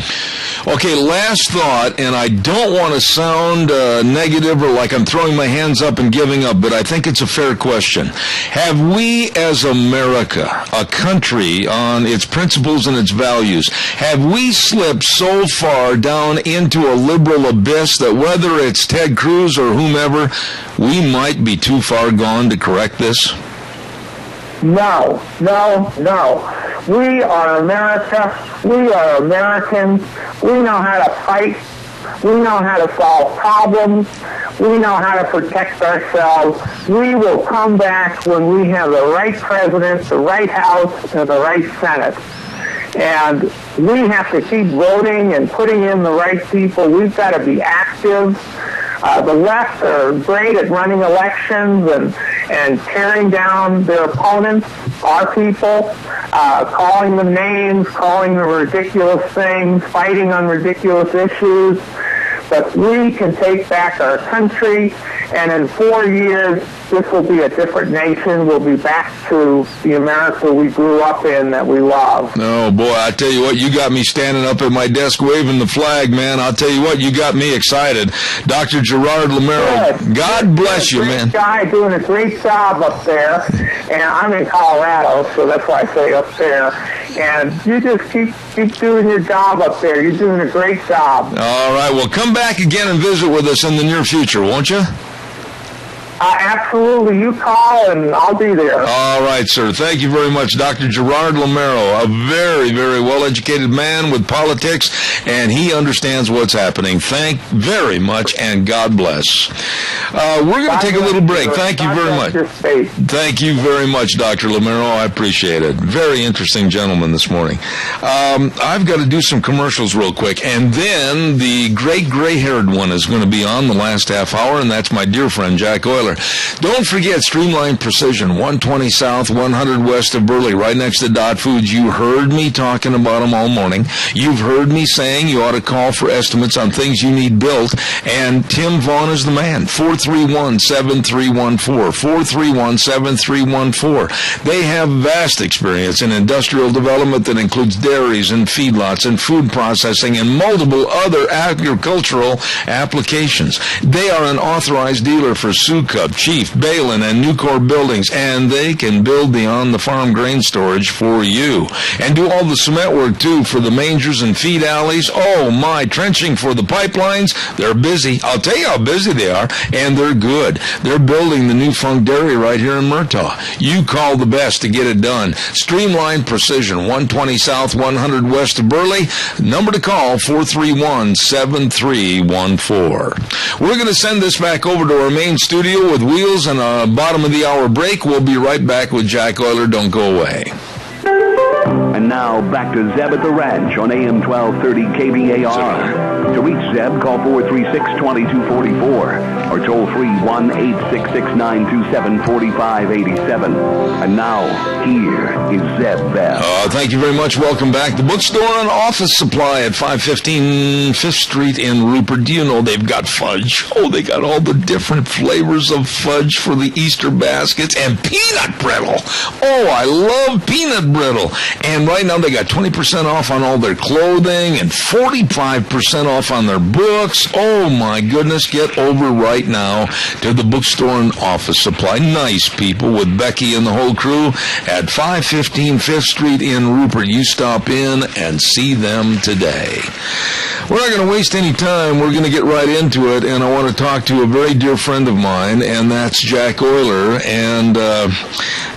Okay, last thought, and I don't want to sound negative or like I'm throwing my hands up and giving up, but I think it's a fair question. Have we as America, a country on its principles and its values, have we slipped so far down into a liberal abyss that whether it's Ted Cruz or whomever, we might be too far gone to correct this? No. We are America. We are Americans. We know how to fight. We know how to solve problems. We know how to protect ourselves. We will come back when we have the right president, the right House, and the right Senate. And we have to keep voting and putting in the right people. We've got to be active. The left are great at running elections and tearing down their opponents, our people, calling them names, calling them ridiculous things, fighting on ridiculous issues. But we can take back our country, and in 4 years, this will be a different nation. We'll be back to the America we grew up in that we love. Oh, boy, I tell you what, you got me standing up at my desk waving the flag, man. I'll tell you what, you got me excited. Dr. Gerard Lamero, Good. God bless you, man. Guy doing a great job up there, and I'm in Colorado, so that's why I say up there. And you just keep doing your job up there. You're doing a great job. All right, well, come back again and visit with us in the near future, won't you? Absolutely. You call, and I'll be there. All right, sir. Thank you very much. Dr. Gerard Lamero, a very, very well-educated man with politics, and he understands what's happening. Thank very much, and God bless. We're going to take a little break. Thank you very much. Thank you very much, Dr. Lamero. I appreciate it. Very interesting gentleman this morning. I've got to do some commercials real quick, and then the great gray-haired one is going to be on the last half hour, and that's my dear friend, Jack Euler. Don't forget Streamline Precision, 120 South, 100 West of Burley, right next to Dot Foods. You heard me talking about them all morning. You've heard me saying you ought to call for estimates on things you need built, and Tim Vaughn is the man. 431-7314, 431-7314. They have vast experience in industrial development that includes dairies and feedlots and food processing and multiple other agricultural applications. They are an authorized dealer for Sukup, Chief, Balin, and Nucor buildings, and they can build the on-the-farm grain storage for you. And do all the cement work, too, for the mangers and feed alleys. Oh, my, trenching for the pipelines. They're busy. I'll tell you how busy they are, and they're good. They're building the new Funk Dairy right here in Murtaugh. You call the best to get it done. Streamline Precision, 120 South, 100 West of Burley. Number to call, 431-7314. We're going to send this back over to our main studio with Wheels and a bottom of the hour break. We'll be right back with Jack Euler. Don't go away. And now back to Zeb at the Ranch on AM 1230 KBAR. To reach Zeb, call 436-2244 or toll free 1-866-927-4587. And now, here is Zeb Bell. Thank you very much. Welcome back. The bookstore and office supply at 515 5th Street in Rupert. Do you know they've got fudge? Oh, they got all the different flavors of fudge for the Easter baskets and peanut brittle. Oh, I love peanut brittle. And right now they got 20% off on all their clothing and 45% off on their books. Oh my goodness, get over right now to the bookstore and office supply. Nice people with Becky and the whole crew at 515 5th Street in Rupert. You stop in and see them today. We're not going to waste any time. We're going to get right into it, and I want to talk to a very dear friend of mine, and that's Jack Euler. And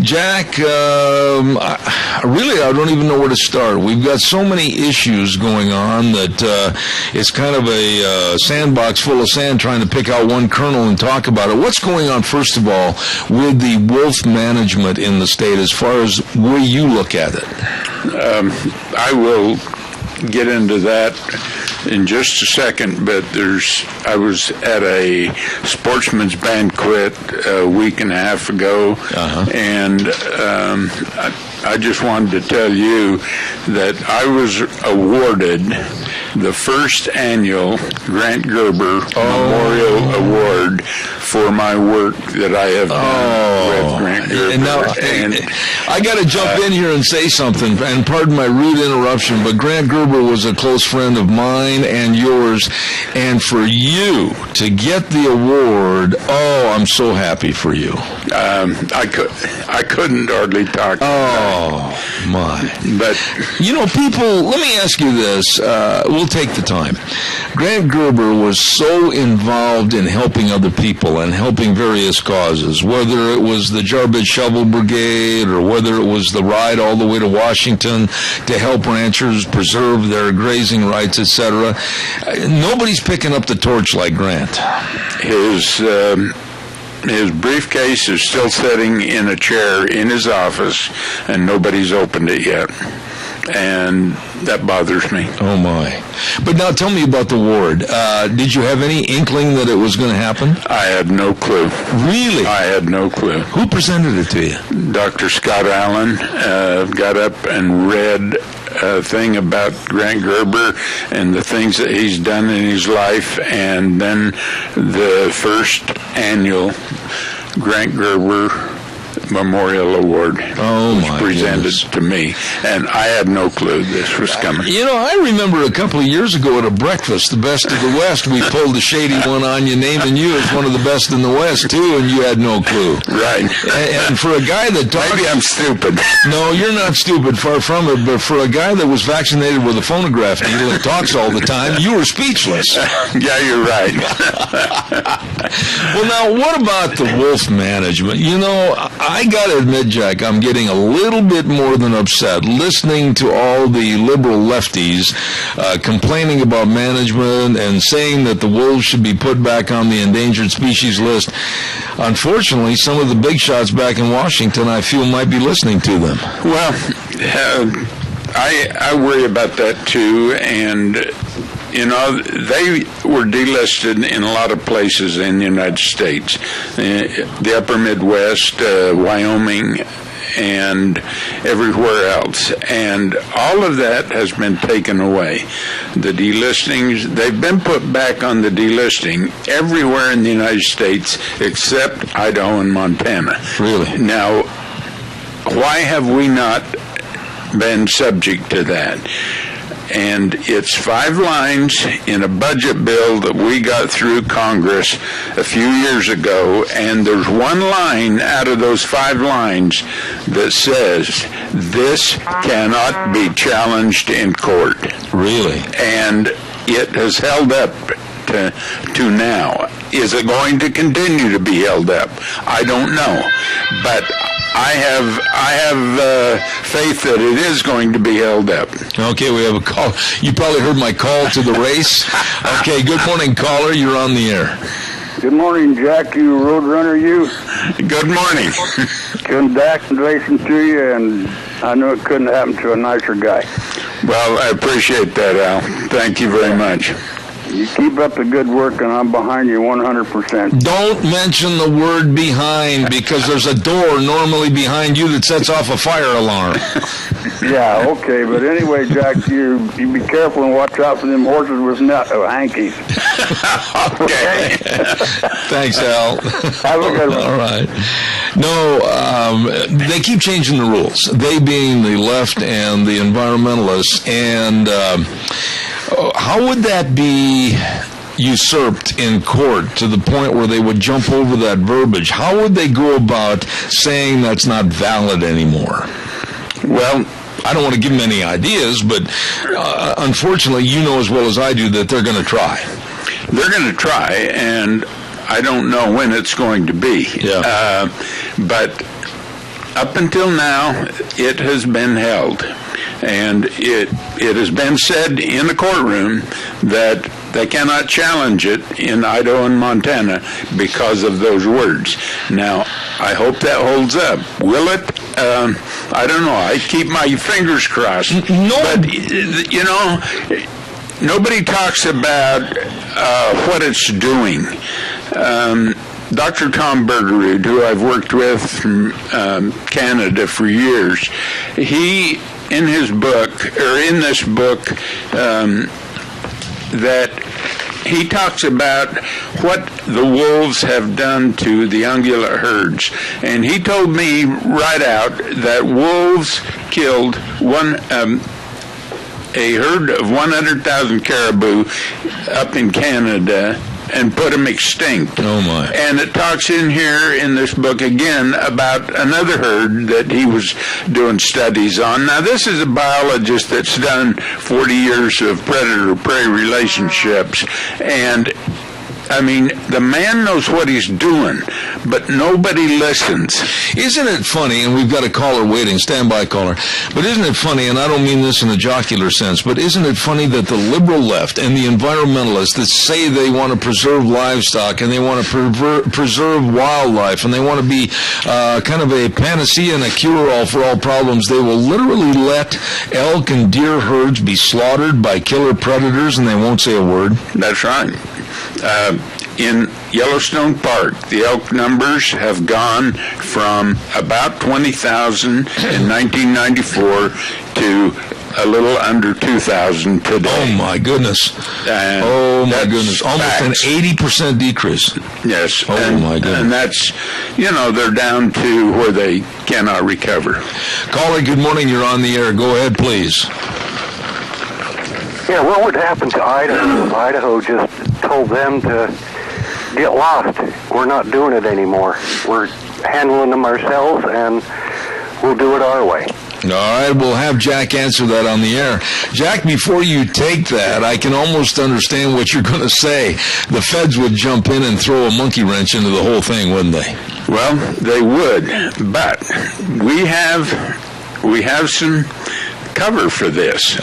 Jack, I don't even know know where to start. We've got so many issues going on that it's kind of a sandbox full of sand trying to pick out one kernel and talk about it. What's going on, first of all, with the wolf management in the state as far as where you look at it? I will get into that in just a second, but I was at a sportsman's banquet a week and a half ago, and I just wanted to tell you that I was awarded the first annual Grant Gerber Memorial Award for my work that I have done with Grant Gerber. And I got to jump in here and say something, and pardon my rude interruption, but Grant Gerber was a close friend of mine and yours, and for you to get the award, I'm so happy for you. I couldn't hardly talk. My. But people, let me ask you this. We'll take the time. Grant Gerber was so involved in helping other people and helping various causes, whether it was the Jarbid Shovel Brigade or whether it was the ride all the way to Washington to help ranchers preserve their grazing rights, etc. Nobody's picking up the torch like Grant. His briefcase is still sitting in a chair in his office, and nobody's opened it yet. And that bothers me. Oh, my. But now tell me about the award. Did you have any inkling that it was going to happen? I had no clue. Really? I had no clue. Who presented it to you? Dr. Scott Allen got up and read a thing about Grant Gerber and the things that he's done in his life, and then the first annual Grant Gerber Memorial Award was presented to me, and I had no clue this was coming. I remember a couple of years ago at a breakfast, the Best of the West, we pulled the shady one on you, naming you as one of the best in the West, too, and you had no clue. Right. And for a guy that talks... Maybe I'm stupid. No, you're not stupid, far from it, but for a guy that was vaccinated with a phonograph needle and talks all the time, you were speechless. Yeah, you're right. Well, now, what about the wolf management? I got to admit, Jack, I'm getting a little bit more than upset listening to all the liberal lefties complaining about management and saying that the wolves should be put back on the endangered species list. Unfortunately, some of the big shots back in Washington, I feel, might be listening to them. Well, I worry about that, too, and... they were delisted in a lot of places in the United States, the upper Midwest, Wyoming, and everywhere else. And all of that has been taken away. The delistings, they've been put back on the delisting everywhere in the United States except Idaho and Montana. Really? Now, why have we not been subject to that? And it's 5 lines in a budget bill that we got through Congress a few years ago, and there's one line out of those 5 lines that says, this cannot be challenged in court. Really? And it has held up to now. Is it going to continue to be held up? I don't know. But I have faith that it is going to be held up. Okay, we have a call. You probably heard my call to the race. Okay, good morning, caller. You're on the air. Good morning, Jack, you roadrunner, you. Good morning. Congratulations to you, and I know it couldn't happen to a nicer guy. Well, I appreciate that, Al. Thank you very much. You keep up the good work, and I'm behind you 100%. Don't mention the word behind, because there's a door normally behind you that sets off a fire alarm. Yeah, okay, but anyway, Jack, you be careful and watch out for them horses with hankies. Okay. Thanks, Al. Have a good one. All right. No, they keep changing the rules, they being the left and the environmentalists, and how would that be usurped in court to the point where they would jump over that verbiage? How would they go about saying that's not valid anymore? Well, I don't want to give them any ideas, but unfortunately, you know as well as I do that they're going to try. They're going to try, and I don't know when it's going to be. Yeah. But up until now, it has been held. And it has been said in the courtroom that they cannot challenge it in Idaho and Montana because of those words. Now, I hope that holds up. Will it? I don't know. I keep my fingers crossed. No. But, you know, nobody talks about what it's doing. Dr. Tom Bergerud, who I've worked with from Canada for years, he, in this book, that he talks about what the wolves have done to the ungulate herds. And he told me right out that wolves killed a herd of 100,000 caribou up in Canada and put them extinct. Oh, my. And it talks in here in this book again about another herd that he was doing studies on. Now, this is a biologist that's done 40 years of predator-prey relationships, and I mean, the man knows what he's doing, but nobody listens. Isn't it funny, and we've got a caller waiting, standby caller, but isn't it funny, and I don't mean this in a jocular sense, but isn't it funny that the liberal left and the environmentalists that say they want to preserve livestock and they want to preserve wildlife and they want to be kind of a panacea and a cure-all for all problems, they will literally let elk and deer herds be slaughtered by killer predators and they won't say a word? That's right. In Yellowstone Park, the elk numbers have gone from about 20,000 in 1994 to a little under 2,000 today. Oh, my goodness. And my goodness. Almost facts. An 80% decrease. Yes. Oh, my goodness. And that's, they're down to where they cannot recover. Caller, good morning. You're on the air. Go ahead, please. Yeah, what would happen to Idaho if Idaho just told them to get lost? We're not doing it anymore. We're handling them ourselves, and we'll do it our way. All right, we'll have Jack answer that on the air. Jack, before you take that, I can almost understand what you're going to say. The feds would jump in and throw a monkey wrench into the whole thing, wouldn't they? Well, they would, but we have some cover for this,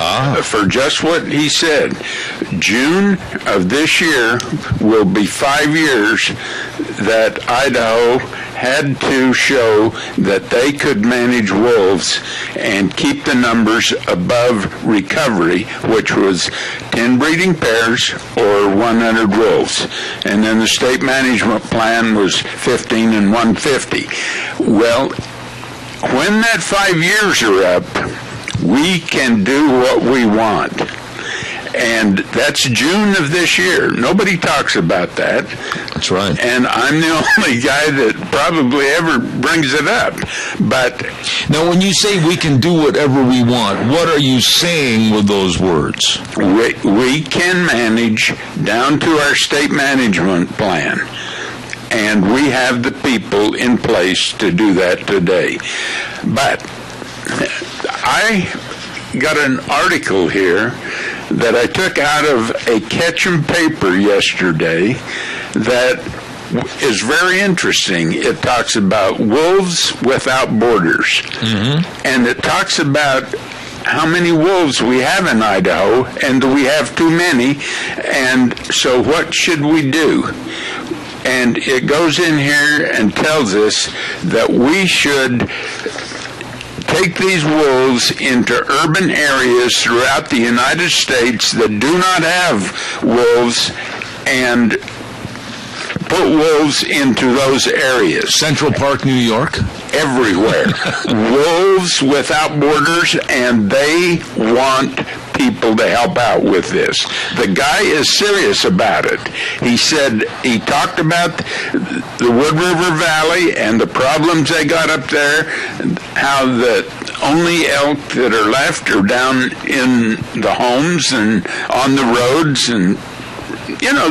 for just what he said. June of this year will be 5 years that Idaho had to show that they could manage wolves and keep the numbers above recovery, which was 10 breeding pairs or 100 wolves. And then the state management plan was 15 and 150. Well, when that 5 years are up, we can do what we want. And that's June of this year. Nobody talks about that. That's right. And I'm the only guy that probably ever brings it up. But now, when you say we can do whatever we want, what are you saying with those words? We can manage down to our state management plan. And we have the people in place to do that today. But I got an article here that I took out of a Ketchum paper yesterday that is very interesting. It talks about wolves without borders. Mm-hmm. And it talks about how many wolves we have in Idaho, and do we have too many, and so what should we do? And it goes in here and tells us that we should take these wolves into urban areas throughout the United States that do not have wolves and put wolves into those areas. Central Park, New York? Everywhere. Wolves without borders, and they want people to help out with this. The guy is serious about it. He said he talked about the Wood River Valley and the problems they got up there, how the only elk that are left are down in the homes and on the roads, and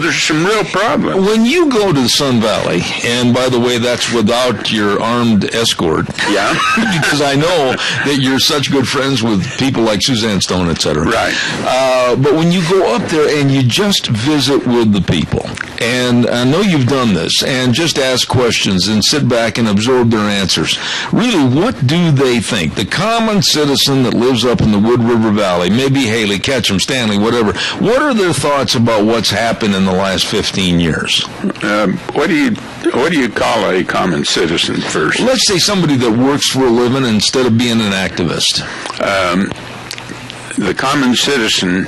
there's some real problems. When you go to the Sun Valley, and by the way, that's without your armed escort. Yeah. Because I know that you're such good friends with people like Suzanne Stone, etc. Right. But when you go up there and you just visit with the people, and I know you've done this, and just ask questions and sit back and absorb their answers. Really, what do they think? The common citizen that lives up in the Wood River Valley, maybe Haley, Ketchum, Stanley, whatever, what are their thoughts about what's happened in the last 15 years? What do you call a common citizen first? Let's say somebody that works for a living instead of being an activist. The common citizen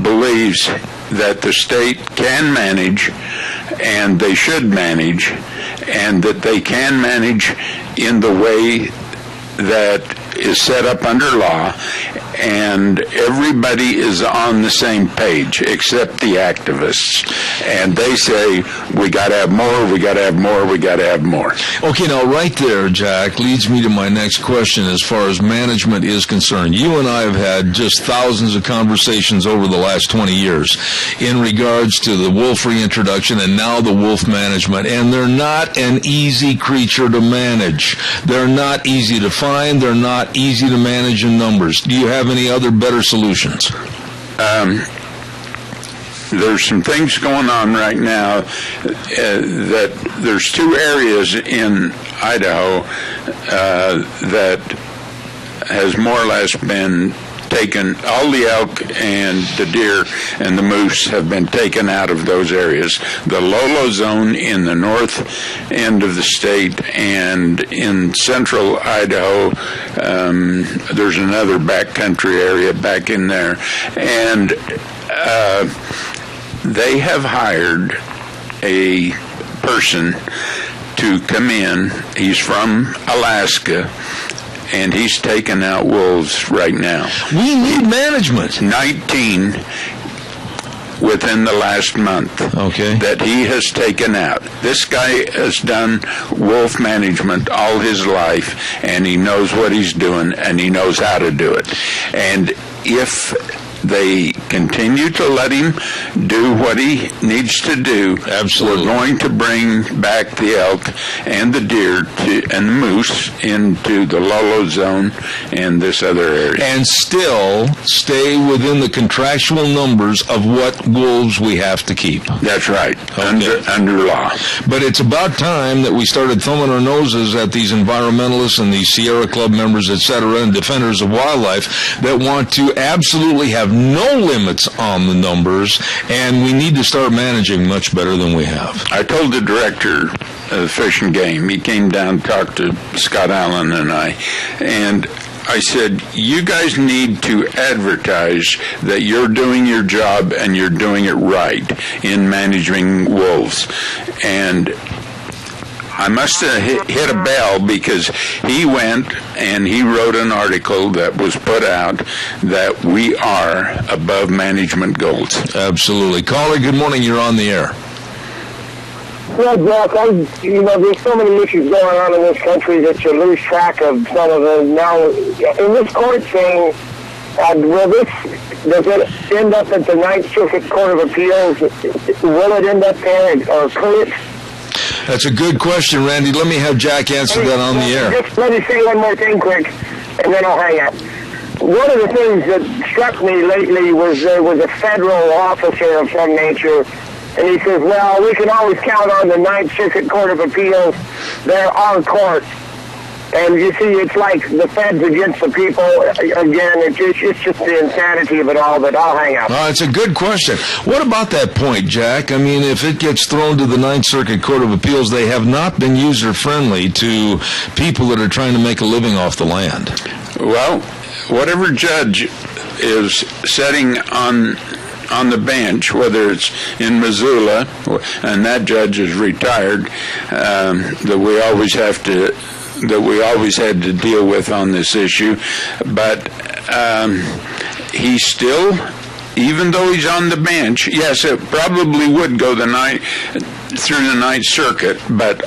believes that the state can manage, and they should manage, and that they can manage in the way that is set up under law, and everybody is on the same page except the activists. And they say, we got to have more, we got to have more, we got to have more. Okay, now right there, Jack, leads me to my next question as far as management is concerned. You and I have had just thousands of conversations over the last 20 years in regards to the wolf reintroduction and now the wolf management, and they're not an easy creature to manage. They're not easy to find. They're not easy to manage in numbers. Do you have any other better solutions? There's some things going on right now that there's two areas in Idaho that has more or less been taken. All the elk and the deer and the moose have been taken out of those areas. The Lolo zone in the north end of the state and in central Idaho, there's another backcountry area back in there. And they have hired a person to come in. He's from Alaska, and he's taken out wolves right now. We need management. 19 within the last month that he has taken out. This guy has done wolf management all his life, and he knows what he's doing, and he knows how to do it. And if they continue to let him do what he needs to do, absolutely, we're going to bring back the elk and the deer and the moose into the Lolo zone and this other area. And still stay within the contractual numbers of what wolves we have to keep. That's right, under law. But it's about time that we started thumbing our noses at these environmentalists and these Sierra Club members, etc., and defenders of wildlife that want to absolutely have no limits on the numbers, and we need to start managing much better than we have. I told the director of Fish and Game, he came down to talk to Scott Allen and I said, you guys need to advertise that you're doing your job and you're doing it right in managing wolves. And I must have hit a bell, because he went and he wrote an article that was put out that we are above management goals. Absolutely. Caller, good morning. You're on the air. Well, Jack, there's so many issues going on in this country that you lose track of some of them. Now, in this court thing, does it end up at the Ninth Circuit Court of Appeals? Will it end up there, or could it? That's a good question, Randy. Let me have Jack answer that on the air. Just let me say one more thing quick, and then I'll hang up. One of the things that struck me lately was there was a federal officer of some nature, and he says, well, we can always count on the Ninth Circuit Court of Appeals. They're our court. And you see, it's like the feds against the people. Again, it's just the insanity of it all, but I'll hang up. It's a good question. What about that point, Jack? I mean, if it gets thrown to the Ninth Circuit Court of Appeals, they have not been user-friendly to people that are trying to make a living off the land. Well, whatever judge is sitting on the bench, whether it's in Missoula, and that judge is retired, that we always had to deal with on this issue, but he still, even though he's on the bench, yes, it probably would go through the Ninth Circuit, but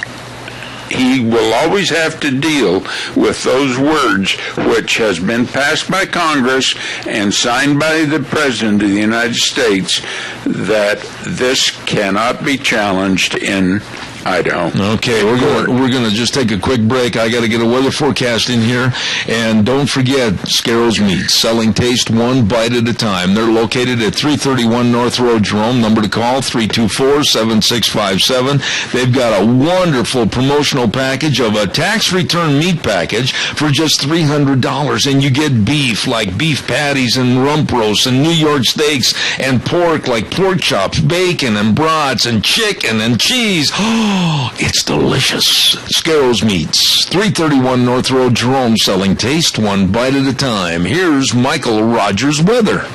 he will always have to deal with those words which has been passed by Congress and signed by the President of the United States, that this cannot be challenged in Idaho. Okay, we're going to just take a quick break. I got to get a weather forecast in here. And don't forget, Scarrows Meats, selling taste one bite at a time. They're located at 331 North Road, Jerome. Number to call, 324-7657. They've got a wonderful promotional package of a tax return meat package for just $300. And you get beef, like beef patties and rump roasts and New York steaks, and pork, like pork chops, bacon and brats, and chicken and cheese. Oh, it's delicious. Scarrows Meats, 331 North Road, Jerome, selling taste one bite at a time. Here's Michael Rogers weather.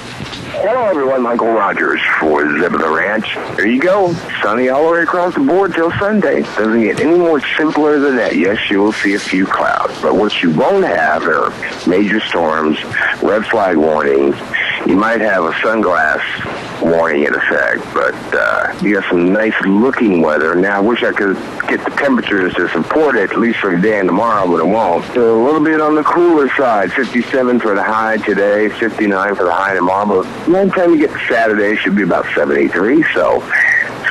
Hello, everyone. Michael Rogers for Zebra Ranch. There you go. Sunny all the way across the board till Sunday. Doesn't get any more simpler than that. Yes, you will see a few clouds, but what you won't have are major storms, red flag warnings. You might have a sunglass warning in effect, but you got some nice-looking weather. Now, I wish I could get the temperatures to support it, at least for today and tomorrow, but it won't. So a little bit on the cooler side, 57 for the high today, 59 for the high tomorrow. But by the time you get to Saturday, it should be about 73, so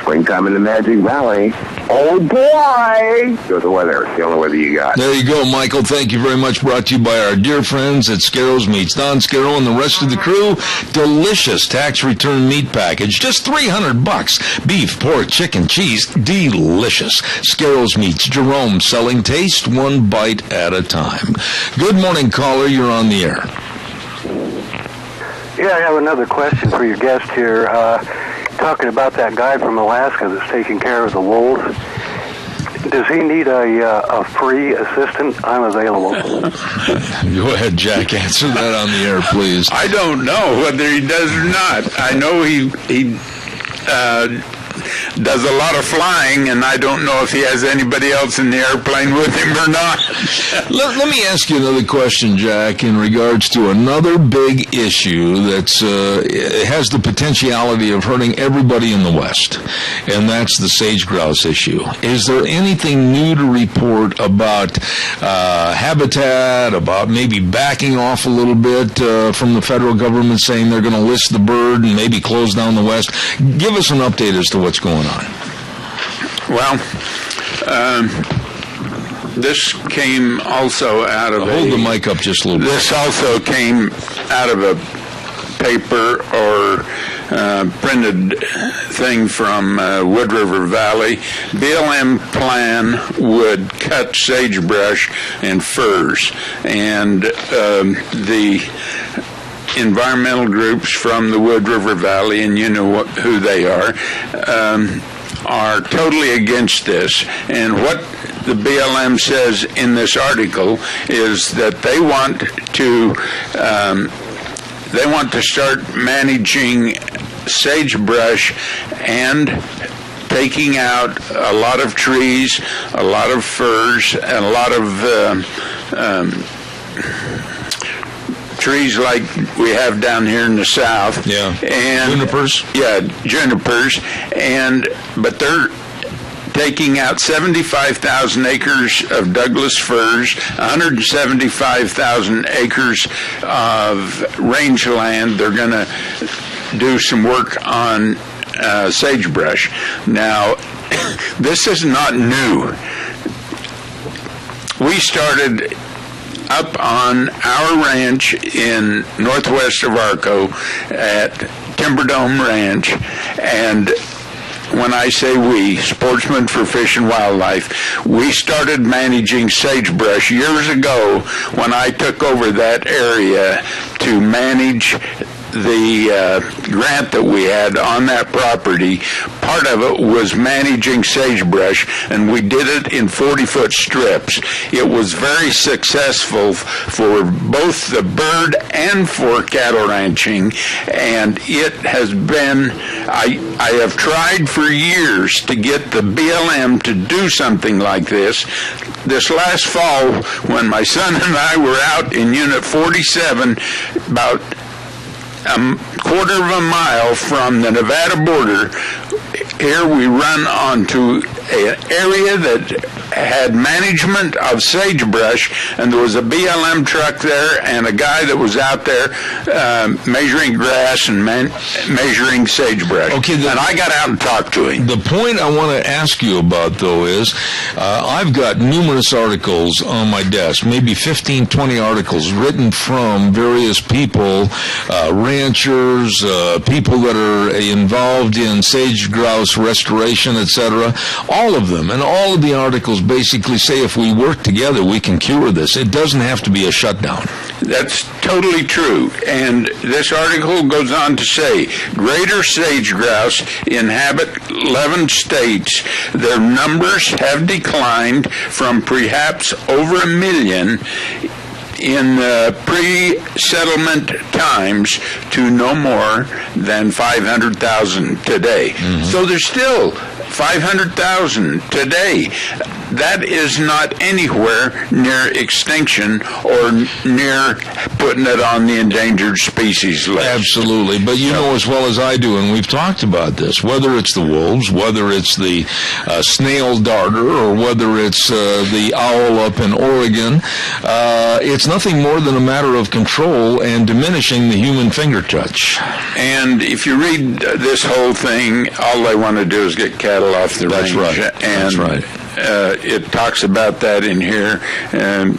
springtime in the Magic Valley. Oh, boy! Go the weather. The only weather you got. There you go, Michael. Thank you very much. Brought to you by our dear friends at Scarrows Meats. Don Scarrow and the rest of the crew. Delicious tax return meat package. Just $300. Beef, pork, chicken, cheese. Delicious. Scarrows Meats. Jerome, selling taste one bite at a time. Good morning, caller. You're on the air. Yeah, I have another question for your guest here. Talking about that guy from Alaska that's taking care of the wolves. Does he need a free assistant? I'm available. Go ahead, Jack. Answer that on the air, please. I don't know whether he does or not. I know he does a lot of flying, and I don't know if he has anybody else in the airplane with him or not. Let me ask you another question, Jack, in regards to another big issue that's has the potentiality of hurting everybody in the West, and that's the sage grouse issue. Is there anything new to report about habitat, about maybe backing off a little bit from the federal government saying they're going to list the bird and maybe close down the West? Give us an update as to what's going on. Well, this came also out of hold the mic up just a little bit. This also came out of a paper or printed thing from Wood River Valley. BLM plan would cut sagebrush and firs, and the environmental groups from the Wood River Valley, and you know who they are totally against this. And what the BLM says in this article is that they want to start managing sagebrush and taking out a lot of trees, a lot of firs, and a lot of trees like we have down here in the south. Yeah. And junipers. Yeah, junipers. But they're taking out 75,000 acres of Douglas firs, 175,000 acres of rangeland. They're going to do some work on sagebrush. Now, this is not new. We started up on our ranch in northwest of Arco at Timberdome Ranch, and when I say we, Sportsmen for Fish and Wildlife, we started managing sagebrush years ago when I took over that area to manage the grant that we had on that property. Part of it was managing sagebrush, and we did it in 40-foot strips. It was very successful for both the bird and for cattle ranching, and it has been, I have tried for years to get the BLM to do something like this. This last fall, when my son and I were out in Unit 47, about a quarter of a mile from the Nevada border, here we run onto an area that had management of sagebrush, and there was a BLM truck there and a guy that was out there measuring grass and measuring sagebrush. Okay, and I got out and talked to him. The point I want to ask you about, though, is I've got numerous articles on my desk, maybe 15, 20 articles written from various people, ranchers, people that are involved in sage grouse restoration, etc., all of them, and all of the articles basically say if we work together, we can cure this. It doesn't have to be a shutdown. That's totally true. And this article goes on to say, greater sage grouse inhabit 11 states. Their numbers have declined from perhaps over 1 million in pre-settlement times to no more than 500,000 today. Mm-hmm. So there's still 500,000 today. That is not anywhere near extinction or near putting it on the endangered species list. Absolutely. But you know as well as I do, and we've talked about this, whether it's the wolves, whether it's the snail darter, or whether it's the owl up in Oregon, it's nothing more than a matter of control and diminishing the human finger touch. And if you read this whole thing, all they want to do is get cattle off the range. That's right. And that's right. It talks about that in here. And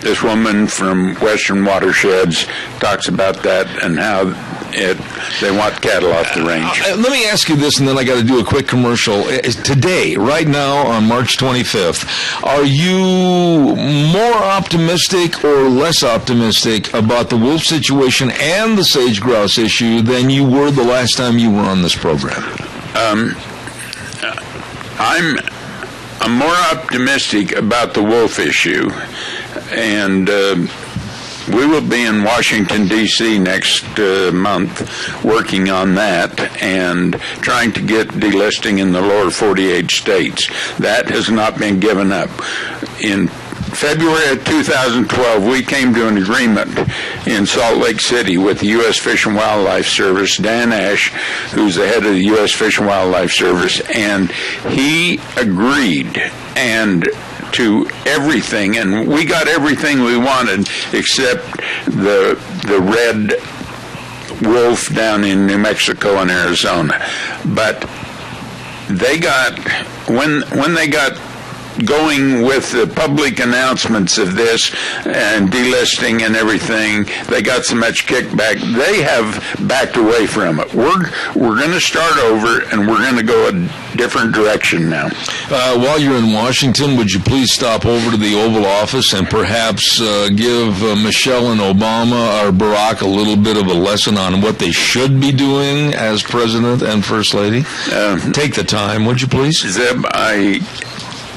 this woman from Western Watersheds talks about that and how they want cattle off the range. Let me ask you this, and then I got to do a quick commercial. Today, right now, on March 25th, are you more optimistic or less optimistic about the wolf situation and the sage grouse issue than you were the last time you were on this program? I'm more optimistic about the wolf issue, and we will be in Washington, D.C. next month working on that and trying to get delisting in the lower 48 states. That has not been given up. In February of 2012, we came to an agreement in Salt Lake City with the U.S. Fish and Wildlife Service, Dan Ash, who's the head of the U.S. Fish and Wildlife Service, and he agreed to everything, and we got everything we wanted except the red wolf down in New Mexico and Arizona. But they got, when they got going with the public announcements of this and delisting and everything, they got so much kickback, they have backed away from it. We're going to start over, and we're going to go a different direction now. While you're in Washington, would you please stop over to the Oval Office and perhaps give Michelle and Obama or Barack a little bit of a lesson on what they should be doing as President and First Lady? Take the time, would you please? Zeb, I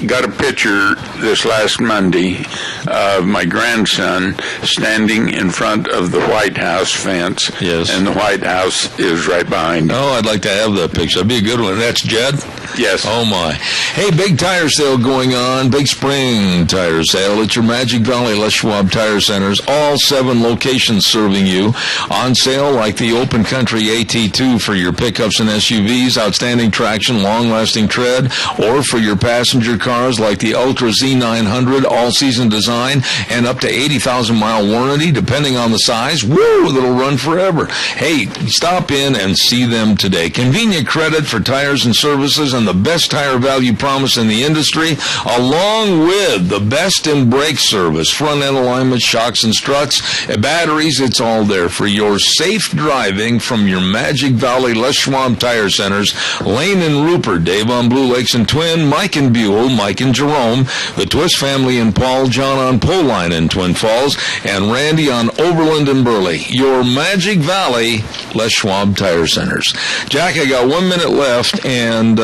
got a picture this last Monday of my grandson standing in front of the White House fence. Yes. And the White House is right behind him. Oh, I'd like to have that picture. That'd be a good one. That's Jed? Yes. Oh, my. Hey, big tire sale going on. Big spring tire sale at your Magic Valley Les Schwab Tire Centers. All 7 locations serving you. On sale like the Open Country AT2 for your pickups and SUVs. Outstanding traction, long-lasting tread. Or for your passenger cars like the Ultra Z900 all-season design and up to 80,000-mile warranty depending on the size. Woo! That'll run forever. Hey, stop in and see them today. Convenient credit for tires and services and the best tire value promise in the industry, along with the best in brake service, front end alignment, shocks and struts, batteries. It's all there for your safe driving from your Magic Valley Les Schwab Tire Centers. Lane and Rupert, Dave on Blue Lakes and Twin, Mike and Buell, Mike and Jerome, the Twist family and Paul, John on Poline in Twin Falls, and Randy on Overland and Burley. Your Magic Valley Les Schwab Tire Centers. Jack, I got 1 minute left, and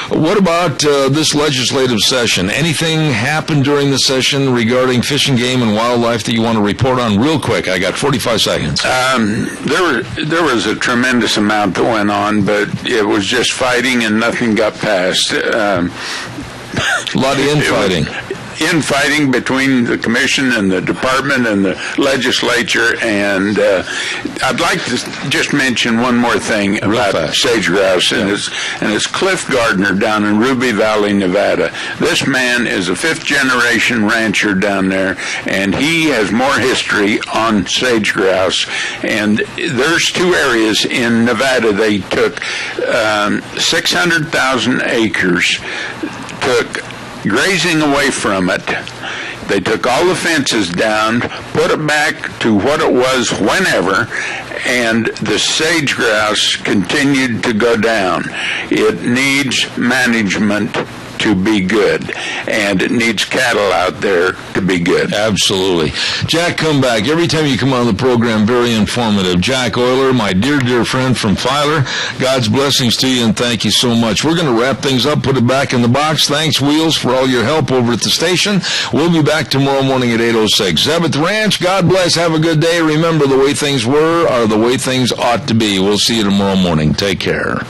what about this legislative session? Anything happened during the session regarding fish and game and wildlife that you want to report on real quick? I got 45 seconds. There was a tremendous amount that went on, but it was just fighting and nothing got passed. A lot of infighting. infighting between the commission and the department and the legislature. And I'd like to just mention one more thing about sage grouse, and it's Cliff Gardner down in Ruby Valley, Nevada. This man is a fifth-generation rancher down there, and he has more history on sage grouse. And there's two areas in Nevada. They took 600,000 acres, took grazing away from it. They took all the fences down, put it back to what it was whenever, and the sage grouse continued to go down. It needs management to be good, and it needs cattle out there to be good. Absolutely. Jack, come back. Every time you come on the program, very informative. Jack Euler, my dear, dear friend from Filer, God's blessings to you, and thank you so much. We're going to wrap things up, put it back in the box. Thanks, Wheels, for all your help over at the station. We'll be back tomorrow morning at 8:06. Zebeth Ranch, God bless. Have a good day. Remember, the way things were are the way things ought to be. We'll see you tomorrow morning. Take care.